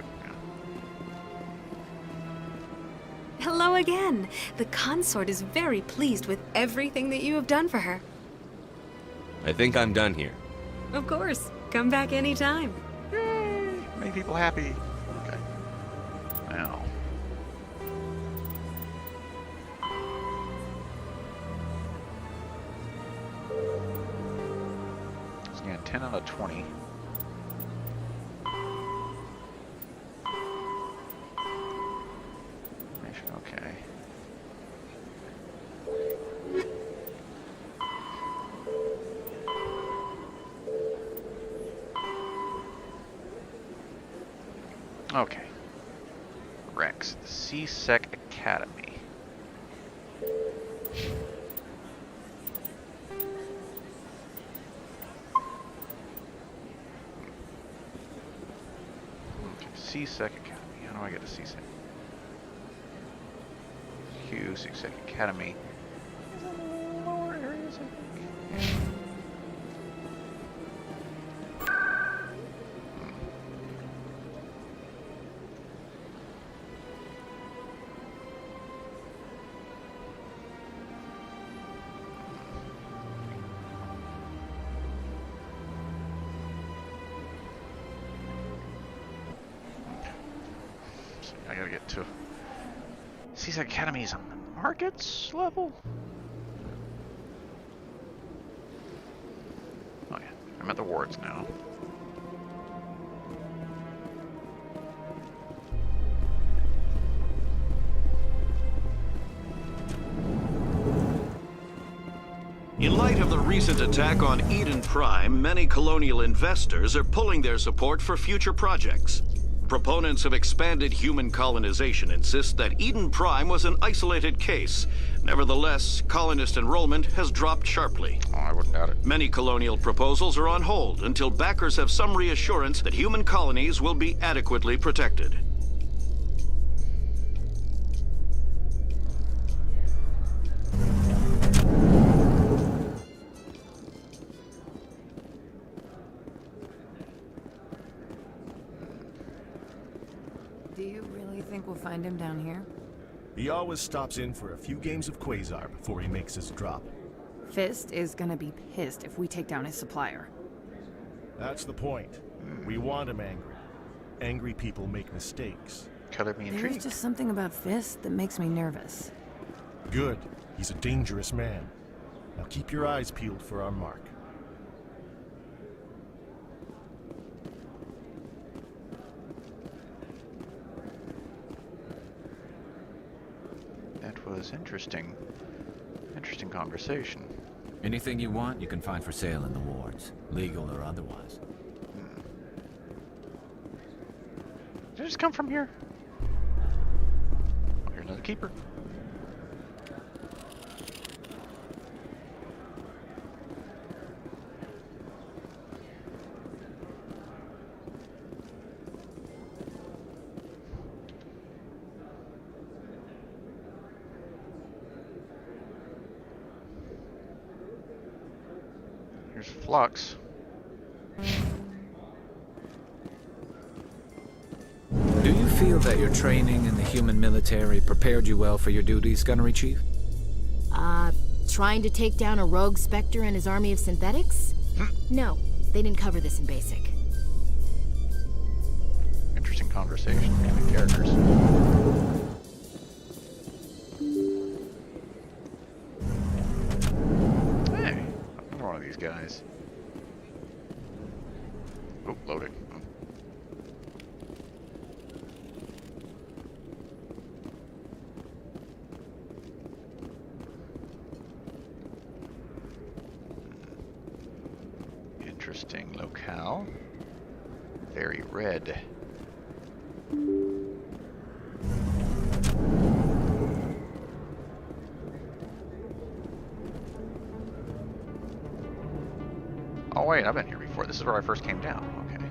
Hello again. The consort is very pleased with everything that you have done for her. I think I'm done here. Of course. Come back anytime. Yay! Make people happy. Okay. Now. Scan 10 out of 20. Okay. Okay. Rex, the C-Sec Academy. Okay, C-Sec Academy. How do I get to C-Sec? Q, C-Sec Academy. Lower areas, I think. I gotta get to C-Sec Academy is on the markets level. Oh yeah, I'm at the wards now. In light of the recent attack on Eden Prime, many colonial investors are pulling their support for future projects. Proponents of expanded human colonization insist that Eden Prime was an isolated case. Nevertheless, colonist enrollment has dropped sharply. Oh, I wouldn't doubt it. Many colonial proposals are on hold until backers have some reassurance that human colonies will be adequately protected. Do you really think we'll find him down here? He always stops in for a few games of Quasar before he makes his drop. Fist is gonna be pissed if we take down his supplier. That's the point. We want him angry. Angry people make mistakes. Color me There's intrigued. just something about Fist that makes me nervous. Good. He's a dangerous man. Now keep your eyes peeled for our mark. That was interesting. Interesting conversation. Anything you want, you can find for sale in the wards, legal or otherwise. Did it just come from here? Oh, here's another keeper. Here's Flux. Do you feel that your training in the human military prepared you well for your duties, Gunnery Chief? Trying to take down a rogue Spectre and his army of synthetics? No, they didn't cover this in basic. Interesting conversation between characters. Hey, I'm one of these guys. Oh, loading. Interesting locale. Very red. Oh wait, I've been here before. This is where I first came down. Okay.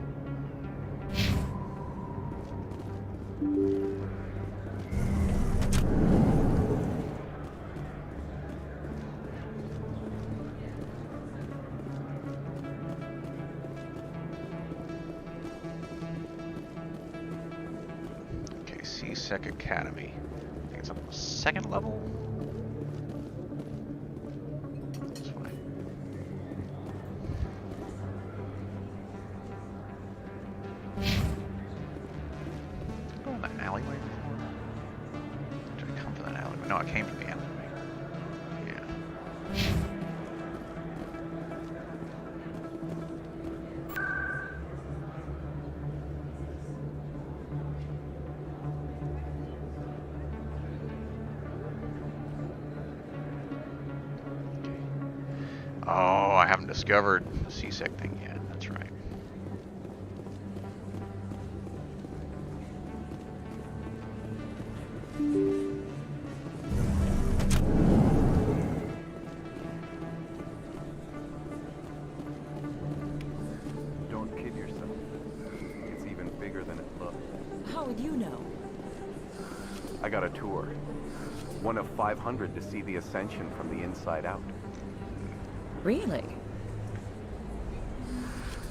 Okay, C-Sec Academy. I think it's on the second level. This way. Did I go in that alleyway before? Did I come from that alleyway? No, I came from the alleyway. Yeah. Oh, I haven't discovered the C-Sec thing yet. That's right. Don't kid yourself. It's even bigger than it looks. How would you know? I got a tour. One of 500 to see the Ascension from the inside out. Really?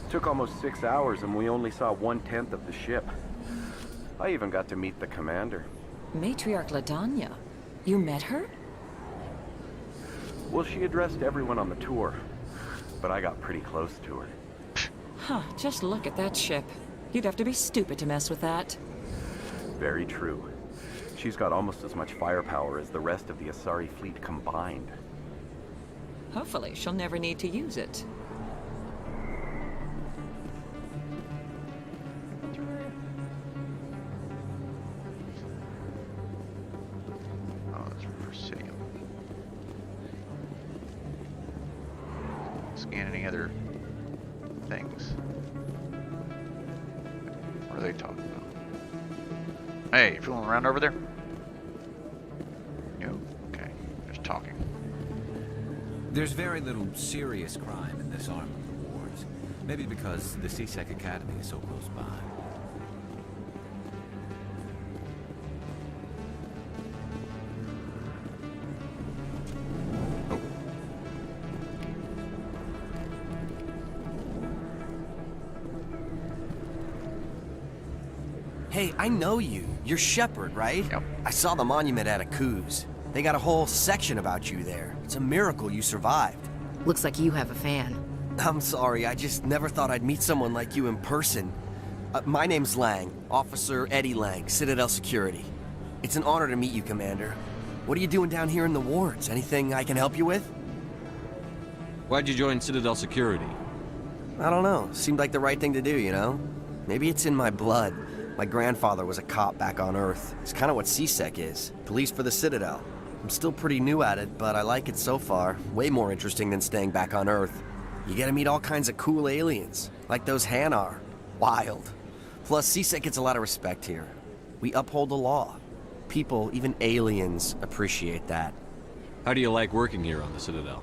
Took almost 6 hours and we only saw 1/10 of the ship. I even got to meet the commander. Matriarch Ladanya. You met her? Well, she addressed everyone on the tour, but I got pretty close to her. Huh, just look at that ship. You'd have to be stupid to mess with that. Very true. She's got almost as much firepower as the rest of the Asari fleet combined. Hopefully, she'll never need to use it. Oh, that's Presidium. Scan any other things. What are they talking about? Hey, you fooling around over there? No? Okay. Just talking. There's very little serious crime in this arm of the wards. Maybe because the C-Sec Academy is so close by. Hey, I know you. You're Shepard, right? Yep. I saw the monument at Akuz. They got a whole section about you there. It's a miracle you survived. Looks like you have a fan. I'm sorry, I just never thought I'd meet someone like you in person. My name's Lang, Officer Eddie Lang, Citadel Security. It's an honor to meet you, Commander. What are you doing down here in the wards? Anything I can help you with? Why'd you join Citadel Security? I don't know. Seemed like the right thing to do, you know? Maybe it's in my blood. My grandfather was a cop back on Earth. It's kind of what C-Sec is. Police for the Citadel. I'm still pretty new at it, but I like it so far. Way more interesting than staying back on Earth. You get to meet all kinds of cool aliens, like those Hanar. Wild. Plus, CSEC gets a lot of respect here. We uphold the law. People, even aliens, appreciate that. How do you like working here on the Citadel?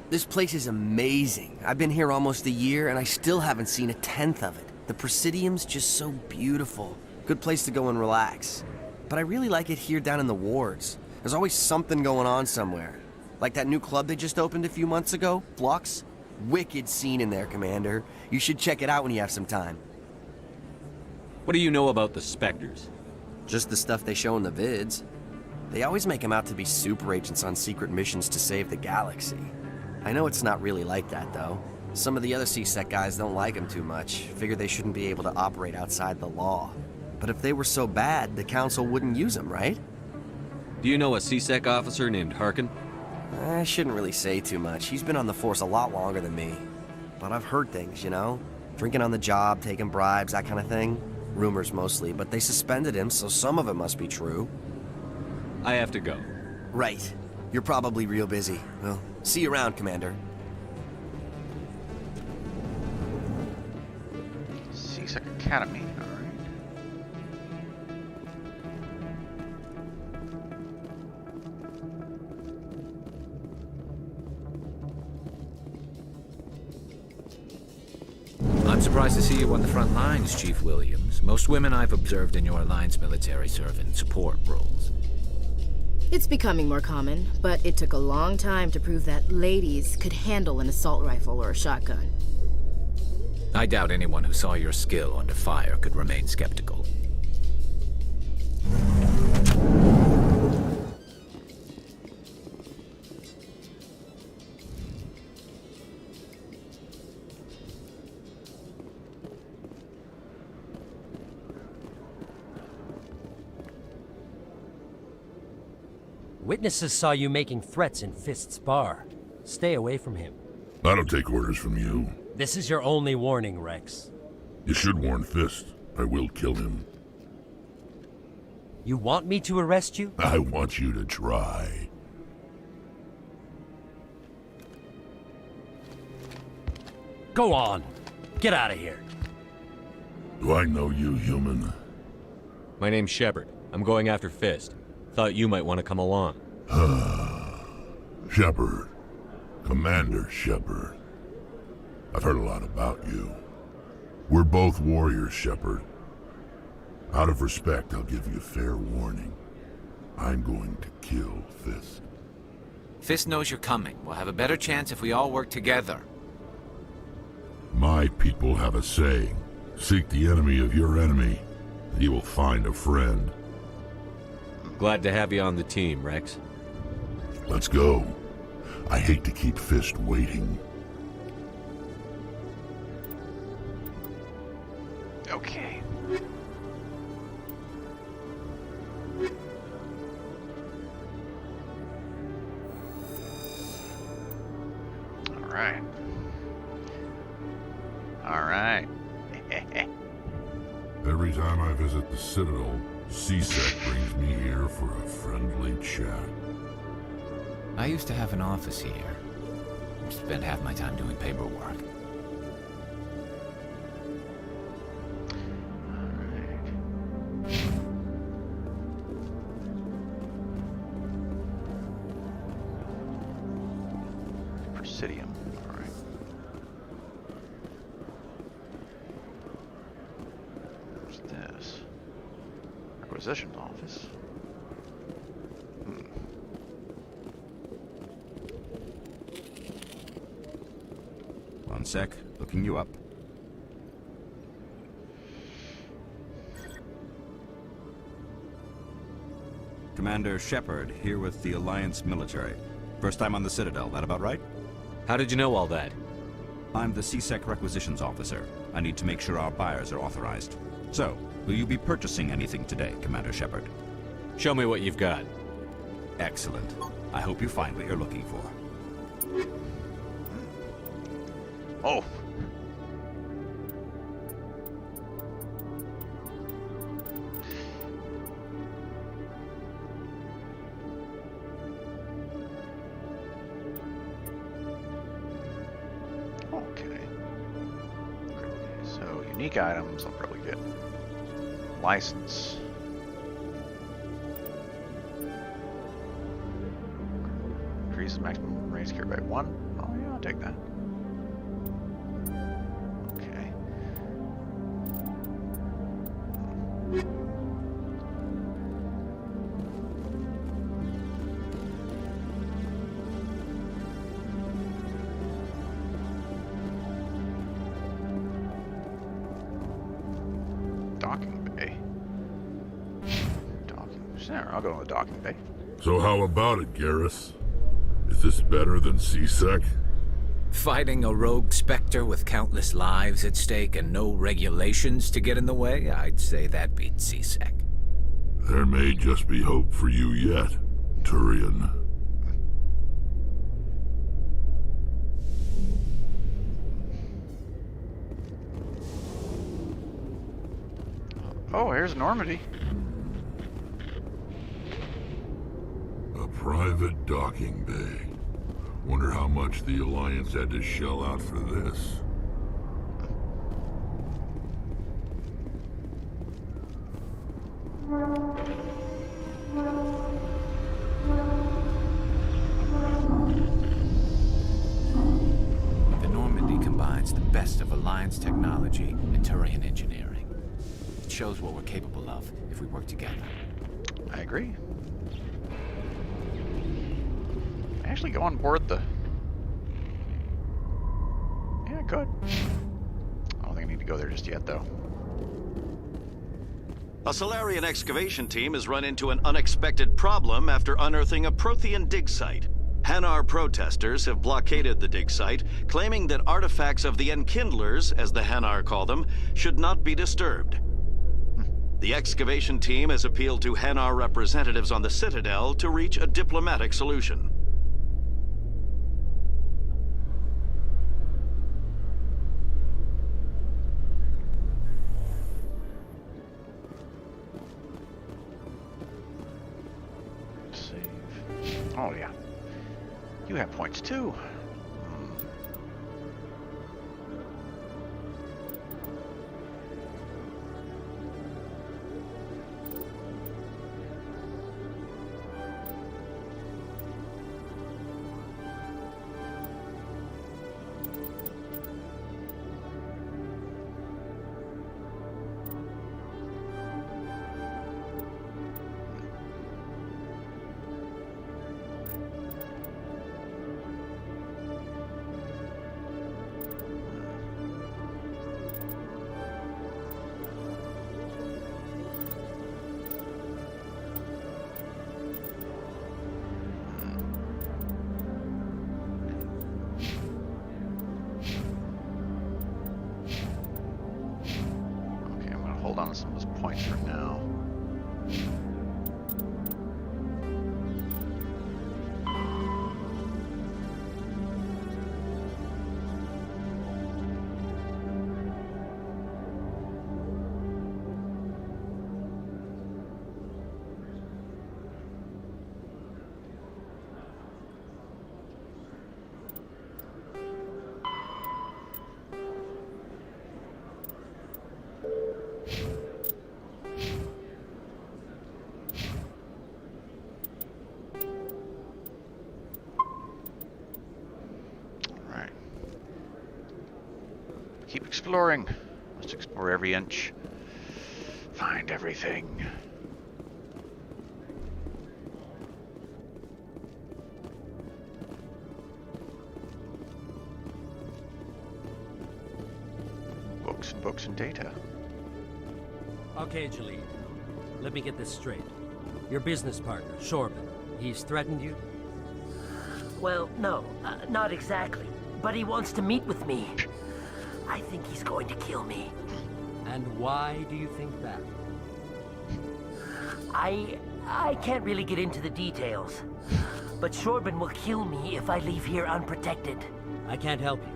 This place is amazing. I've been here almost a year, and I still haven't seen a tenth of it. The Presidium's just so beautiful. Good place to go and relax. But I really like it here down in the wards. There's always something going on somewhere. Like that new club they just opened a few months ago, Flux. Wicked scene in there, Commander. You should check it out when you have some time. What do you know about the Spectres? Just the stuff they show in the vids. They always make them out to be super agents on secret missions to save the galaxy. I know it's not really like that, though. Some of the other CSEC guys don't like them too much. Figure they shouldn't be able to operate outside the law. But if they were so bad, the Council wouldn't use them, right? Do you know a CSEC officer named Harkin? I shouldn't really say too much. He's been on the force a lot longer than me. But I've heard things, you know? Drinking on the job, taking bribes, that kind of thing. Rumors mostly, but they suspended him, so some of it must be true. I have to go. Right. You're probably real busy. Well, see you around, Commander. CSEC Academy, alright. I'm surprised to see you on the front lines, Chief Williams. Most women I've observed in your Alliance military serve in support roles. It's becoming more common, but it took a long time to prove that ladies could handle an assault rifle or a shotgun. I doubt anyone who saw your skill under fire could remain skeptical. Witnesses saw you making threats in Fist's bar. Stay away from him. I don't take orders from you. This is your only warning, Rex. You should warn Fist. I will kill him. You want me to arrest you? I want you to try. Go on. Get out of here. Do I know you, human? My name's Shepard. I'm going after Fist. Thought you might want to come along. Shepard. Commander Shepard. I've heard a lot about you. We're both warriors, Shepard. Out of respect, I'll give you fair warning. I'm going to kill Fist. Fist knows you're coming. We'll have a better chance if we all work together. My people have a saying. Seek the enemy of your enemy, and you will find a friend. Glad to have you on the team, Rex. Let's go. I hate to keep Fist waiting. Okay. Alright. Alright. Every time I visit the Citadel, CSEC brings me here for a friendly chat. I used to have an office here. Spent half my time doing paperwork. Presidium. Alright. What's this? Requisition office. One sec, looking you up. Commander Shepard, here with the Alliance military. First time on the Citadel, that about right? How did you know all that? I'm the CSEC requisitions officer. I need to make sure our buyers are authorized. So, will you be purchasing anything today, Commander Shepard? Show me what you've got. Excellent. I hope you find what you're looking for. Oh. unique items, I'll probably get license. Increases maximum range carried by 1. Oh yeah, I'll take that. Okay. Docking bay. Docking. Sure, I'll go to the docking bay. So how about it, Garrus? Is this better than C-Sec? Fighting a rogue Spectre with countless lives at stake and no regulations to get in the way? I'd say that beats C-Sec. There may just be hope for you yet, Turian. Oh, here's Normandy. A private docking bay. Wonder how much the Alliance had to shell out for this. The Normandy combines the best of Alliance technology and Turian engineering. It shows what we're capable of if we work together. I agree. Actually go on board the... Yeah, I could. I don't think I need to go there just yet, though. A Solarian excavation team has run into an unexpected problem after unearthing a Prothean dig site. Hanar protesters have blockaded the dig site, claiming that artifacts of the Enkindlers, as the Hanar call them, should not be disturbed. The excavation team has appealed to Hanar representatives on the Citadel to reach a diplomatic solution. Oh, yeah. You have points, too. Hold on to some of those points for now. Keep exploring. Must explore every inch. Find everything. Books and data. Okay, Jalid. Let me get this straight. Your business partner, Shorban, he's threatened you? Well, no, not exactly. But he wants to meet with me. I think he's going to kill me. And why do you think that? I can't really get into the details. But Shorban will kill me if I leave here unprotected. I can't help you.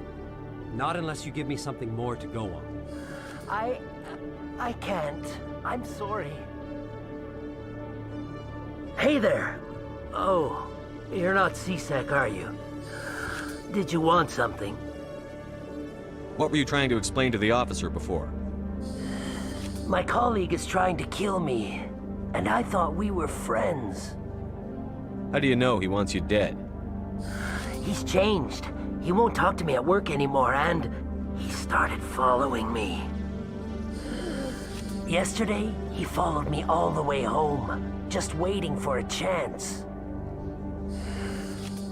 Not unless you give me something more to go on. I can't. I'm sorry. Hey there. Oh, you're not C-Sec, are you? Did you want something? What were you trying to explain to the officer before? My colleague is trying to kill me, and I thought we were friends. How do you know he wants you dead? He's changed. He won't talk to me at work anymore, and he started following me. Yesterday, he followed me all the way home, just waiting for a chance.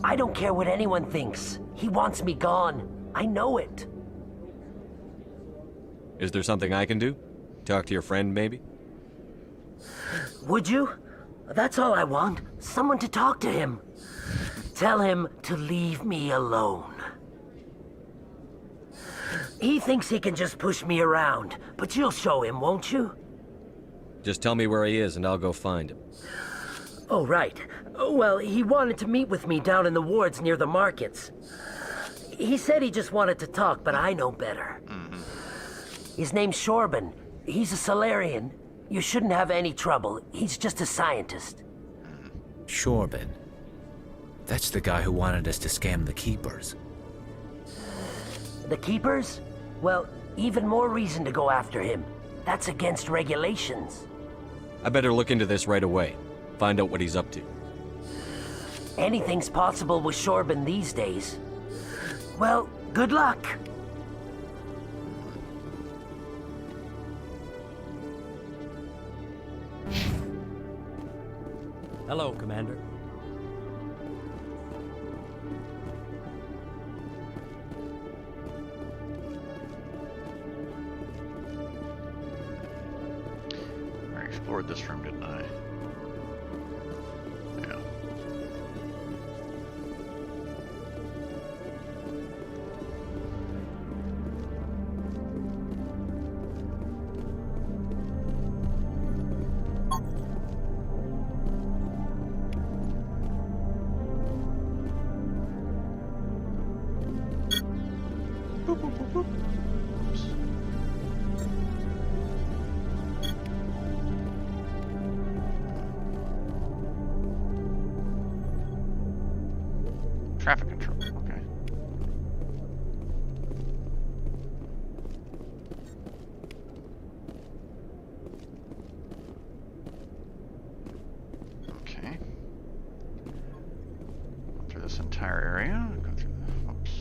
I don't care what anyone thinks. He wants me gone. I know it. Is there something I can do? Talk to your friend, maybe? Would you? That's all I want. Someone to talk to him. Tell him to leave me alone. He thinks he can just push me around, but you'll show him, won't you? Just tell me where he is and I'll go find him. Oh, right. Well, he wanted to meet with me down in the wards near the markets. He said he just wanted to talk, but I know better. His name's Shorban. He's a Solarian. You shouldn't have any trouble. He's just a scientist. Shorban. That's the guy who wanted us to scam the Keepers. The Keepers? Well, even more reason to go after him. That's against regulations. I better look into this right away. Find out what he's up to. Anything's possible with Shorban these days. Well, good luck. Hello, Commander. I explored this room, didn't I? Yeah. Boop, boop, boop, boop. Oops. Traffic control, okay. Okay. Go through this entire area. Go through the. Oops.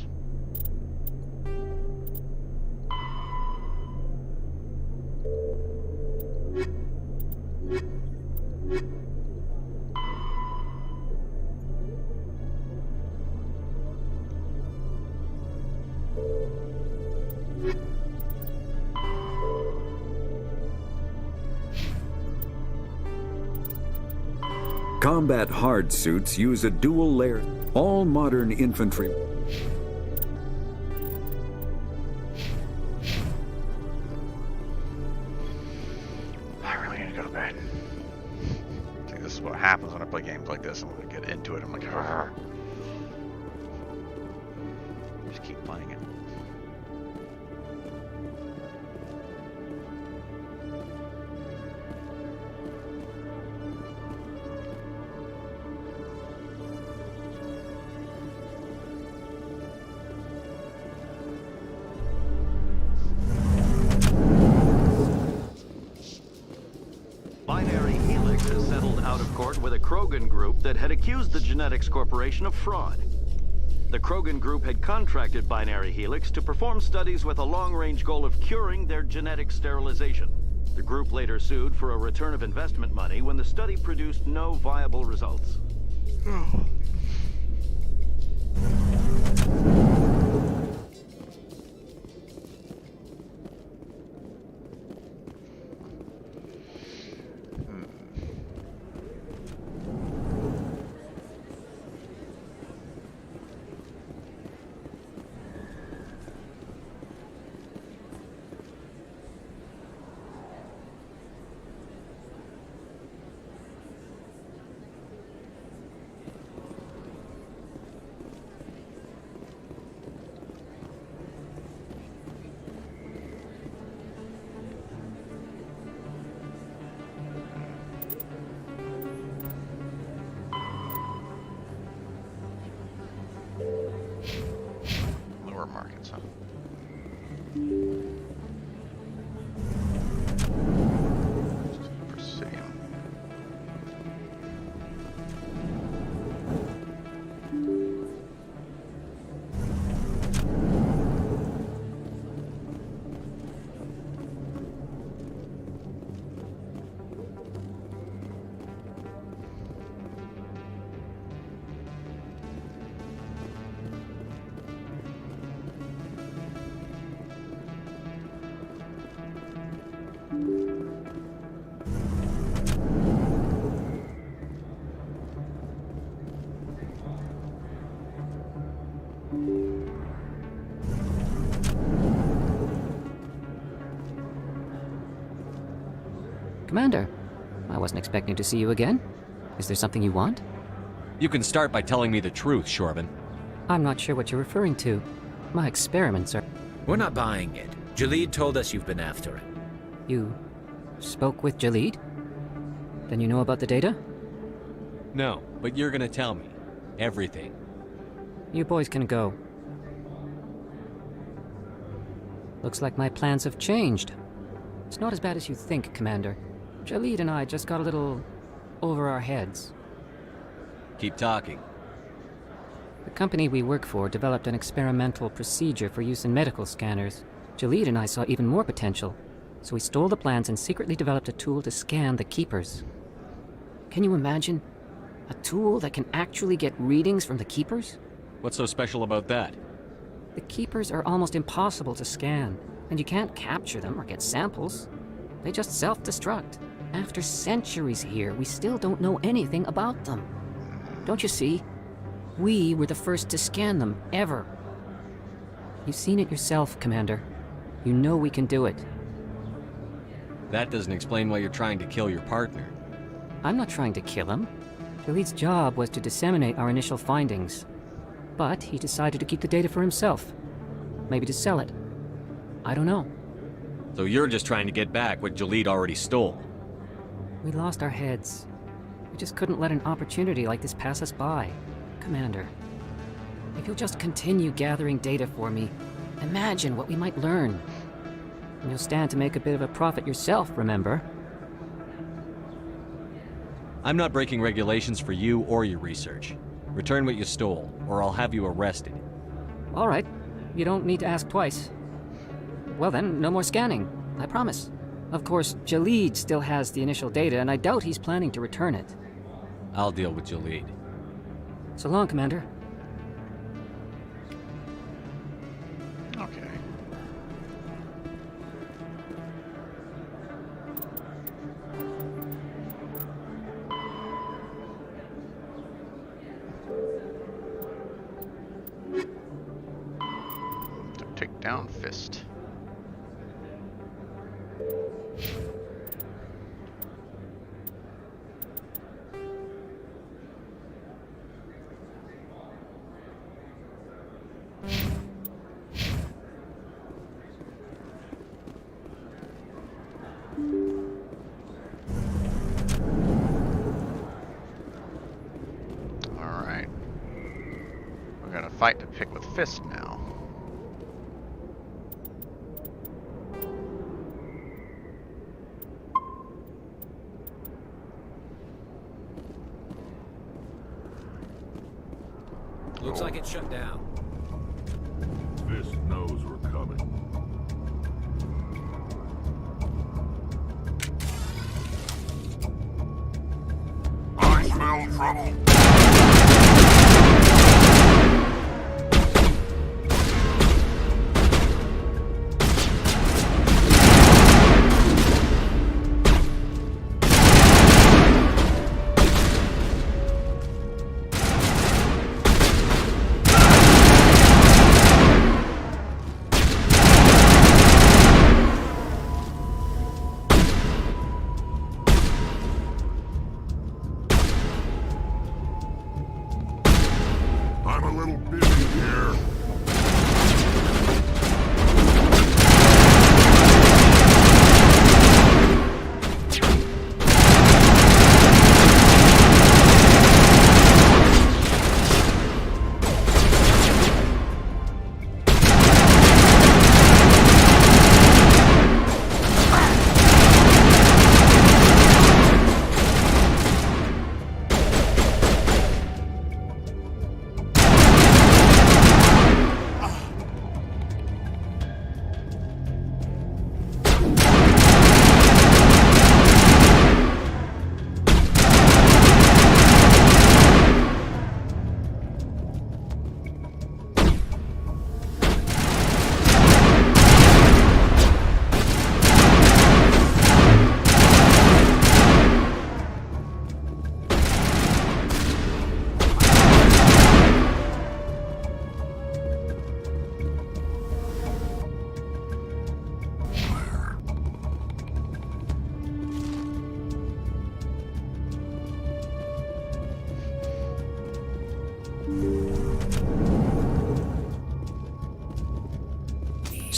Combat hard suits use a dual layer. All modern infantry. I really need to go to bed. See, this is what happens when I play games like this. I'm gonna get into it. I'm like, "Argh." Just keep playing it. Binary Helix has settled out of court with a Krogan group that had accused the Genetics Corporation of fraud. The Krogan group had contracted Binary Helix to perform studies with a long-range goal of curing their genetic sterilization. The group later sued for a return of investment money when the study produced no viable results. Commander, I wasn't expecting to see you again. Is there something you want? You can start by telling me the truth, Shorben. I'm not sure what you're referring to. My experiments are... We're not buying it. Jalid told us you've been after it. You spoke with Jalid? Then you know about the data? No, but you're gonna tell me. Everything. You boys can go. Looks like my plans have changed. It's not as bad as you think, Commander. Jalid and I just got a little over our heads. Keep talking. The company we work for developed an experimental procedure for use in medical scanners. Jalid and I saw even more potential, so we stole the plans and secretly developed a tool to scan the Keepers. Can you imagine? A tool that can actually get readings from the Keepers? What's so special about that? The Keepers are almost impossible to scan, and you can't capture them or get samples. They just self-destruct. After centuries here, we still don't know anything about them. Don't you see? We were the first to scan them, ever. You've seen it yourself, Commander. You know we can do it. That doesn't explain why you're trying to kill your partner. I'm not trying to kill him. Jalid's job was to disseminate our initial findings. But he decided to keep the data for himself. Maybe to sell it. I don't know. So you're just trying to get back what Jalid already stole. We lost our heads. We just couldn't let an opportunity like this pass us by. Commander, if you'll just continue gathering data for me, imagine what we might learn. And you'll stand to make a bit of a profit yourself, remember? I'm not breaking regulations for you or your research. Return what you stole, or I'll have you arrested. All right. You don't need to ask twice. Well then, no more scanning. I promise. Of course, Jalid still has the initial data, and I doubt he's planning to return it. I'll deal with Jalid. So long, Commander. Okay. To take down Fist. Alright. We're gonna fight to pick with Fist now. Looks like it's shut down. Fist knows we're coming. I smell trouble.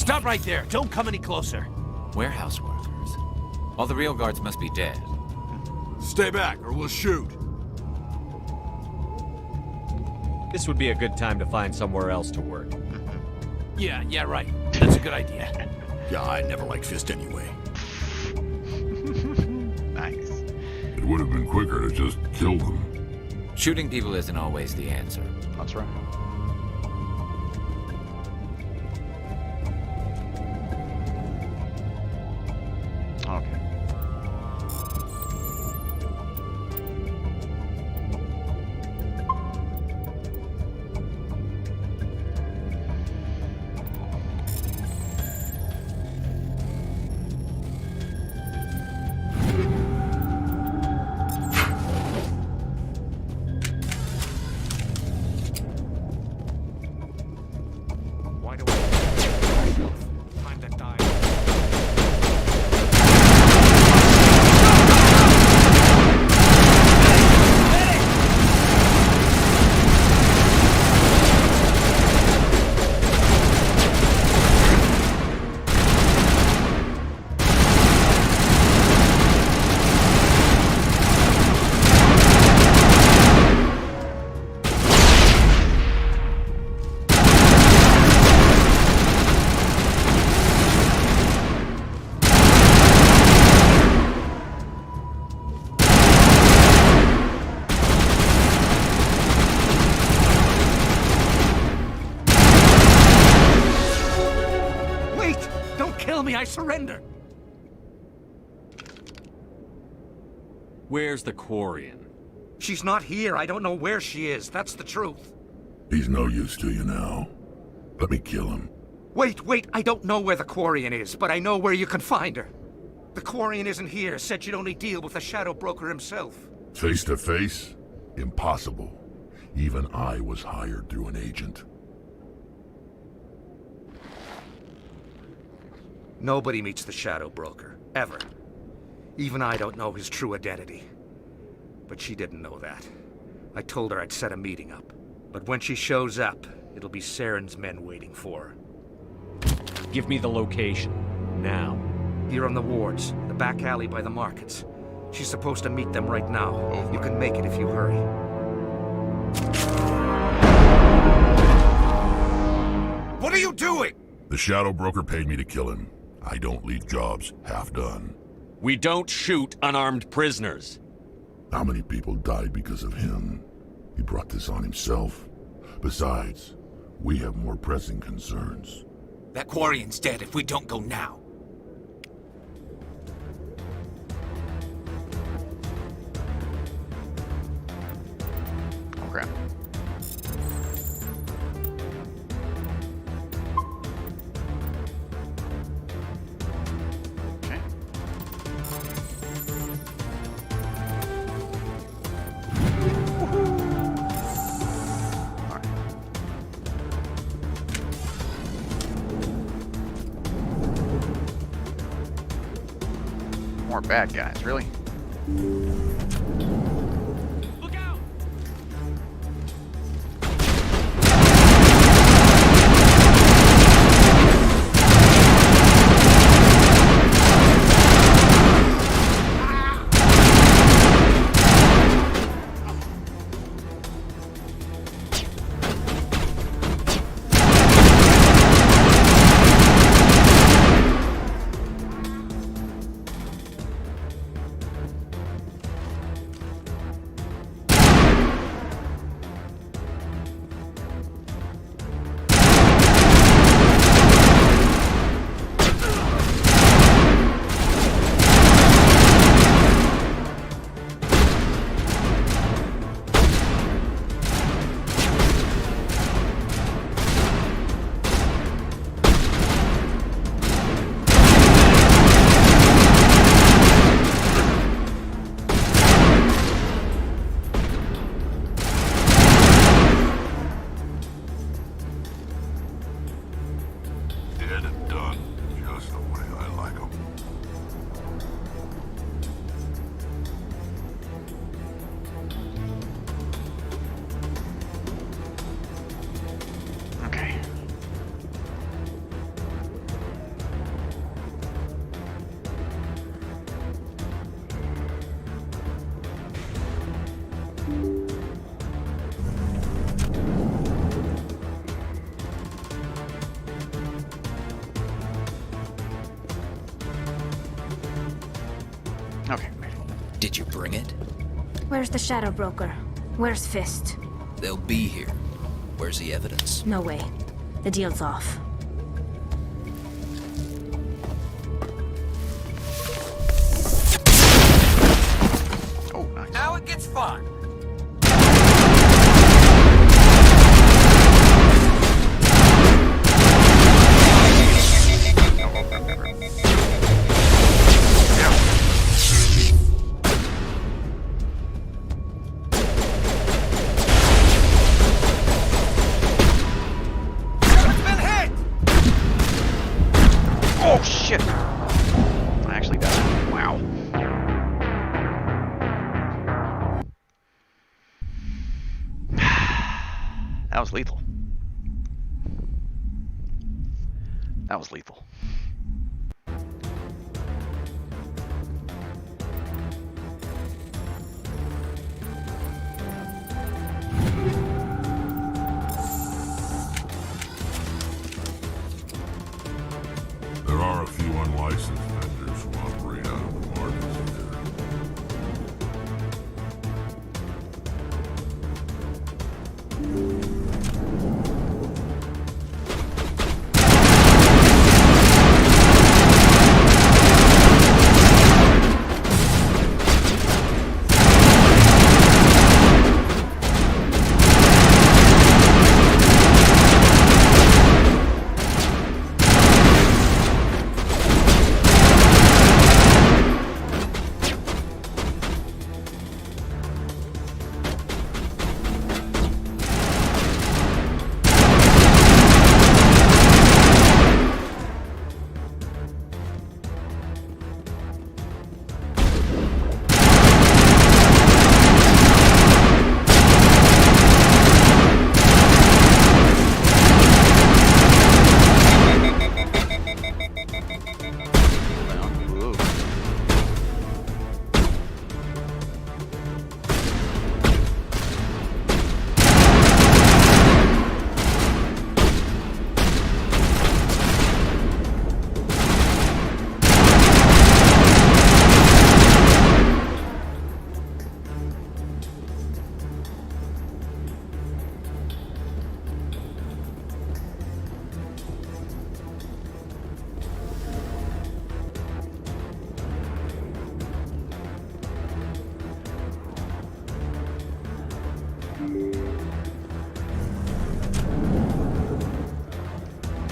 Stop right there. Don't come any closer. Warehouse workers. All the real guards must be dead. Stay back, or we'll shoot. This would be a good time to find somewhere else to work. Yeah, right. That's a good idea. Yeah, I never liked Fist anyway. Nice. It would have been quicker to just kill them. Shooting people isn't always the answer. That's right. Okay. Why do I time to die? Wait! Don't kill me, I surrender! Where's the Quarian? She's not here. I don't know where she is. That's the truth. He's no use to you now. Let me kill him. Wait, I don't know where the Quarian is, but I know where you can find her. The Quarian isn't here. Said she'd only deal with the Shadow Broker himself. Face to face? Impossible. Even I was hired through an agent. Nobody meets the Shadow Broker, ever. Even I don't know his true identity. But she didn't know that. I told her I'd set a meeting up. But when she shows up, it'll be Saren's men waiting for her. Give me the location. Now. Here on the wards, the back alley by the markets. She's supposed to meet them right now. You can make it if you hurry. What are you doing? The Shadow Broker paid me to kill him. I don't leave jobs half done. We don't shoot unarmed prisoners. How many people died because of him? He brought this on himself. Besides, we have more pressing concerns. That Quarian's dead if we don't go now. Oh crap. Okay. More bad guys, really? Okay. Did you bring it? Where's the Shadow Broker? Where's Fist? They'll be here. Where's the evidence? No way. The deal's off. Oh, nice. Now it gets fun. Oh shit! I actually died. Wow. That was lethal. That was lethal. There are a few unlicensed vendors who operate out of the markets here.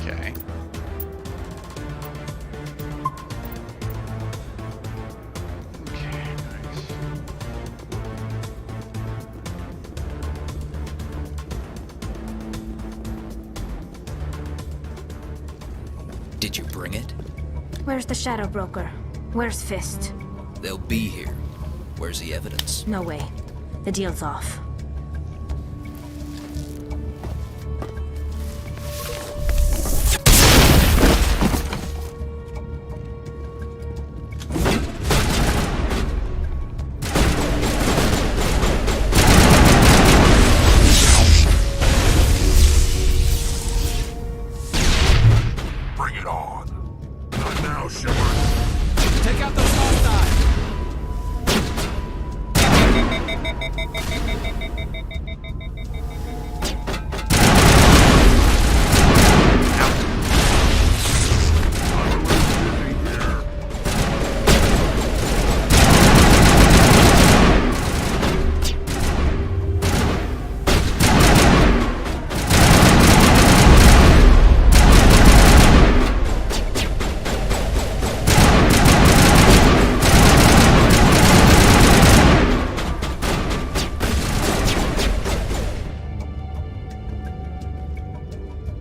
Okay. Okay, nice. Did you bring it? Where's the Shadow Broker? Where's Fist? They'll be here. Where's the evidence? No way. The deal's off. Bring it on. Not now, Shepard. Take out those hostiles!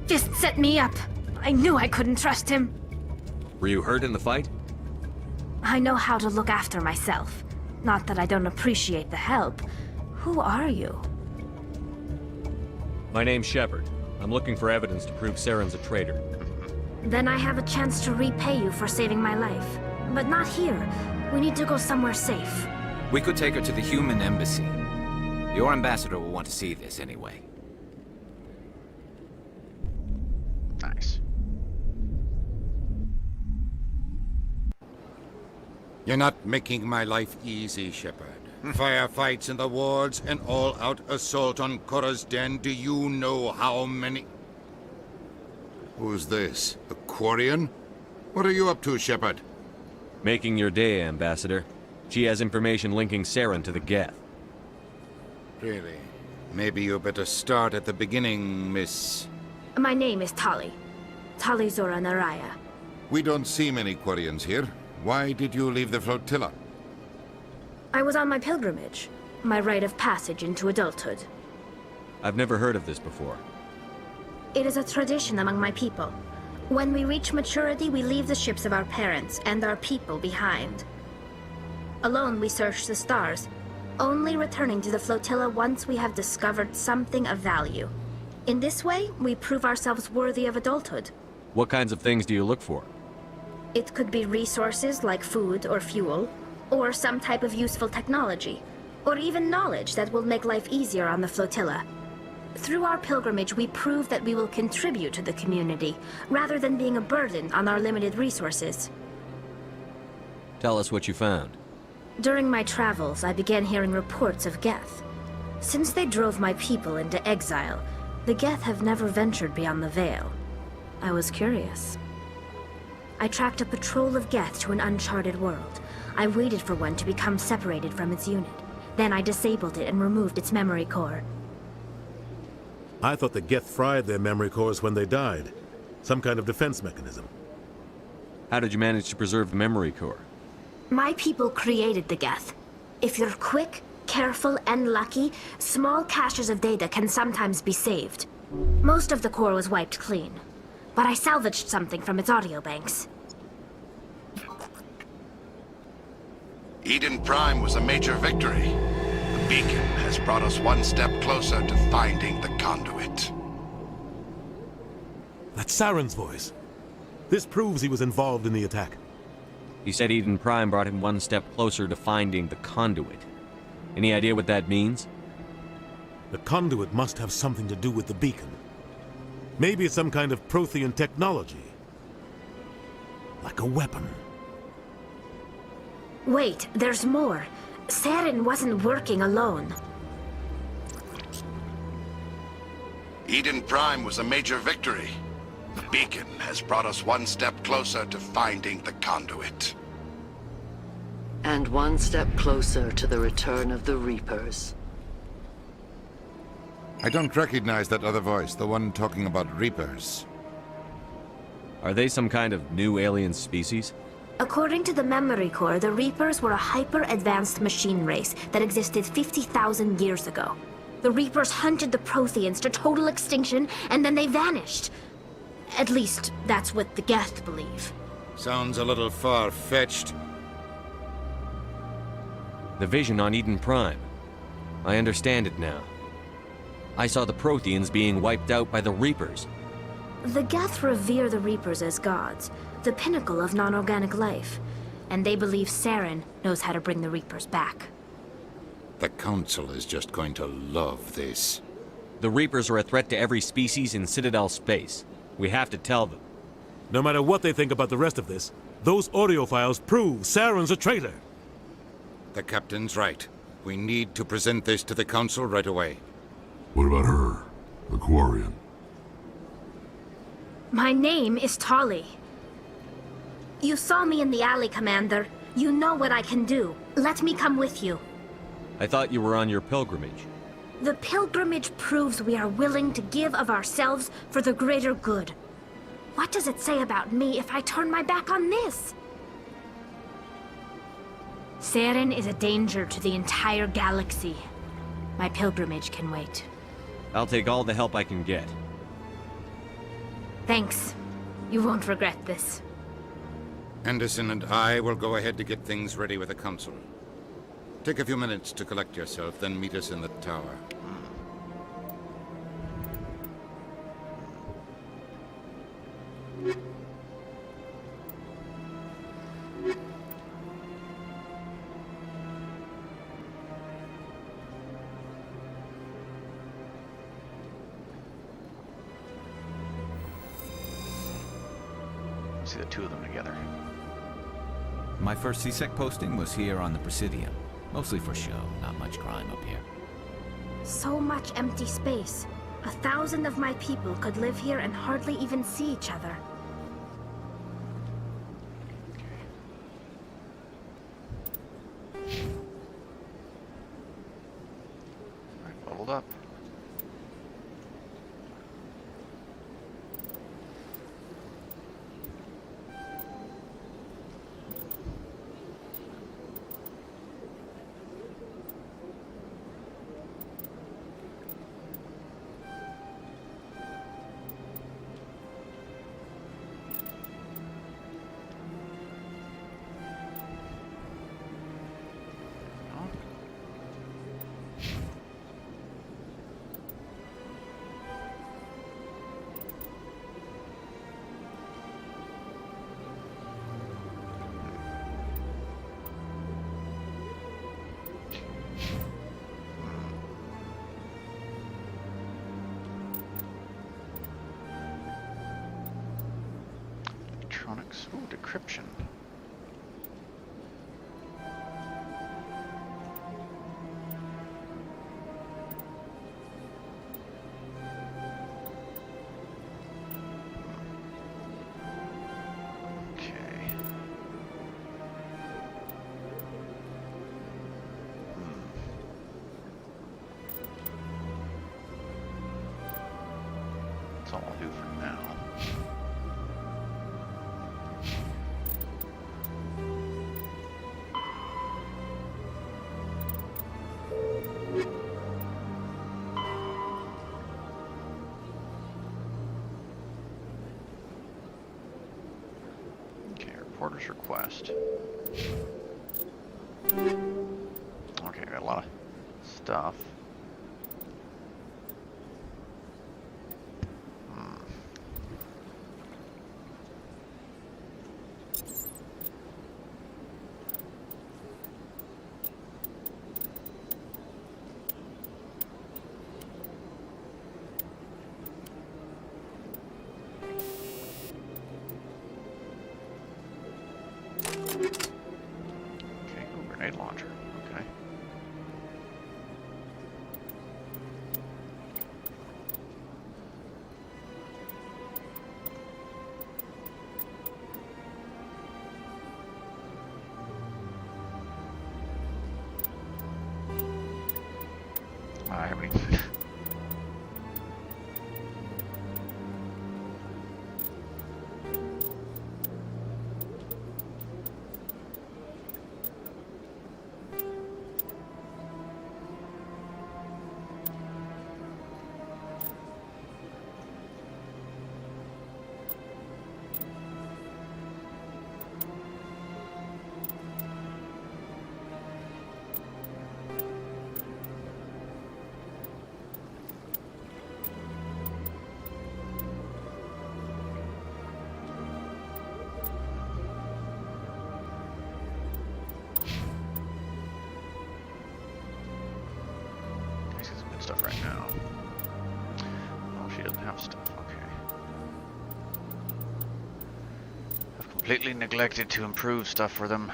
Fist set me up. I knew I couldn't trust him. Were you hurt in the fight? I know how to look after myself. Not that I don't appreciate the help. Who are you? My name's Shepard. I'm looking for evidence to prove Saren's a traitor. Then I have a chance to repay you for saving my life. But not here. We need to go somewhere safe. We could take her to the human embassy. Your ambassador will want to see this anyway. Nice. You're not making my life easy, Shepard. Firefights in the wards, an all-out assault on Korra's den. Do you know how many... Who's this? A Quarian? What are you up to, Shepard? Making your day, Ambassador. She has information linking Saren to the Geth. Really? Maybe you better start at the beginning, Miss... My name is Tali. Tali Zora Naraya. We don't see many Quarians here. Why did you leave the flotilla? I was on my pilgrimage. My rite of passage into adulthood. I've never heard of this before. It is a tradition among my people. When we reach maturity, we leave the ships of our parents and our people behind. Alone, we search the stars, only returning to the flotilla once we have discovered something of value. In this way, we prove ourselves worthy of adulthood. What kinds of things do you look for? It could be resources like food or fuel, or some type of useful technology, or even knowledge that will make life easier on the flotilla. Through our pilgrimage, we prove that we will contribute to the community, rather than being a burden on our limited resources. Tell us what you found. During my travels, I began hearing reports of Geth. Since they drove my people into exile, the Geth have never ventured beyond the Veil. I was curious. I tracked a patrol of Geth to an uncharted world. I waited for one to become separated from its unit. Then I disabled it and removed its memory core. I thought the Geth fried their memory cores when they died. Some kind of defense mechanism. How did you manage to preserve the memory core? My people created the Geth. If you're quick, careful, and lucky, small caches of data can sometimes be saved. Most of the core was wiped clean, but I salvaged something from its audio banks. Eden Prime was a major victory. The beacon has brought us one step closer to finding the conduit. That's Saren's voice. This proves he was involved in the attack. He said Eden Prime brought him one step closer to finding the conduit. Any idea what that means? The conduit must have something to do with the beacon. Maybe it's some kind of Prothean technology. Like a weapon. Wait, there's more. Saren wasn't working alone. Eden Prime was a major victory. The beacon has brought us one step closer to finding the conduit. And one step closer to the return of the Reapers. I don't recognize that other voice, the one talking about Reapers. Are they some kind of new alien species? According to the memory core, the Reapers were a hyper-advanced machine race that existed 50,000 years ago. The Reapers hunted the Protheans to total extinction, and then they vanished. At least, that's what the Geth believe. Sounds a little far-fetched. The vision on Eden Prime. I understand it now. I saw the Protheans being wiped out by the Reapers. The Geth revere the Reapers as gods, the pinnacle of non-organic life, and they believe Saren knows how to bring the Reapers back. The Council is just going to love this. The Reapers are a threat to every species in Citadel space. We have to tell them. No matter what they think about the rest of this, those audio files prove Saren's a traitor. The Captain's right. We need to present this to the Council right away. What about her? The Quarian? My name is Tali. You saw me in the alley, Commander. You know what I can do. Let me come with you. I thought you were on your pilgrimage. The pilgrimage proves we are willing to give of ourselves for the greater good. What does it say about me if I turn my back on this? Saren is a danger to the entire galaxy. My pilgrimage can wait. I'll take all the help I can get. Thanks. You won't regret this. Anderson and I will go ahead to get things ready with the Council. Take a few minutes to collect yourself, then meet us in the tower. See the two of them together. My first CSEC posting was here on the Presidium. Mostly for show, not much crime up here. So much empty space. 1,000 of my people could live here and hardly even see each other. Leveled up. Electronics. Ooh, decryption. That's all I'll do for now. Okay, reporter's request. Okay, got a lot of stuff. Okay, cool, grenade launcher. Okay. I haven't even... stuff right now. Oh, she doesn't have stuff. Okay. I've completely neglected to improve stuff for them.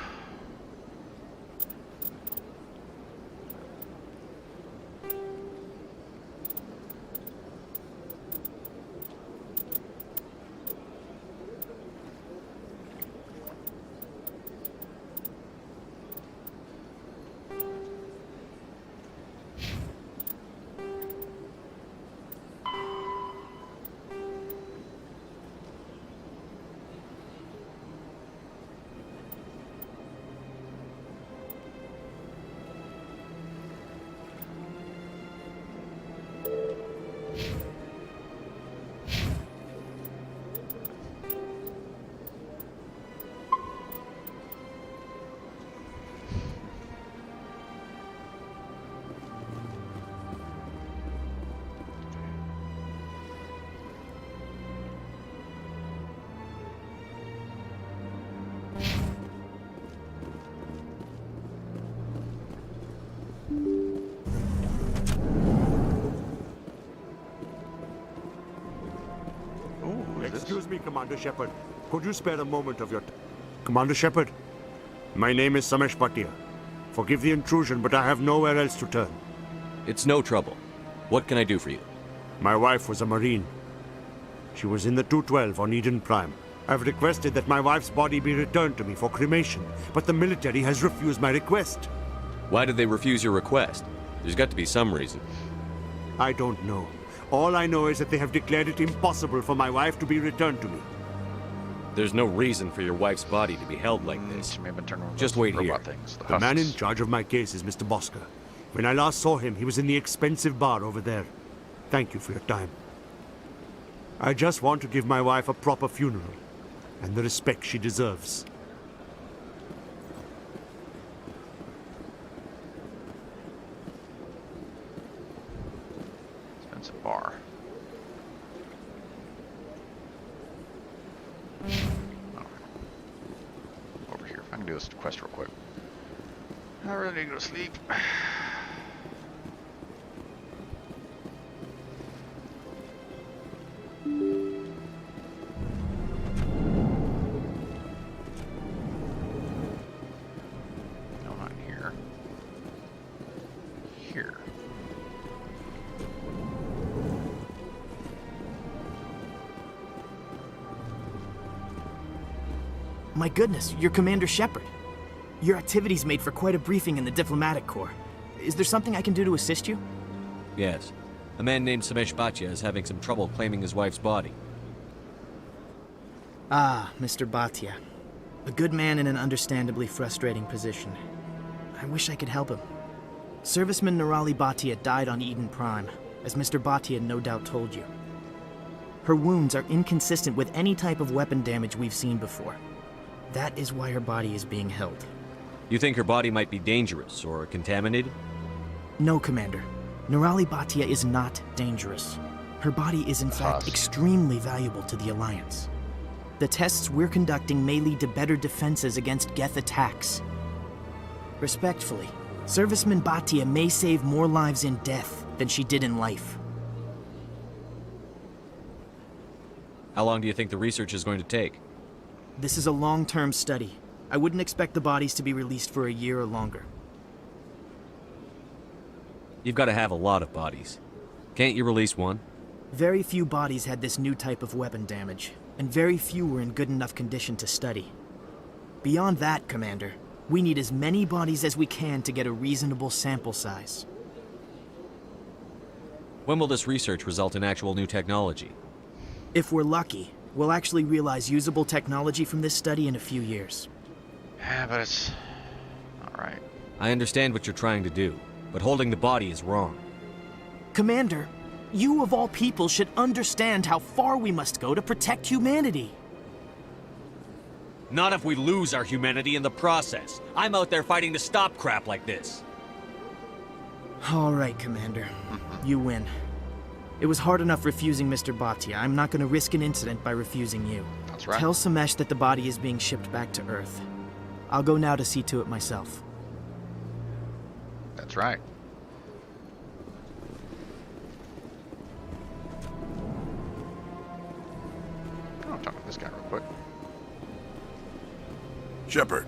Excuse me, Commander Shepard. Could you spare a moment of your Commander Shepard? My name is Samesh Bhatia. Forgive the intrusion, but I have nowhere else to turn. It's no trouble. What can I do for you? My wife was a Marine. She was in the 212 on Eden Prime. I've requested that my wife's body be returned to me for cremation, but the military has refused my request. Why did they refuse your request? There's got to be some reason. I don't know. All I know is that they have declared it impossible for my wife to be returned to me. There's no reason for your wife's body to be held like this. Just wait here. The man in charge of my case is Mr. Bosker. When I last saw him, he was in the expensive bar over there. Thank you for your time. I just want to give my wife a proper funeral, and the respect she deserves. Expensive bar. Over here. If I can do this quest real quick. I really need to go to sleep. No, not here. Here. My goodness, you're Commander Shepard. Your activities made for quite a briefing in the Diplomatic Corps. Is there something I can do to assist you? Yes. A man named Samesh Bhatia is having some trouble claiming his wife's body. Ah, Mr. Bhatia. A good man in an understandably frustrating position. I wish I could help him. Serviceman Nirali Bhatia died on Eden Prime, as Mr. Bhatia no doubt told you. Her wounds are inconsistent with any type of weapon damage we've seen before. That is why her body is being held. You think her body might be dangerous or contaminated? No, Commander. Nirali Bhatia is not dangerous. Her body is in fact extremely valuable to the Alliance. The tests we're conducting may lead to better defenses against Geth attacks. Respectfully, Serviceman Bhatia may save more lives in death than she did in life. How long do you think the research is going to take? This is a long-term study. I wouldn't expect the bodies to be released for a year or longer. You've got to have a lot of bodies. Can't you release one? Very few bodies had this new type of weapon damage, and very few were in good enough condition to study. Beyond that, Commander, we need as many bodies as we can to get a reasonable sample size. When will this research result in actual new technology? If we're lucky, we'll actually realize usable technology from this study in a few years. Yeah, but it's... alright. I understand what you're trying to do, but holding the body is wrong. Commander, you of all people should understand how far we must go to protect humanity. Not if we lose our humanity in the process. I'm out there fighting to stop crap like this. All right, Commander. You win. It was hard enough refusing Mr. Bhatia. I'm not going to risk an incident by refusing you. That's right. Tell Samesh that the body is being shipped back to Earth. I'll go now to see to it myself. That's right. I'll talk to this guy real quick. Shepard,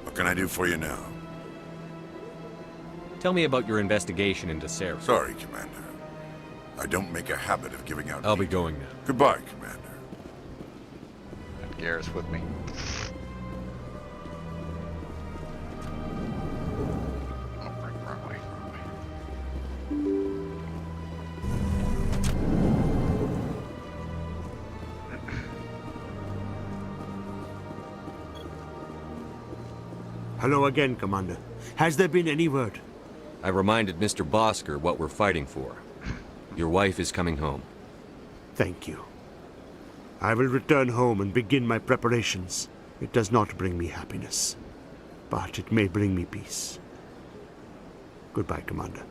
what can I do for you now? Tell me about your investigation into Sarah. Sorry, Commander. I don't make a habit of giving out... I'll be going now. Goodbye, Commander. And Garrus with me. Oh, wrong way. Hello again, Commander. Has there been any word? I reminded Mr. Bosker what we're fighting for. Your wife is coming home. Thank you. I will return home and begin my preparations. It does not bring me happiness, but it may bring me peace. Goodbye, Commander.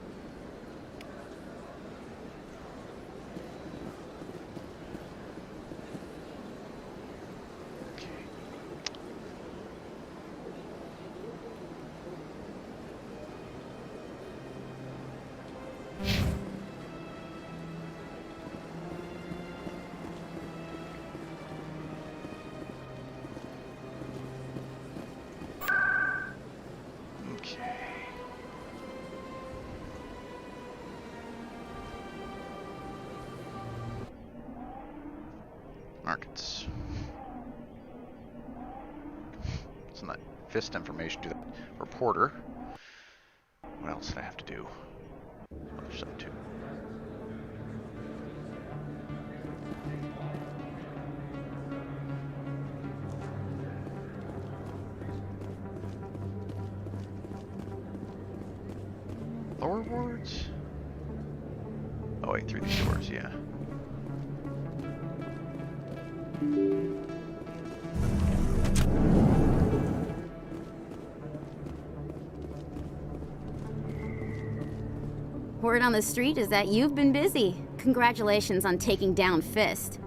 markets. Send that fist information to the reporter. What else did I have to do? Other stuff too. Lower wards? Oh wait, through these doors, yeah. Word on the street is that you've been busy. Congratulations on taking down Fist.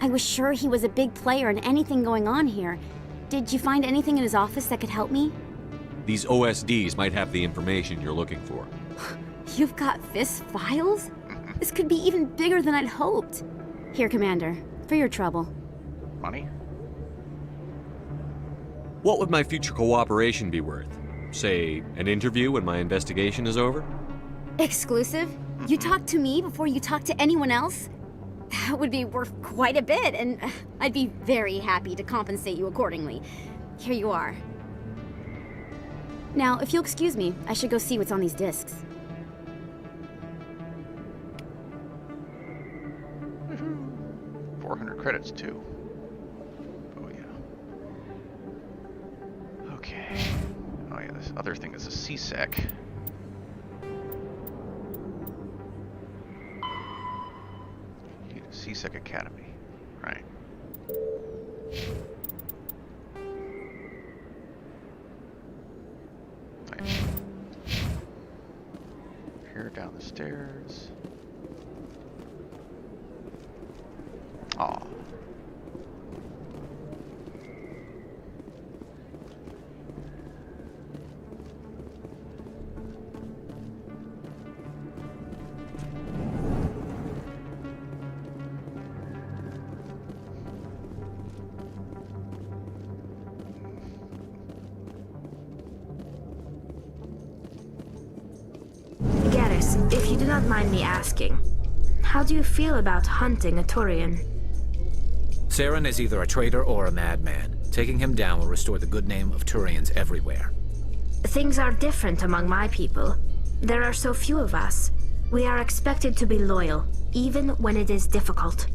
I was sure he was a big player in anything going on here. Did you find anything in his office that could help me? These OSDs might have the information you're looking for. You've got Fist files? This could be even bigger than I'd hoped. Here, Commander, for your trouble. Money? What would my future cooperation be worth? Say, an interview when my investigation is over? Exclusive? You talk to me before you talk to anyone else? That would be worth quite a bit, and I'd be very happy to compensate you accordingly. Here you are. Now, if you'll excuse me, I should go see what's on these discs. 400 credits too. Oh yeah. Okay. Oh yeah, this other thing is a CSEC. CSEC Academy, right? Nice. Here down the stairs. Aw. Garrus, if you do not mind me asking, how do you feel about hunting a Turian? Saren is either a traitor or a madman. Taking him down will restore the good name of Turians everywhere. Things are different among my people. There are so few of us. We are expected to be loyal, even when it is difficult.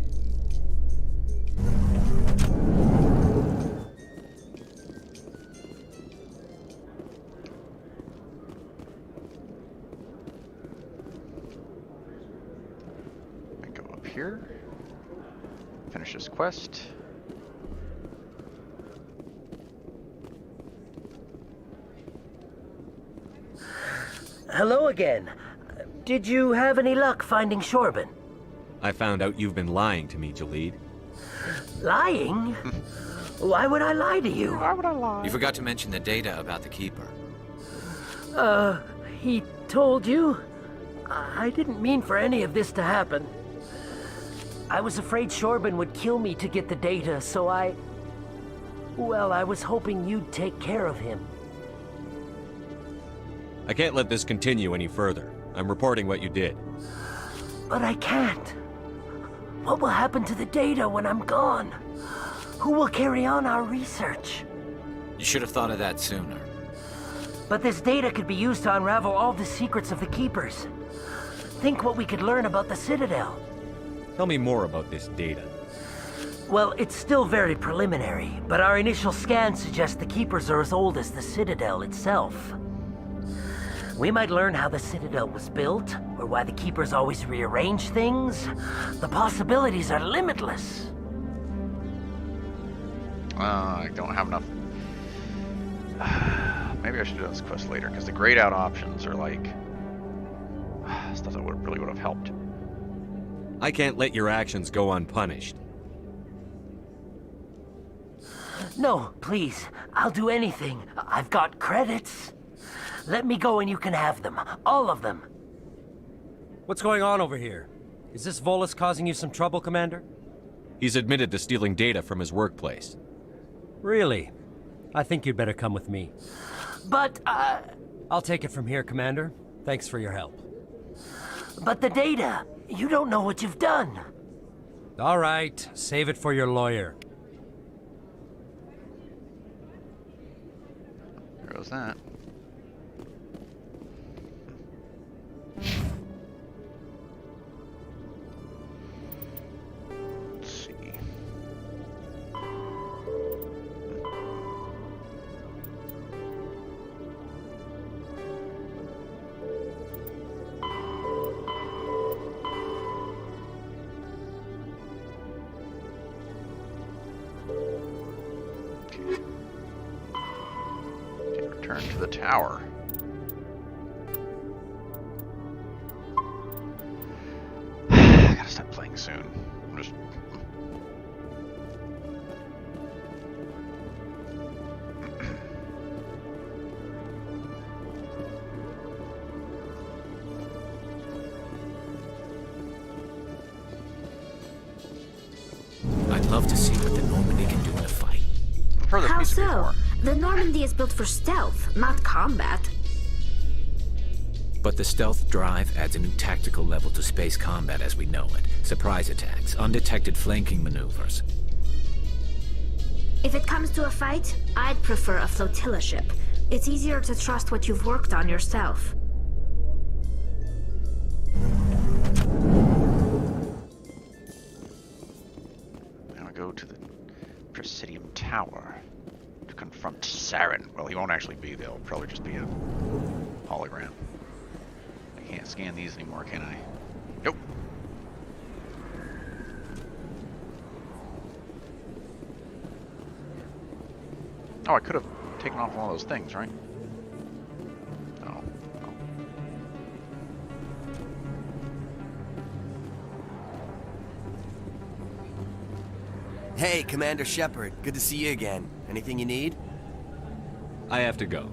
I go up here. Finish this quest. Hello again. Did you have any luck finding Shorben? I found out you've been lying to me, Jalid. Lying? Why would I lie to you? Why would I lie? You forgot to mention the data about the Keeper. He told you? I didn't mean for any of this to happen. I was afraid Shorben would kill me to get the data, so well, I was hoping you'd take care of him. I can't let this continue any further. I'm reporting what you did. But I can't. What will happen to the data when I'm gone? Who will carry on our research? You should have thought of that sooner. But this data could be used to unravel all the secrets of the Keepers. Think what we could learn about the Citadel. Tell me more about this data. Well, it's still very preliminary, but our initial scans suggest the Keepers are as old as the Citadel itself. We might learn how the Citadel was built, or why the Keepers always rearrange things. The possibilities are limitless. I don't have enough. Maybe I should do this quest later, because the grayed out options are like stuff that really would have helped. I can't let your actions go unpunished. No, please. I'll do anything. I've got credits. Let me go and you can have them. All of them. What's going on over here? Is this Volus causing you some trouble, Commander? He's admitted to stealing data from his workplace. Really? I think you'd better come with me. But, I'll take it from here, Commander. Thanks for your help. But the data... You don't know what you've done. All right, save it for your lawyer. There goes that. Let's see. Return to the tower. I gotta stop playing soon. I'm just... I'd love to see what the Normandy can do in a fight. I've heard this How piece so? before. The Normandy is built for stealth, not combat. But the stealth drive adds a new tactical level to space combat as we know it. Surprise attacks, undetected flanking maneuvers. If it comes to a fight, I'd prefer a flotilla ship. It's easier to trust what you've worked on yourself. Now I go to the Presidium Tower to confront Saren. Well, he won't actually be there. It'll probably just be a hologram. I can't scan these anymore, can I? Nope. Oh, I could have taken off one of those things, right? Oh. Hey, Commander Shepard. Good to see you again. Anything you need? I have to go.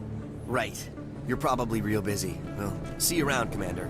Right. You're probably real busy. Well, see you around, Commander.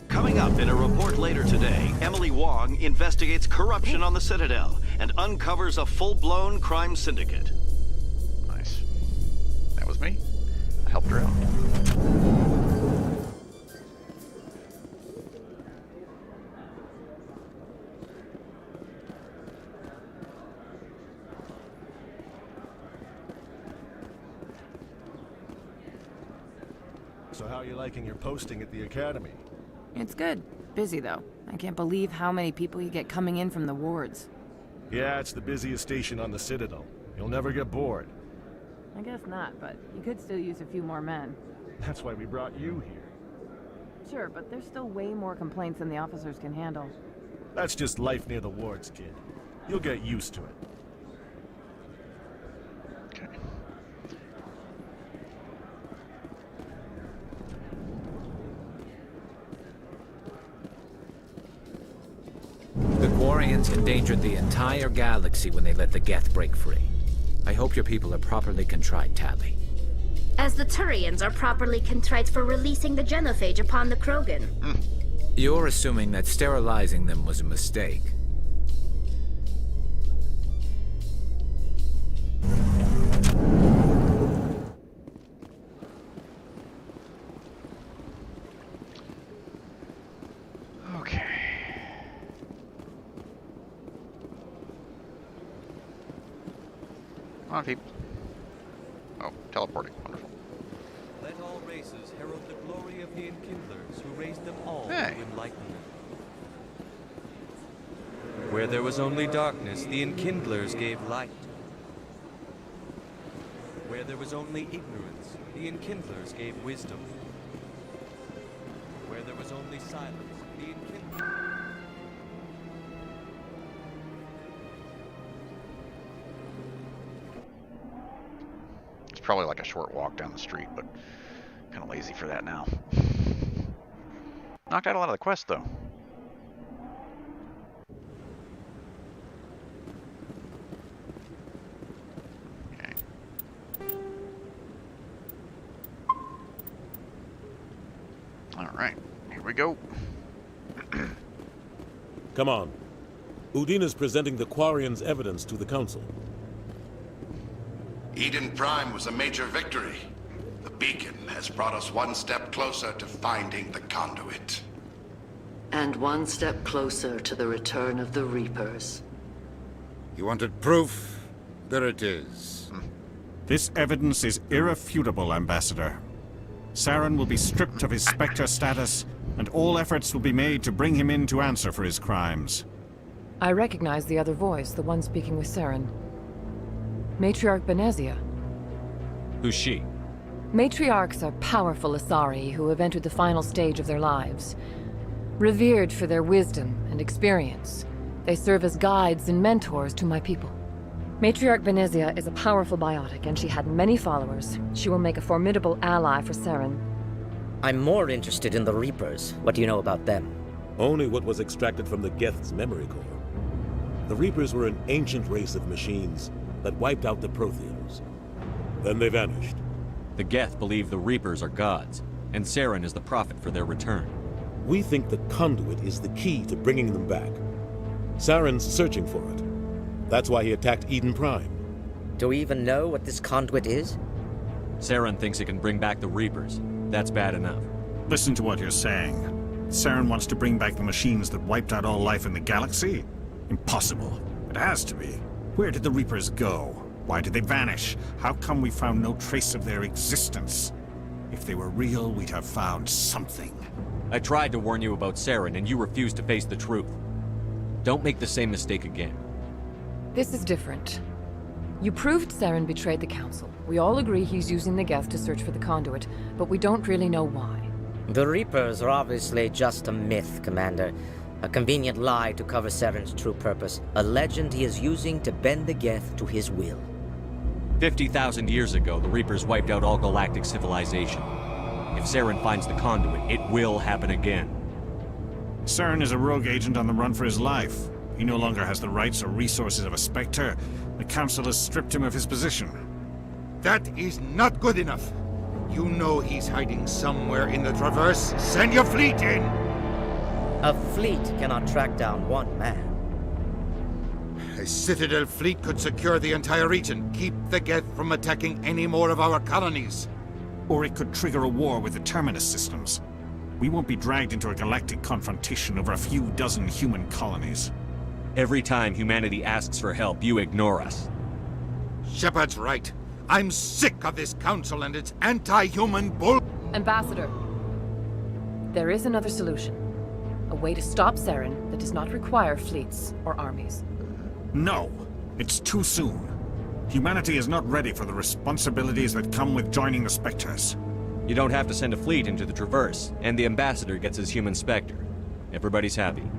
Coming up in a report later today, Emily Wong investigates corruption on the Citadel and uncovers a full-blown crime syndicate. Nice. That was me. I helped her out. So how are you liking your posting at the Academy? It's good. Busy, though. I can't believe how many people you get coming in from the wards. Yeah, it's the busiest station on the Citadel. You'll never get bored. I guess not, but you could still use a few more men. That's why we brought you here. Sure, but there's still way more complaints than the officers can handle. That's just life near the wards, kid. You'll get used to it. The Quarians endangered the entire galaxy when they let the Geth break free. I hope your people are properly contrite, Tali. As the Turians are properly contrite for releasing the genophage upon the Krogan. You're assuming that sterilizing them was a mistake. Okay. Come on, people. Oh, teleporting. Wonderful. Let all races herald the glory of the Enkindlers, who raised them all Hey. to enlightenment. Where there was only darkness, the Enkindlers gave light. Where there was only ignorance, the Enkindlers gave wisdom. Where there was only silence, the Enkindlers... It's probably like a short walk down the street, but kind of lazy for that now. Knocked out a lot of the quests, though. Okay. Here we go. Come on. Udina's presenting the Quarians' evidence to the Council. Eden Prime was a major victory. The beacon has brought us one step closer to finding the conduit. And one step closer to the return of the Reapers. You wanted proof? There it is. This evidence is irrefutable, Ambassador. Saren will be stripped of his Spectre status, and all efforts will be made to bring him in to answer for his crimes. I recognize the other voice, the one speaking with Saren. Matriarch Benezia. Who's she? Matriarchs are powerful Asari who have entered the final stage of their lives. Revered for their wisdom and experience, they serve as guides and mentors to my people. Matriarch Benezia is a powerful biotic, and she had many followers. She will make a formidable ally for Saren. I'm more interested in the Reapers. What do you know about them? Only what was extracted from the Geth's memory core. The Reapers were an ancient race of machines that wiped out the Protheans. Then they vanished. The Geth believe the Reapers are gods, and Saren is the prophet for their return. We think the conduit is the key to bringing them back. Saren's searching for it. That's why he attacked Eden Prime. Do we even know what this conduit is? Saren thinks it can bring back the Reapers. That's bad enough. Listen to what you're saying. Saren wants to bring back the machines that wiped out all life in the galaxy? Impossible. It has to be. Where did the Reapers go? Why did they vanish? How come we found no trace of their existence? If they were real, we'd have found something. I tried to warn you about Saren, and you refused to face the truth. Don't make the same mistake again. This is different. You proved Saren betrayed the Council. We all agree he's using the Geth to search for the conduit, but we don't really know why. The Reapers are obviously just a myth, Commander. A convenient lie to cover Saren's true purpose. A legend he is using to bend the Geth to his will. 50,000 years ago, the Reapers wiped out all galactic civilization. If Saren finds the conduit, it will happen again. Saren is a rogue agent on the run for his life. He no longer has the rights or resources of a Spectre. The Council has stripped him of his position. That is not good enough. You know he's hiding somewhere in the Traverse. Send your fleet in! A fleet cannot track down one man. A Citadel fleet could secure the entire region, keep the Geth from attacking any more of our colonies. Or it could trigger a war with the Terminus systems. We won't be dragged into a galactic confrontation over a few dozen human colonies. Every time humanity asks for help, you ignore us. Shepard's right. I'm sick of this council and its anti-human bull... Ambassador, there is another solution. A way to stop Saren that does not require fleets or armies. No, it's too soon. Humanity is not ready for the responsibilities that come with joining the Spectres. You don't have to send a fleet into the Traverse, and the Ambassador gets his human Spectre. Everybody's happy.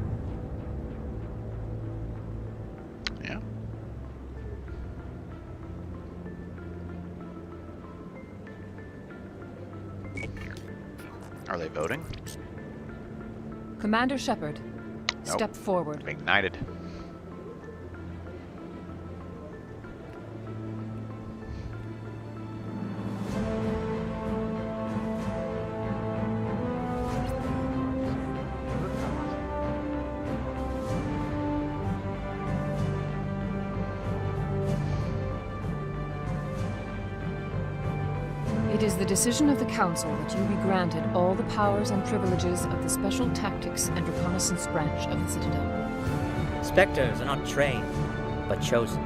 Yeah. Are they voting? Commander Shepard, Nope. step forward. Ignited. It is the decision of the Council that you be granted all the powers and privileges of the Special Tactics and Reconnaissance branch of the Citadel. Spectres are not trained, but chosen.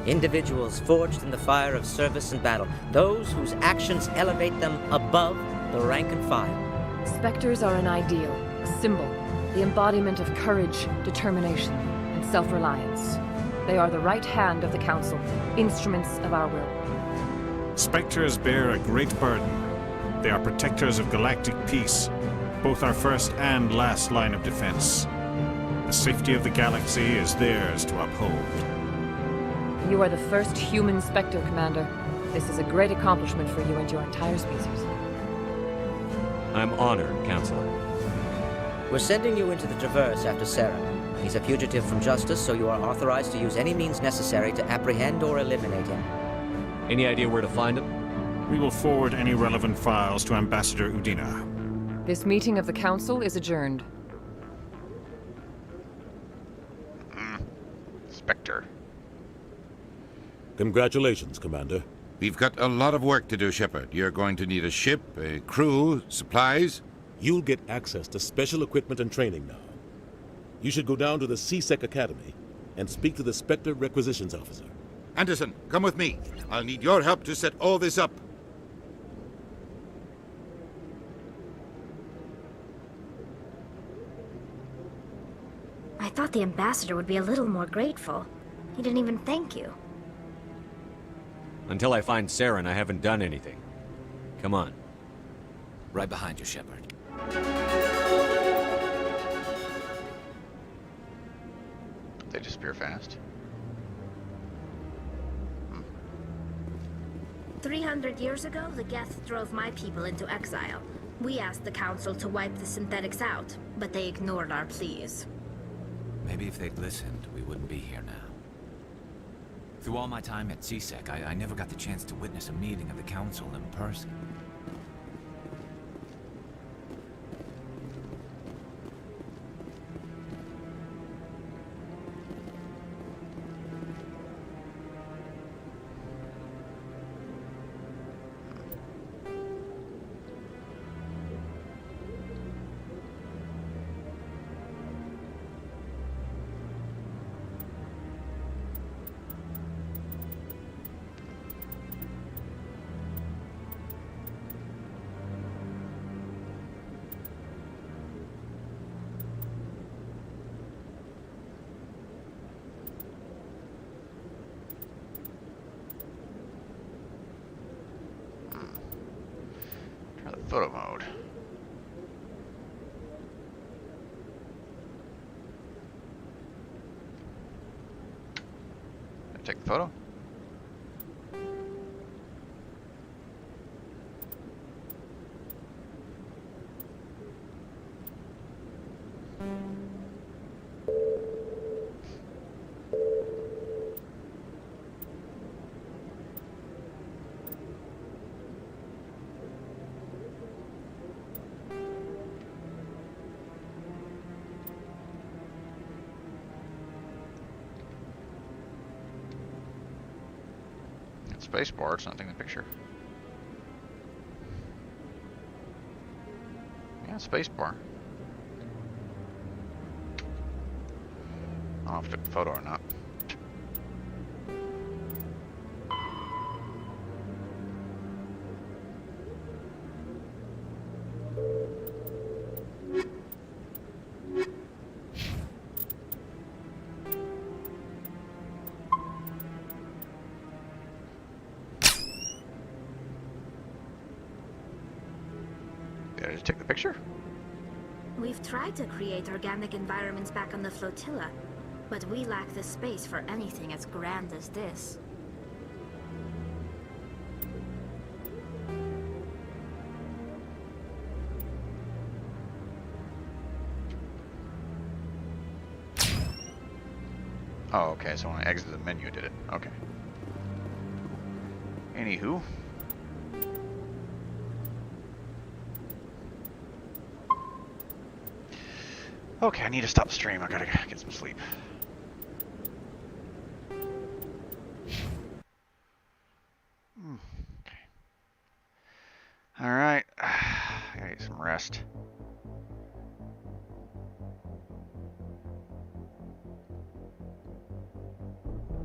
Individuals forged in the fire of service and battle. Those whose actions elevate them above the rank and file. Spectres are an ideal, a symbol, the embodiment of courage, determination, and self-reliance. They are the right hand of the Council, instruments of our will. Spectres bear a great burden. They are protectors of galactic peace, both our first and last line of defense. The safety of the galaxy is theirs to uphold. You are the first human Spectre, Commander. This is a great accomplishment for you and your entire species. I'm honored, Counselor. We're sending you into the Traverse after Saren. He's a fugitive from justice, so you are authorized to use any means necessary to apprehend or eliminate him. Any idea where to find him? We will forward any relevant files to Ambassador Udina. This meeting of the Council is adjourned. Spectre. Congratulations, Commander. We've got a lot of work to do, Shepard. You're going to need a ship, a crew, supplies. You'll get access to special equipment and training now. You should go down to the C-Sec Academy and speak to the Spectre Requisitions Officer. Anderson, come with me. I'll need your help to set all this up. I thought the ambassador would be a little more grateful. He didn't even thank you. Until I find Saren, I haven't done anything. Come on. Right behind you, Shepard. They disappear fast. 300 years ago, the Geth drove my people into exile. We asked the Council to wipe the synthetics out, but they ignored our pleas. Maybe if they'd listened, we wouldn't be here now. Through all my time at C-Sec, I never got the chance to witness a meeting of the Council in person. Try the photo mode. Take the photo. Spacebar, it's not taking the picture. Yeah, spacebar. I don't know if I took the photo or not. Did I just take the picture? We've tried to create organic environments back on the flotilla, but we lack the space for anything as grand as this. Oh, okay, so when I exited the menu, did it? Okay. Anywho. Okay, I need to stop the stream. I gotta get some sleep. Okay. Alright. I gotta get some rest.